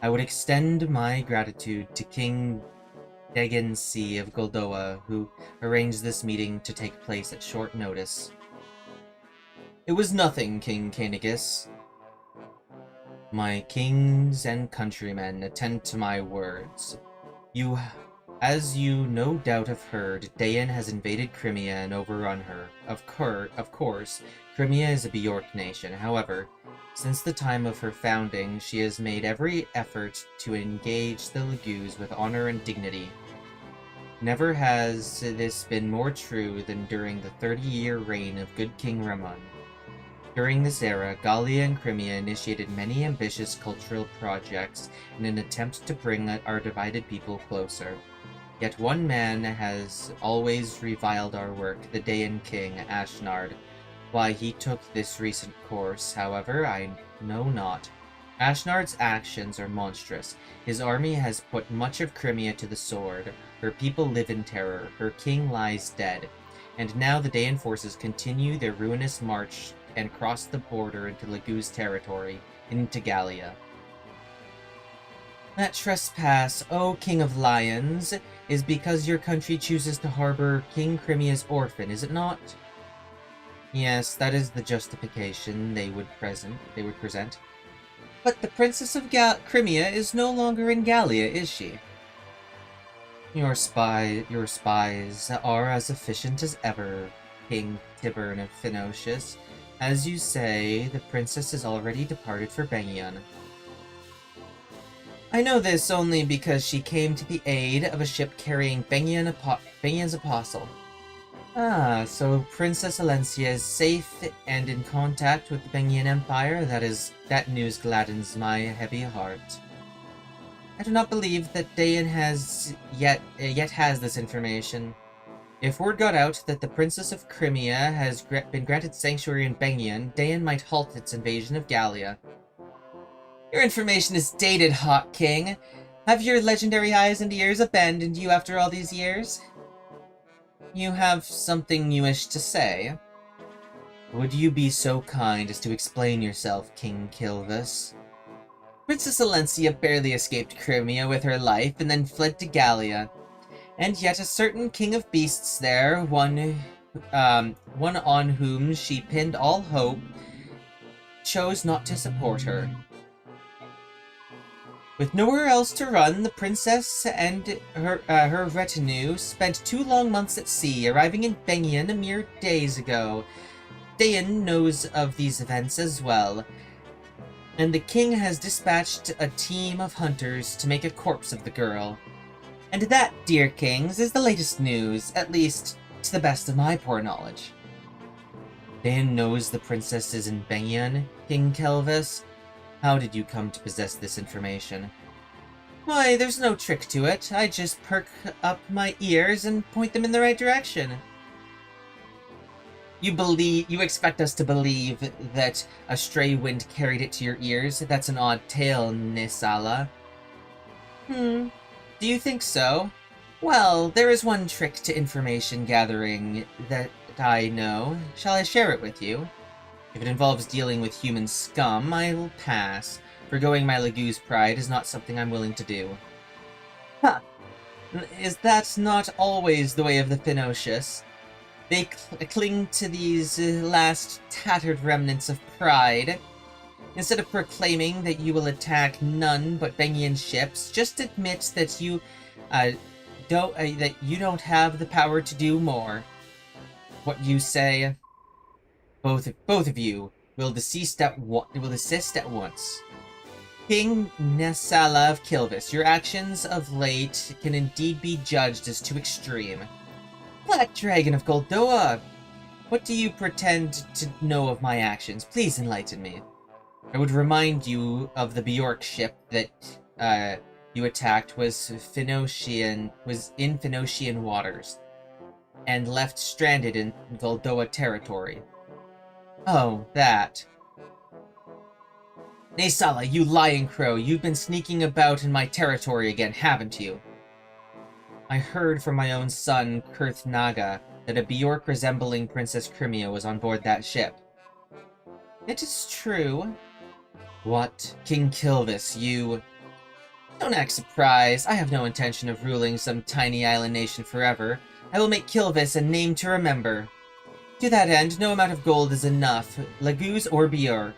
I would extend my gratitude to King Degensi of Goldoa, who arranged this meeting to take place at short notice. It was nothing, King Cainigus. My kings and countrymen, attend to my words. As you no doubt have heard, Dayan has invaded Crimea and overrun her. Of course, Crimea is a Bjork nation. However, since the time of her founding, she has made every effort to engage the Laguz with honor and dignity. Never has this been more true than during the 30-year reign of good King Ramon. During this era, Gallia and Crimea initiated many ambitious cultural projects in an attempt to bring our divided people closer. Yet one man has always reviled our work, the Dayan king, Ashnard. Why he took this recent course, however, I know not. Ashnard's actions are monstrous. His army has put much of Crimea to the sword. Her people live in terror. Her king lies dead. And now the Dayan forces continue their ruinous march and cross the border into Laguz territory, into Gallia. That trespass, O King of Lions, is because your country chooses to harbor King Crimea's orphan, is it not? Yes, that is the justification they would present. But the Princess of Crimea is no longer in Gallia, is she? Your spies are as efficient as ever, King Tibern of Phoenicius. As you say, the princess is already departed for Bengion. I know this only because she came to the aid of a ship carrying Bengion's apostle. Ah, so Princess Alencia is safe and in contact with the Bengian Empire? That news gladdens my heavy heart. I do not believe that Dayan yet has this information. If word got out that the Princess of Crimea has been granted sanctuary in Bengion, Dayan might halt its invasion of Gallia. Your information is dated, Hawk King. Have your legendary eyes and ears abandoned you after all these years? You have something you wish to say? Would you be so kind as to explain yourself, King Kilvis? Princess Alencia barely escaped Crimea with her life and then fled to Gallia. And yet a certain king of beasts there, one on whom she pinned all hope, chose not to support her. With nowhere else to run, the princess and her retinue spent 2 long months at sea, arriving in Bengion a mere days ago. Dayan knows of these events as well, and the king has dispatched a team of hunters to make a corpse of the girl. And that, dear kings, is the latest news, at least to the best of my poor knowledge. Dayan knows the princess is in Bengion, King Kelvis. How did you come to possess this information? Why, there's no trick to it. I just perk up my ears and point them in the right direction. You expect us to believe that a stray wind carried it to your ears? That's an odd tale, Nisala. Do you think so? Well, there is one trick to information gathering that I know. Shall I share it with you? If it involves dealing with human scum, I will pass. Forgoing my Lagu's pride is not something I'm willing to do. Huh. Is that not always the way of the Phoenicius? They cling to these last tattered remnants of pride. Instead of proclaiming that you will attack none but Bengian ships, just admit that you don't have the power to do more. What you say, both of you will desist at once. King Nessala of Kilvis, your actions of late can indeed be judged as too extreme. Black Dragon of Goldoa! What do you pretend to know of my actions? Please enlighten me. I would remind you of the Bjork ship that you attacked was in Phoenician waters, and left stranded in Goldoa territory. Oh, that. Naysala, you lying crow, you've been sneaking about in my territory again, haven't you? I heard from my own son, Kurth Naga, that a Bjork resembling Princess Crimea was on board that ship. It is true. What? King Kilvis, you... Don't act surprised. I have no intention of ruling some tiny island nation forever. I will make Kilvis a name to remember. To that end, no amount of gold is enough, Lagus or Bjork.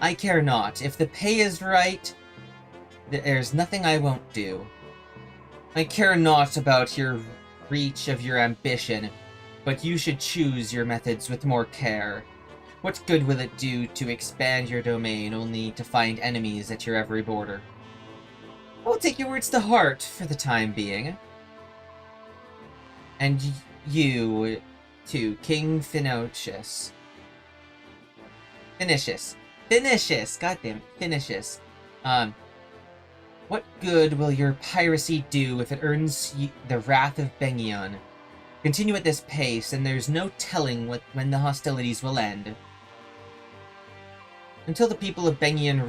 I care not. If the pay is right, there's nothing I won't do. I care not about your reach of your ambition, but you should choose your methods with more care. What good will it do to expand your domain only to find enemies at your every border? I will take your words to heart for the time being. And you, too, King Phoenicius. Goddamn, Phoenicius. What good will your piracy do if it earns the wrath of Bengion? Continue at this pace, and there's no telling when the hostilities will end. Until the people of Bengion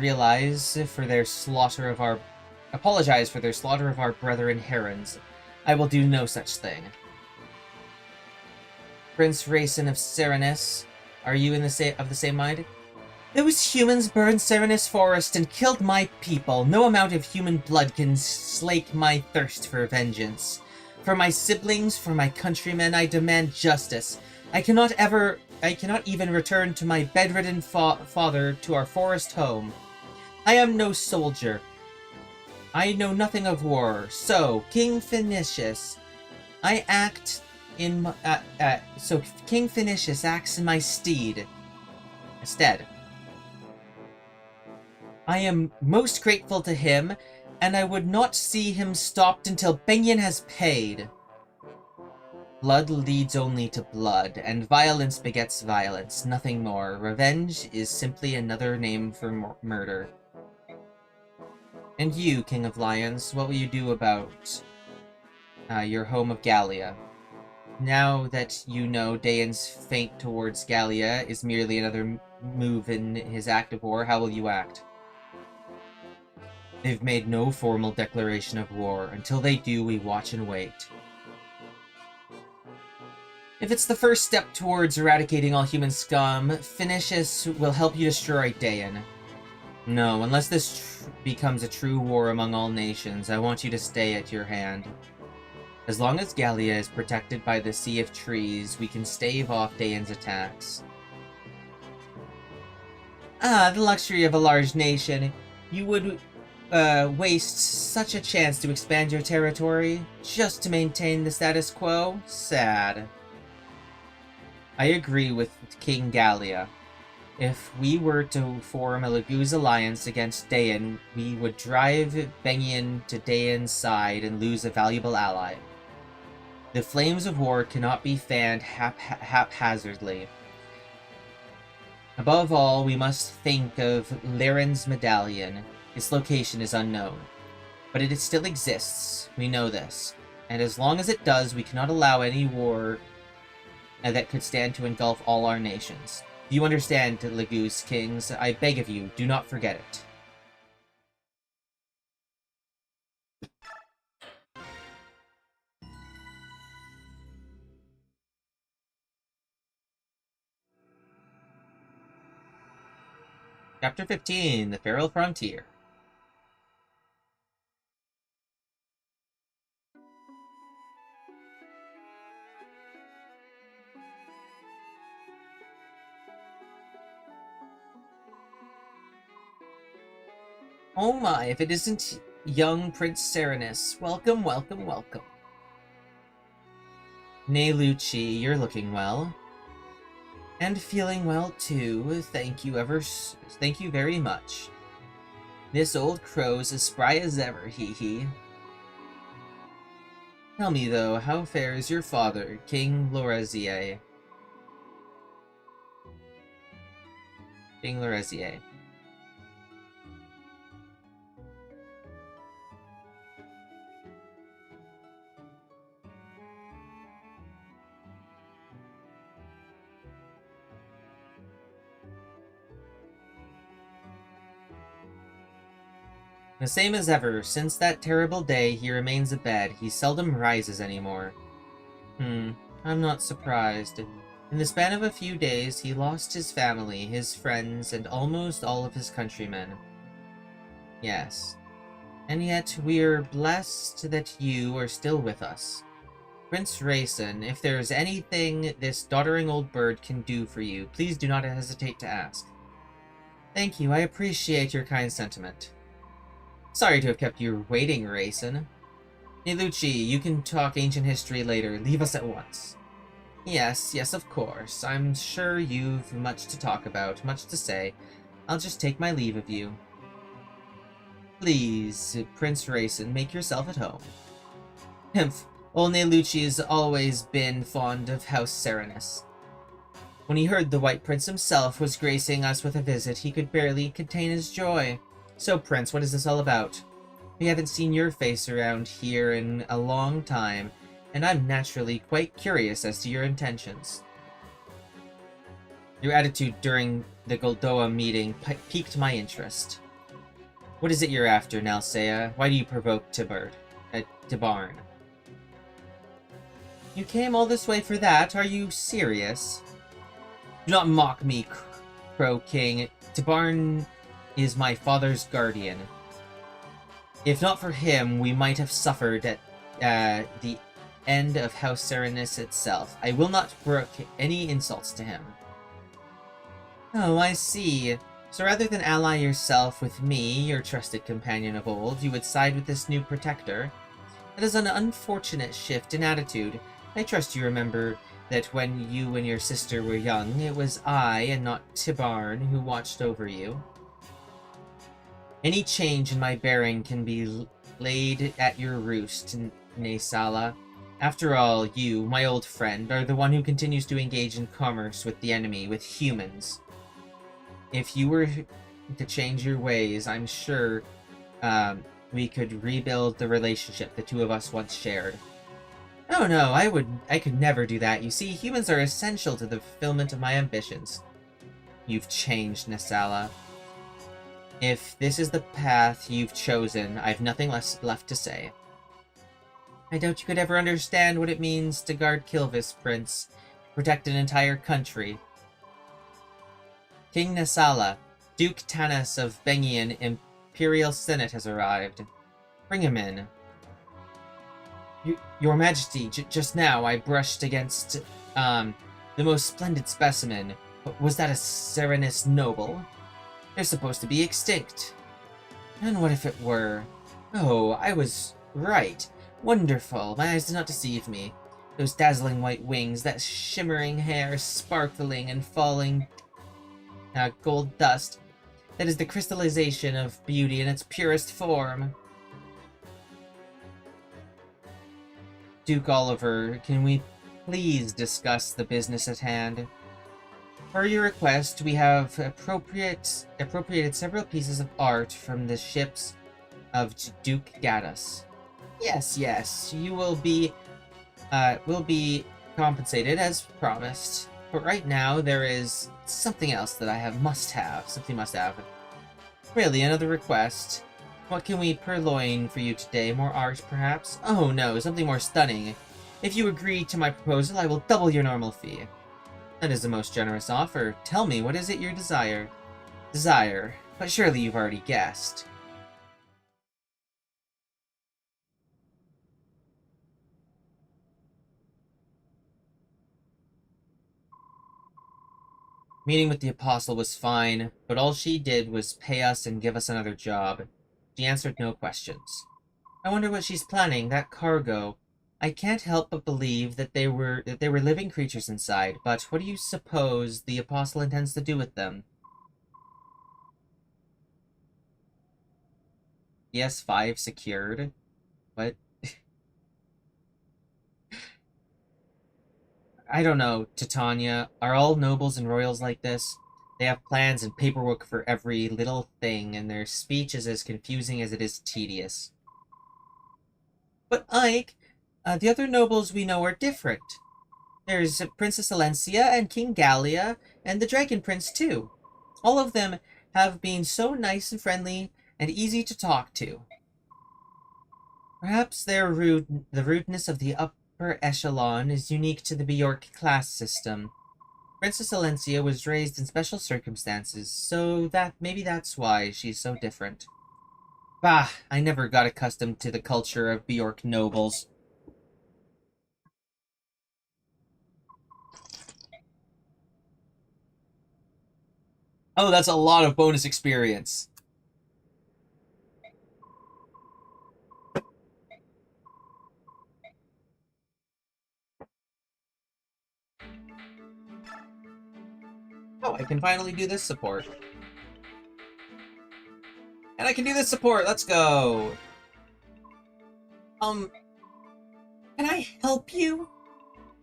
apologize for their slaughter of our brethren herons, I will do no such thing. Prince Racin of Serenus, are you of the same mind? Those humans burned Serenus Forest and killed my people. No amount of human blood can slake my thirst for vengeance. For my siblings, for my countrymen, I demand justice. I cannot ever I cannot even return to my bedridden father to our forest home. I am no soldier. I know nothing of war. So, King Phoenicius, I act in so King Phoenicius acts in my stead. I am most grateful to him, and I would not see him stopped until Benyon has paid. Blood leads only to blood, and violence begets violence, nothing more. Revenge is simply another name for murder. And you, King of Lions, what will you do about your home of Gallia? Now that you know Daeon's feint towards Gallia is merely another move in his act of war, how will you act? They've made no formal declaration of war. Until they do, we watch and wait. If it's the first step towards eradicating all human scum, Phoenicius will help you destroy Daeon. No, unless this becomes a true war among all nations, I want you to stay at your hand. As long as Gallia is protected by the Sea of Trees, we can stave off Daeon's attacks. Ah, the luxury of a large nation. You would waste such a chance to expand your territory just to maintain the status quo? Sad. I agree with King Gallia. If we were to form a Laguz alliance against Daeon, we would drive Benyon to Daeon's side and lose a valuable ally. The flames of war cannot be fanned haphazardly. Above all, we must think of Liren's medallion. Its location is unknown, but it still exists. We know this. And as long as it does, we cannot allow any war that could stand to engulf all our nations. Do you understand, Laguz kings? I beg of you, do not forget it. Chapter 15, The Feral Frontier. Oh my, if it isn't young Prince Serenus. Welcome, welcome, welcome. Nay, Lucci, you're looking well. And feeling well, too. Thank you very much. This old crow's as spry as ever, hee. Tell me, though, how fares your father, King Lorezier? King Lorezier. The same as ever. Since that terrible day, he remains abed. He seldom rises anymore. I'm not surprised. In the span of a few days, he lost his family, his friends, and almost all of his countrymen. Yes. And yet, we're blessed that you are still with us. Prince Rayson, if there's anything this doddering old bird can do for you, please do not hesitate to ask. Thank you, I appreciate your kind sentiment. Sorry to have kept you waiting, Rayson. Hey, Lucci, you can talk ancient history later. Leave us at once. Yes, of course. I'm sure you've much to talk about, much to say. I'll just take my leave of you. Please, Prince Rayson, make yourself at home. Humph. Old Lucci has always been fond of House Serenus. When he heard the White Prince himself was gracing us with a visit, he could barely contain his joy. So, Prince, what is this all about? We haven't seen your face around here in a long time, and I'm naturally quite curious as to your intentions. Your attitude during the Goldoa meeting piqued my interest. What is it you're after, Nalsea? Why do you provoke Tibarn? You came all this way for that? Are you serious? Do not mock me, Crow King. Tibarn is my father's guardian. If not for him, we might have suffered at the end of House Serenus itself. I will not brook any insults to him. Oh, I see. So rather than ally yourself with me, your trusted companion of old, you would side with this new protector? That is an unfortunate shift in attitude. I trust you remember that when you and your sister were young, it was I and not Tibarn who watched over you. Any change in my bearing can be laid at your roost, Naysala. After all, you, my old friend, are the one who continues to engage in commerce with the enemy, with humans. If you were to change your ways, I'm sure we could rebuild the relationship the two of us once shared. Oh no, I could never do that. You see, humans are essential to the fulfillment of my ambitions. You've changed, Nasala. If this is the path you've chosen, I've nothing left to say. I doubt you could ever understand what it means to guard Kilvis, Prince. Protect an entire country. King Nasala, Duke Tanis of Bengian Imperial Senate has arrived. Bring him in. Your Majesty, just now I brushed against, the most splendid specimen. Was that a Serenus noble? They're supposed to be extinct. And what if it were? Oh, I was right. Wonderful. My eyes did not deceive me. Those dazzling white wings, that shimmering hair, sparkling and falling gold dust. That is the crystallization of beauty in its purest form. Duke Oliver, can we please discuss the business at hand? Per your request, we have appropriated several pieces of art from the ships of Duke Gaddus. Yes, you will be compensated as promised. But right now, there is something else that I must have. Really, another request. What can we purloin for you today? More art, perhaps? Oh no, something more stunning. If you agree to my proposal, I will double your normal fee. That is the most generous offer. Tell me, what is it you desire? But surely you've already guessed. Meeting with the Apostle was fine, but all she did was pay us and give us another job. She answered no questions. I wonder what she's planning, that cargo. I can't help but believe that there were living creatures inside, but what do you suppose the Apostle intends to do with them? ES5 secured? What? I don't know, Titania. Are all nobles and royals like this? They have plans and paperwork for every little thing, and their speech is as confusing as it is tedious. But Ike, the other nobles we know are different. There's Princess Alencia and King Gallia, and the Dragon Prince too. All of them have been so nice and friendly and easy to talk to. Perhaps the rudeness of the upper echelon is unique to the Bjork class system. Princess Alencia was raised in special circumstances, so maybe that's why she's so different. Bah, I never got accustomed to the culture of Bjork nobles. Oh, that's a lot of bonus experience. Oh, I can finally do this support. And I can do this support, let's go! Can I help you?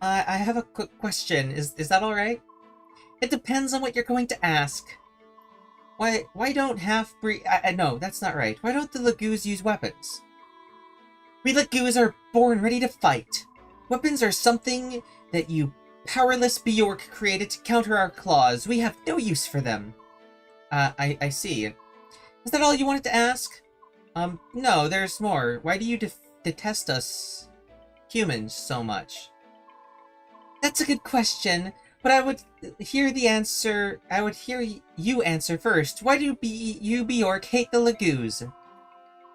I have a quick question, is that alright? It depends on what you're going to ask. Why don't half-breed... no, that's not right. Why don't the Lagoos use weapons? We Lagoos are born ready to fight. Weapons are something that you powerless Bjork created to counter our claws. We have no use for them. I see. Is that all you wanted to ask? No, there's more. Why do you detest us humans so much? That's a good question, but I would hear you answer first. Why do you Bjork hate the Lagoos?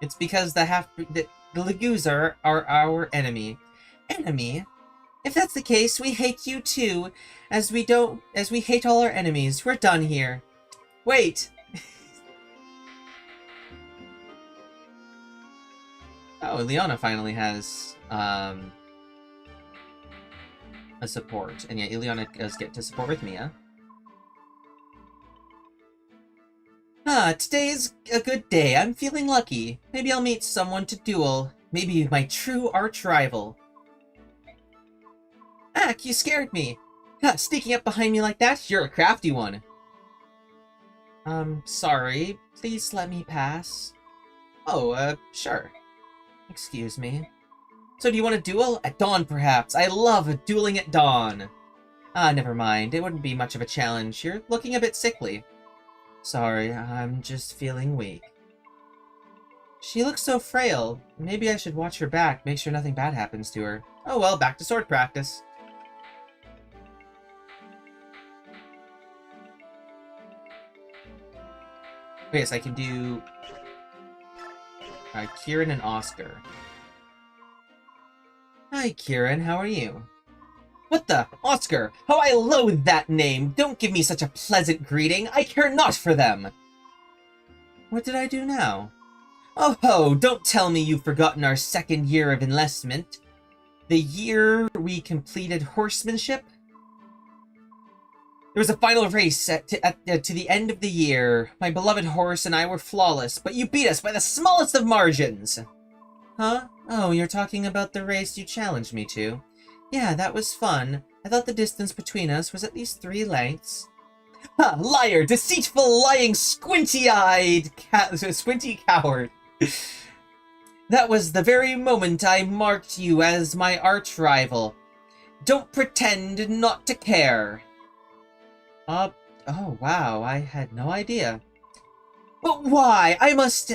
It's because the Lagoos are our enemy. Enemy? If that's the case, we hate you too, as we hate all our enemies. We're done here. Wait! Oh, Ileana finally has, a support. And yeah, Ileana does get to support with Mia. Today is a good day. I'm feeling lucky. Maybe I'll meet someone to duel. Maybe my true arch-rival. Ack, you scared me. Sneaking up behind me like that? You're a crafty one. Sorry. Please let me pass. Oh, sure. Excuse me. So do you want to duel? At dawn, perhaps. I love dueling at dawn. Never mind. It wouldn't be much of a challenge. You're looking a bit sickly. Sorry, I'm just feeling weak. She looks so frail. Maybe I should watch her back, make sure nothing bad happens to her. Oh well, back to sword practice. Oh, yes, I can do Kieran and Oscar. Hi, Kieran. How are you? What the? Oscar! How I loathe that name! Don't give me such a pleasant greeting! I care not for them! What did I do now? Oh ho! Don't tell me you've forgotten our second year of enlistment. The year we completed horsemanship? There was a final race to the end of the year. My beloved horse and I were flawless, but you beat us by the smallest of margins! Huh? Oh, you're talking about the race you challenged me to. Yeah, that was fun. I thought the distance between us was at least 3 lengths. Ha! Liar! Deceitful, lying, squinty-eyed, squinty coward. That was the very moment I marked you as my arch-rival. Don't pretend not to care. Oh wow, I had no idea. But why? I must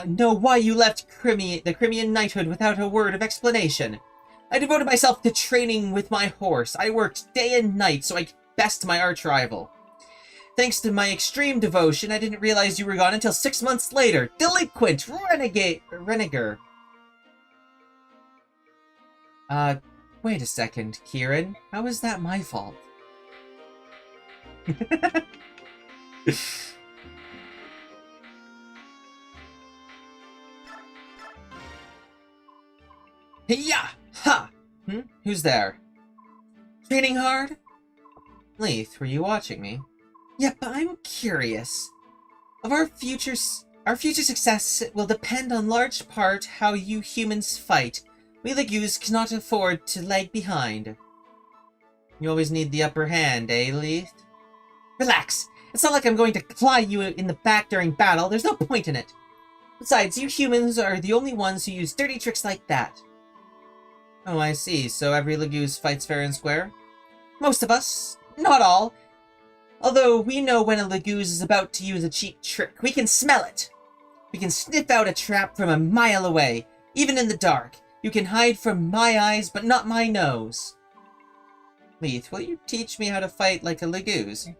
know why you left the Crimean knighthood without a word of explanation. I devoted myself to training with my horse. I worked day and night so I could best my arch-rival. Thanks to my extreme devotion, I didn't realize you were gone until 6 months later. Delinquent! Renegar. Wait a second, Kieran. How is that my fault? Yeah! Ha! Who's there? Training hard? Leith, were you watching me? Yeah, but I'm curious. Of our future success will depend on large part how you humans fight. We Legus cannot afford to lag behind. You always need the upper hand, eh, Leith? Relax! It's not like I'm going to claw you in the back during battle. There's no point in it. Besides, you humans are the only ones who use dirty tricks like that. Oh, I see. So every Legus fights fair and square? Most of us. Not all. Although we know when a Legus is about to use a cheap trick. We can smell it. We can sniff out a trap from a mile away. Even in the dark. You can hide from my eyes, but not my nose. Leith, will you teach me how to fight like a Legus?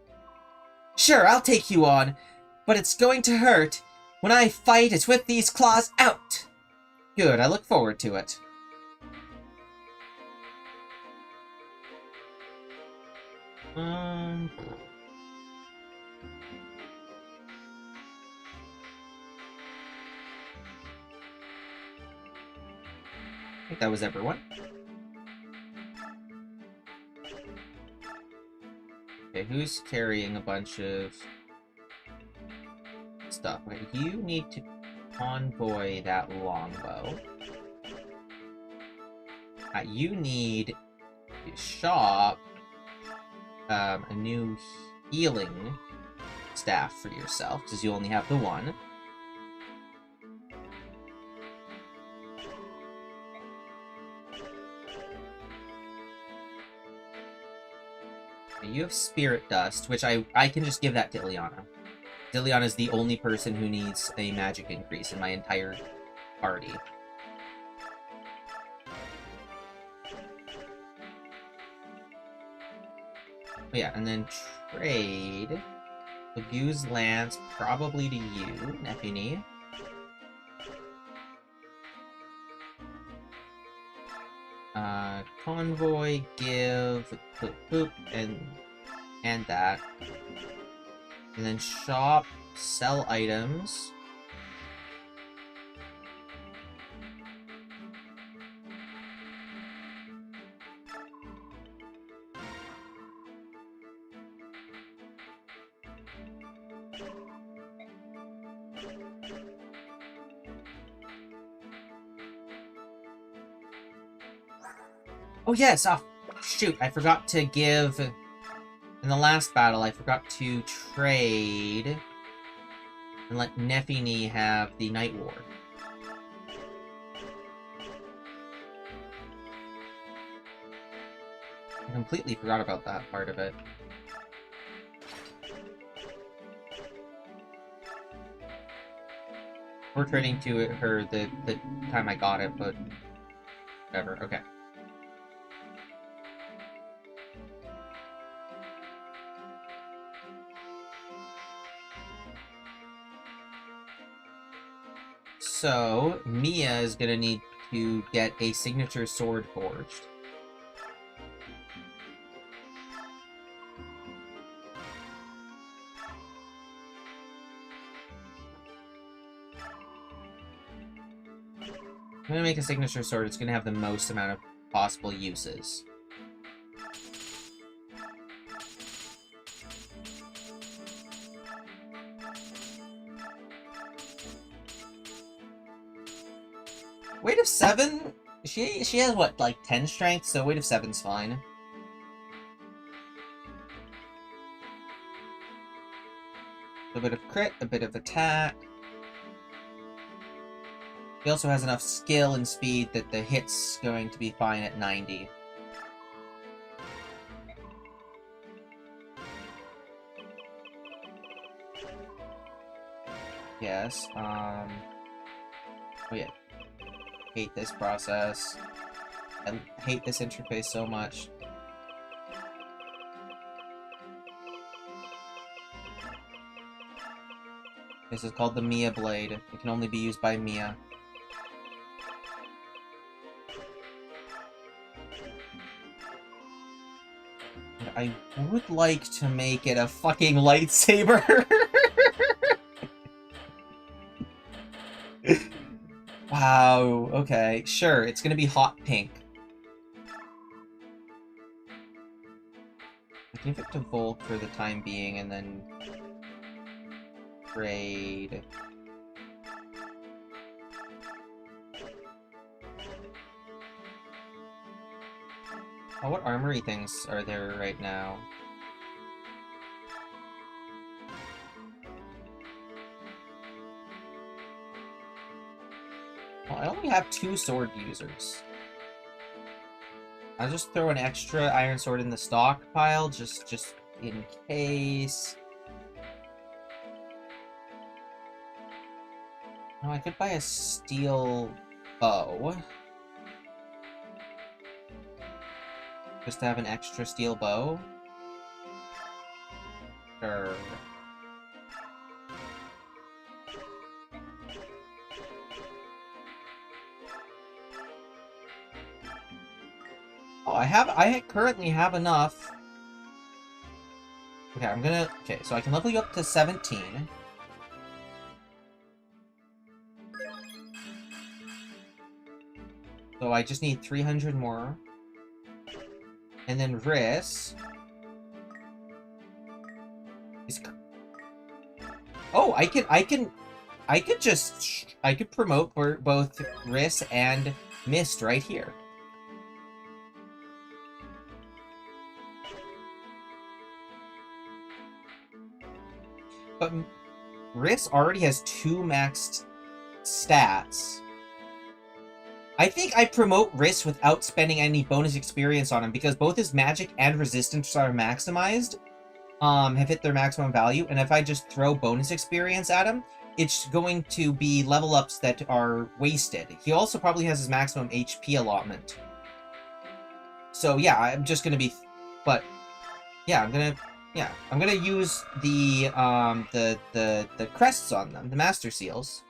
Sure, I'll take you on. But it's going to hurt. When I fight, it's with these claws out. Good, I look forward to it. I think that was everyone. Okay, who's carrying a bunch of stuff? Okay, you need to convoy that longbow. You need to shop a new healing staff for yourself, because you only have the one. You have Spirit Dust, which I can just give that to Ileana. Ileana is the only person who needs a magic increase in my entire party. Oh, yeah, and then trade Legus Lance probably to you, Convoy, give, boop, boop, and that. And then shop, sell items. Oh yes, oh shoot, I forgot to give, in the last battle, I forgot to trade and let Nefini have the Night Ward. I completely forgot about that part of it. We're trading to her the time I got it, but whatever, okay. So, Mia is gonna need to get a signature sword forged. I'm gonna make a signature sword. It's gonna have the most amount of possible uses. Weight of 7? She has, what, like 10 strength, so weight of 7's fine. A bit of crit, a bit of attack. He also has enough skill and speed that the hit's going to be fine at 90. Yes, oh yeah. Hate this process. I hate this interface so much. This is called the Mia Blade. It can only be used by Mia. And I would like to make it a fucking lightsaber. Wow, okay, sure, it's gonna be hot pink. I give it to Volk for the time being, and then trade. Oh, what armory things are there right now? Well, I only have 2 sword users. I'll just throw an extra iron sword in the stockpile, just in case. No, I could buy a steel bow. Just to have an extra steel bow? Sure. Oh, I currently have enough. Okay, so I can level you up to 17. So I just need 300 more. And then Riss. Oh, I could promote both Riss and Mist right here. But Riss already has 2 maxed stats. I think I promote Riss without spending any bonus experience on him, because both his magic and resistance are maximized, have hit their maximum value, and if I just throw bonus experience at him, it's going to be level ups that are wasted. He also probably has his maximum HP allotment. So yeah, I'm just gonna be, but yeah, I'm gonna use the crests on them, the Master Seals.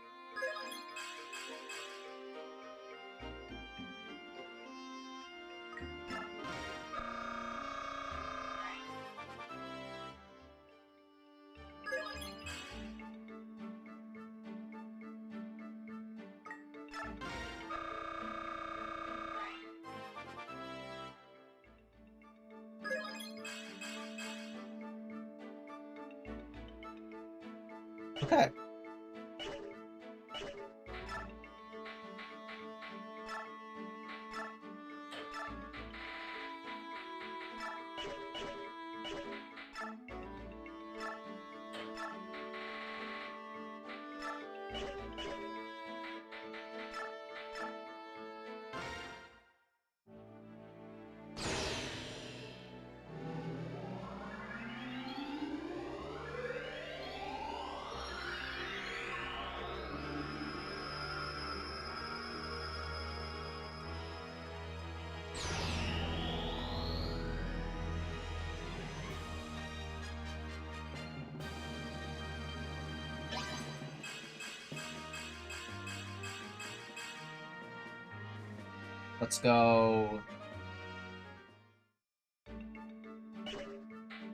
Okay. Let's go.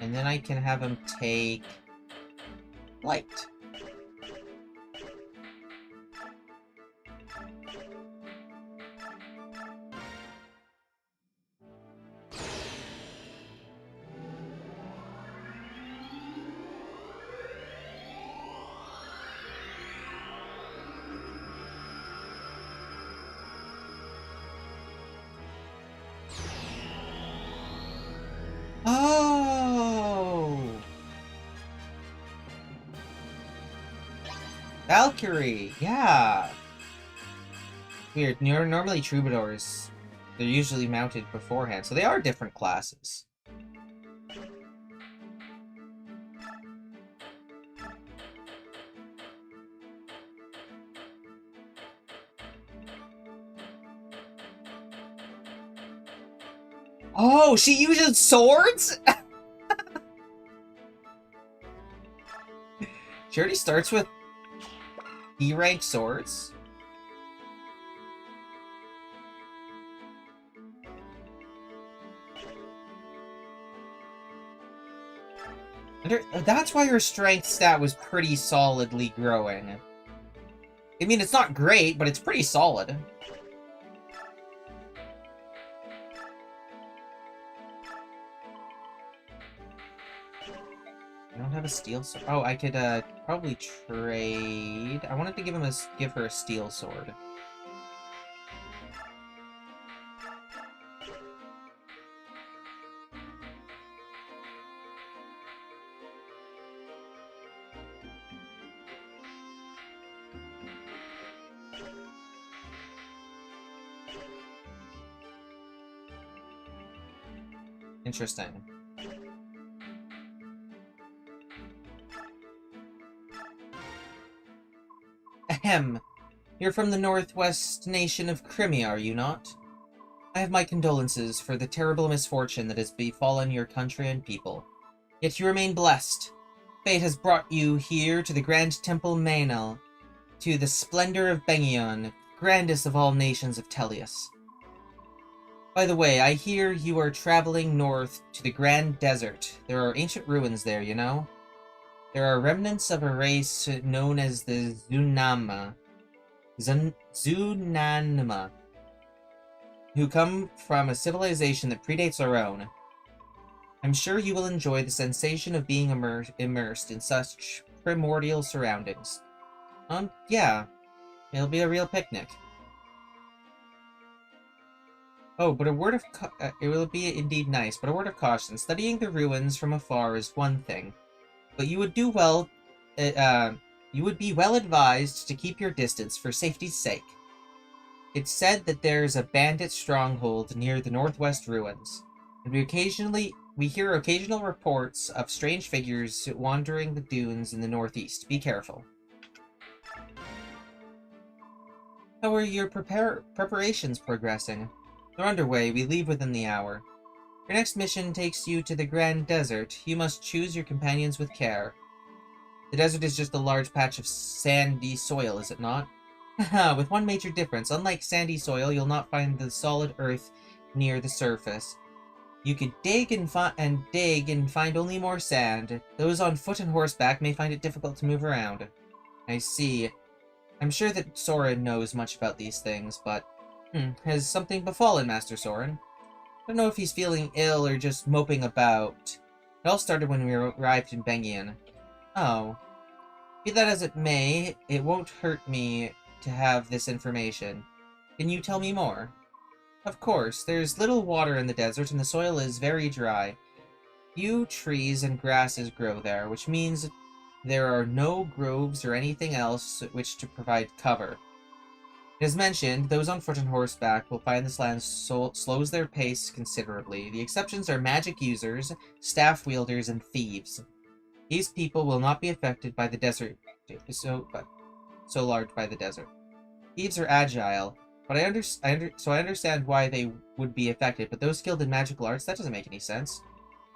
And then I can have him take light. Oh! Valkyrie! Yeah! Weird. Normally troubadours, they're usually mounted beforehand, so they are different classes. Oh, she uses swords? She already starts with D-rank swords? That's why her strength stat was pretty solidly growing. I mean, it's not great, but it's pretty solid. I don't have a steel sword. Oh, I could probably trade. I wanted to give her a steel sword. Interesting. Ahem. You're from the northwest nation of Crimea, are you not? I have my condolences for the terrible misfortune that has befallen your country and people. Yet you remain blessed. Fate has brought you here to the Grand Temple Maenal, to the splendor of Bengion, grandest of all nations of Tellius. By the way, I hear you are traveling north to the Grand Desert. There are ancient ruins there, you know? There are remnants of a race known as the Zunanma, who come from a civilization that predates our own. I'm sure you will enjoy the sensation of being immersed in such primordial surroundings. Yeah. It'll be a real picnic. Oh, but it will be indeed nice, but a word of caution. Studying the ruins from afar is one thing, but you would do well, you would be well advised to keep your distance for safety's sake. It's said that there's a bandit stronghold near the northwest ruins, and we hear occasional reports of strange figures wandering the dunes in the northeast. Be careful. How are your preparations progressing? They're underway. We leave within the hour. Your next mission takes you to the Grand Desert. You must choose your companions with care. The desert is just a large patch of sandy soil, is it not? With one major difference. Unlike sandy soil, you'll not find the solid earth near the surface. You could dig and find only more sand. Those on foot and horseback may find it difficult to move around. I see. I'm sure that Soren knows much about these things, but... has something befallen Master Soren? I don't know if he's feeling ill or just moping about. It all started when we arrived in Bengion. Oh. Be that as it may, it won't hurt me to have this information. Can you tell me more? Of course, there's little water in the desert and the soil is very dry. Few trees and grasses grow there, which means there are no groves or anything else which to provide cover. As mentioned, those on foot and horseback will find this land slows their pace considerably. The exceptions are magic users, staff wielders, and thieves. These people will not be affected by the desert, so large by the desert. Thieves are agile, but I understand why they would be affected, but those skilled in magical arts, that doesn't make any sense.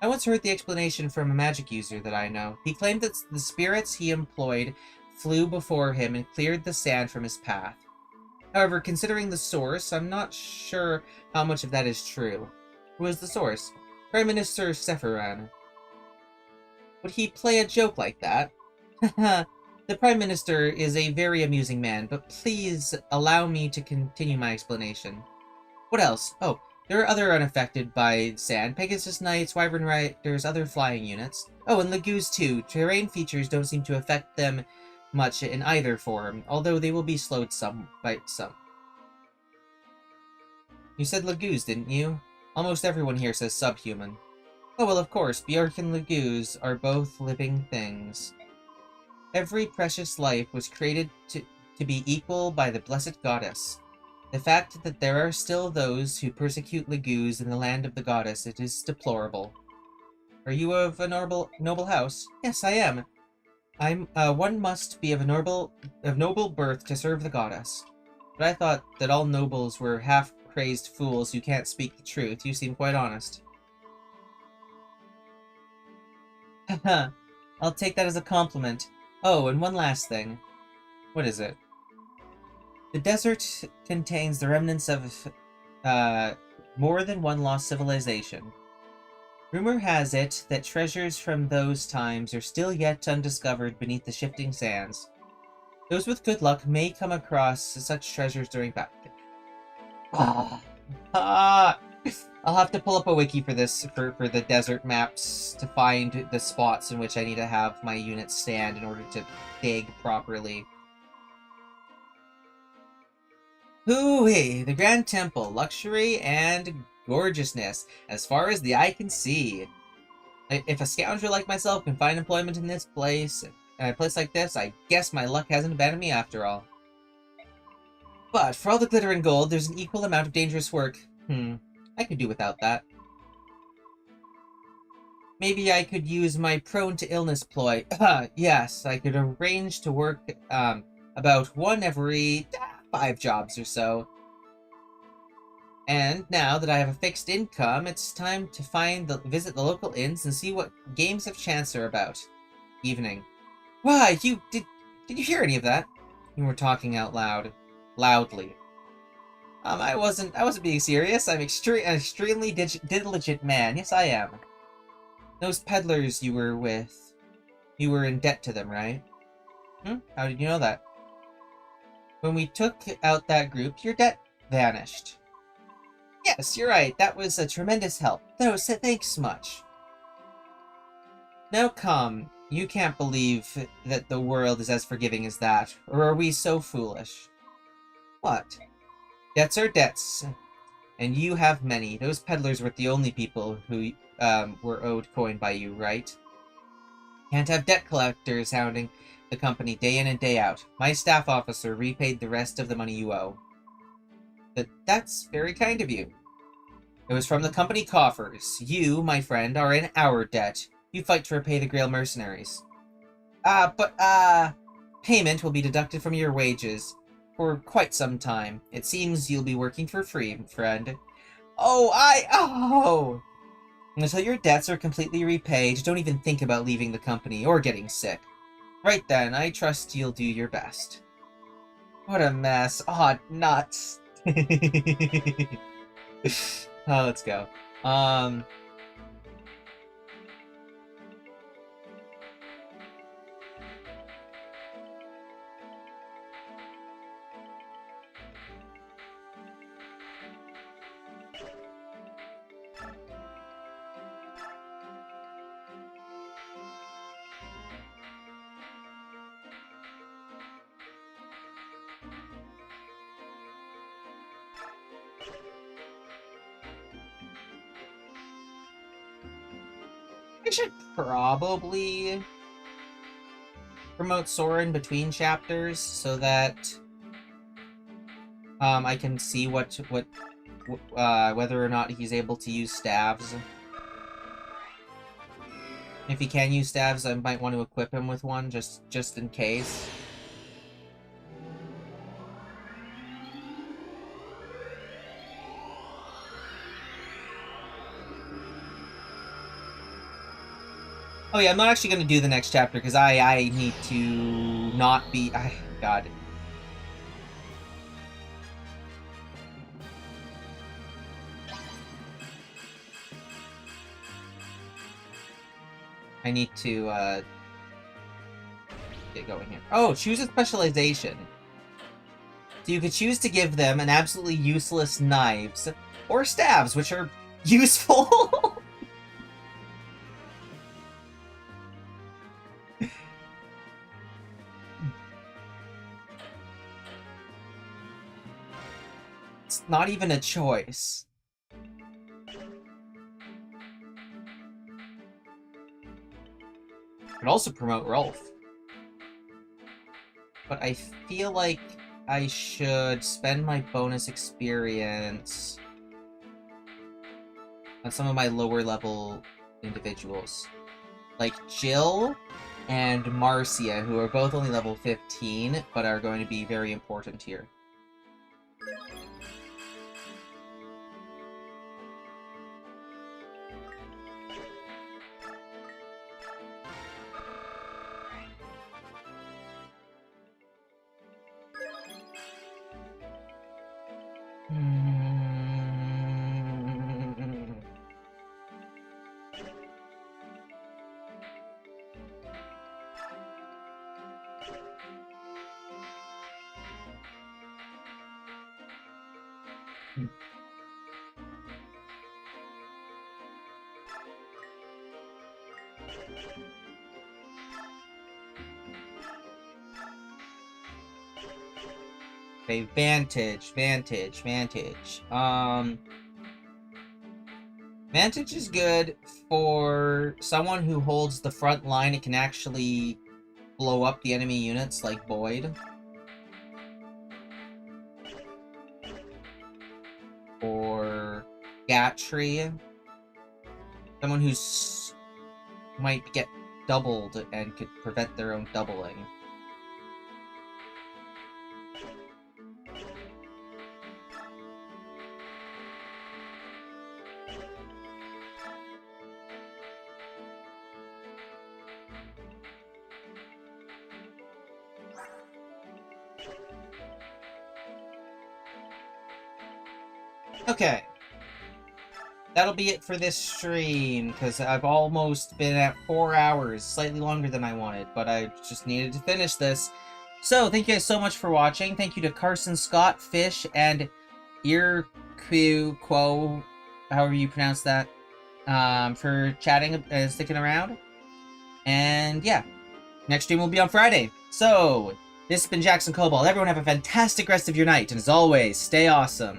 I once heard the explanation from a magic user that I know. He claimed that the spirits he employed flew before him and cleared the sand from his path. However, considering the source, I'm not sure how much of that is true. Who is the source? Prime Minister Sephiran. Would he play a joke like that? The Prime Minister is a very amusing man, but please allow me to continue my explanation. What else? Oh, there are other unaffected by sand. Pegasus Knights, Wyvern Riders, other flying units. Oh, and Lagoos too. Terrain features don't seem to affect them much in either form, although they will be slowed some by some. You said Lagoos, didn't you? Almost everyone here says subhuman. Oh, well, of course, Bjork and Lagoos are both living things. Every precious life was created to be equal by the blessed goddess. The fact that there are still those who persecute Lagoos in the land of the goddess, it is deplorable. Are you of a noble house? Yes, I am. One must be of noble birth to serve the goddess. But I thought that all nobles were half-crazed fools who can't speak the truth. You seem quite honest. Haha, I'll take that as a compliment. Oh, and one last thing. What is it? The desert contains the remnants of, more than one lost civilization. Rumor has it that treasures from those times are still yet undiscovered beneath the shifting sands. Those with good luck may come across such treasures during battle. I'll have to pull up a wiki for this, for the desert maps, to find the spots in which I need to have my units stand in order to dig properly. Hooey! The Grand Temple, luxury and gorgeousness, as far as the eye can see. If a scoundrel like myself can find employment in this place, a place like this, I guess my luck hasn't abandoned me after all. But for all the glitter and gold, there's an equal amount of dangerous work. I could do without that. Maybe I could use my prone to illness ploy. Yes, I could arrange to work, about one every 5 jobs or so. And now that I have a fixed income, it's time to visit the local inns and see what games of chance are about. Evening. Why, did you hear any of that? You were talking out loudly. I wasn't being serious. I'm an extremely diligent man. Yes, I am. Those peddlers you were with, you were in debt to them, right? How did you know that? When we took out that group, your debt vanished. Yes, you're right. That was a tremendous help. No, thanks much. Now come. You can't believe that the world is as forgiving as that. Or are we so foolish? What? Debts are debts. And you have many. Those peddlers weren't the only people who were owed coin by you, right? Can't have debt collectors hounding the company day in and day out. My staff officer repaid the rest of the money you owe. That's very kind of you. It was from the company coffers. You, my friend, are in our debt. You fight to repay the Grail mercenaries. Payment will be deducted from your wages for quite some time. It seems you'll be working for free, friend. Oh! Until your debts are completely repaid, don't even think about leaving the company or getting sick. Right then, I trust you'll do your best. What a mess. Oh, nuts. Let's go. should probably promote Soren between chapters so that I can see whether or not he's able to use staves. If he can use staves, I might want to equip him with one just in case. Oh yeah, I'm not actually going to do the next chapter because I need to not be... God. I need to get going here. Oh, choose a specialization. So you could choose to give them an absolutely useless knives or staves, which are useful. It's not even a choice. Could also promote Rolf. But I feel like I should spend my bonus experience on some of my lower level individuals. Like Jill and Marcia, who are both only level 15, but are going to be very important here. Okay, Vantage. Vantage is good for someone who holds the front line. It can actually blow up the enemy units like Boyd. Or Gatry. Someone who's might get doubled and could prevent their own doubling. Okay. That'll be it for this stream, because I've almost been at 4 hours, slightly longer than I wanted, but I just needed to finish this. So, thank you guys so much for watching. Thank you to Carson Scott, Fish, and Quo, however you pronounce that, for chatting and sticking around. And yeah, next stream will be on Friday. So, this has been Jackson Cobalt. Everyone have a fantastic rest of your night, and as always, stay awesome.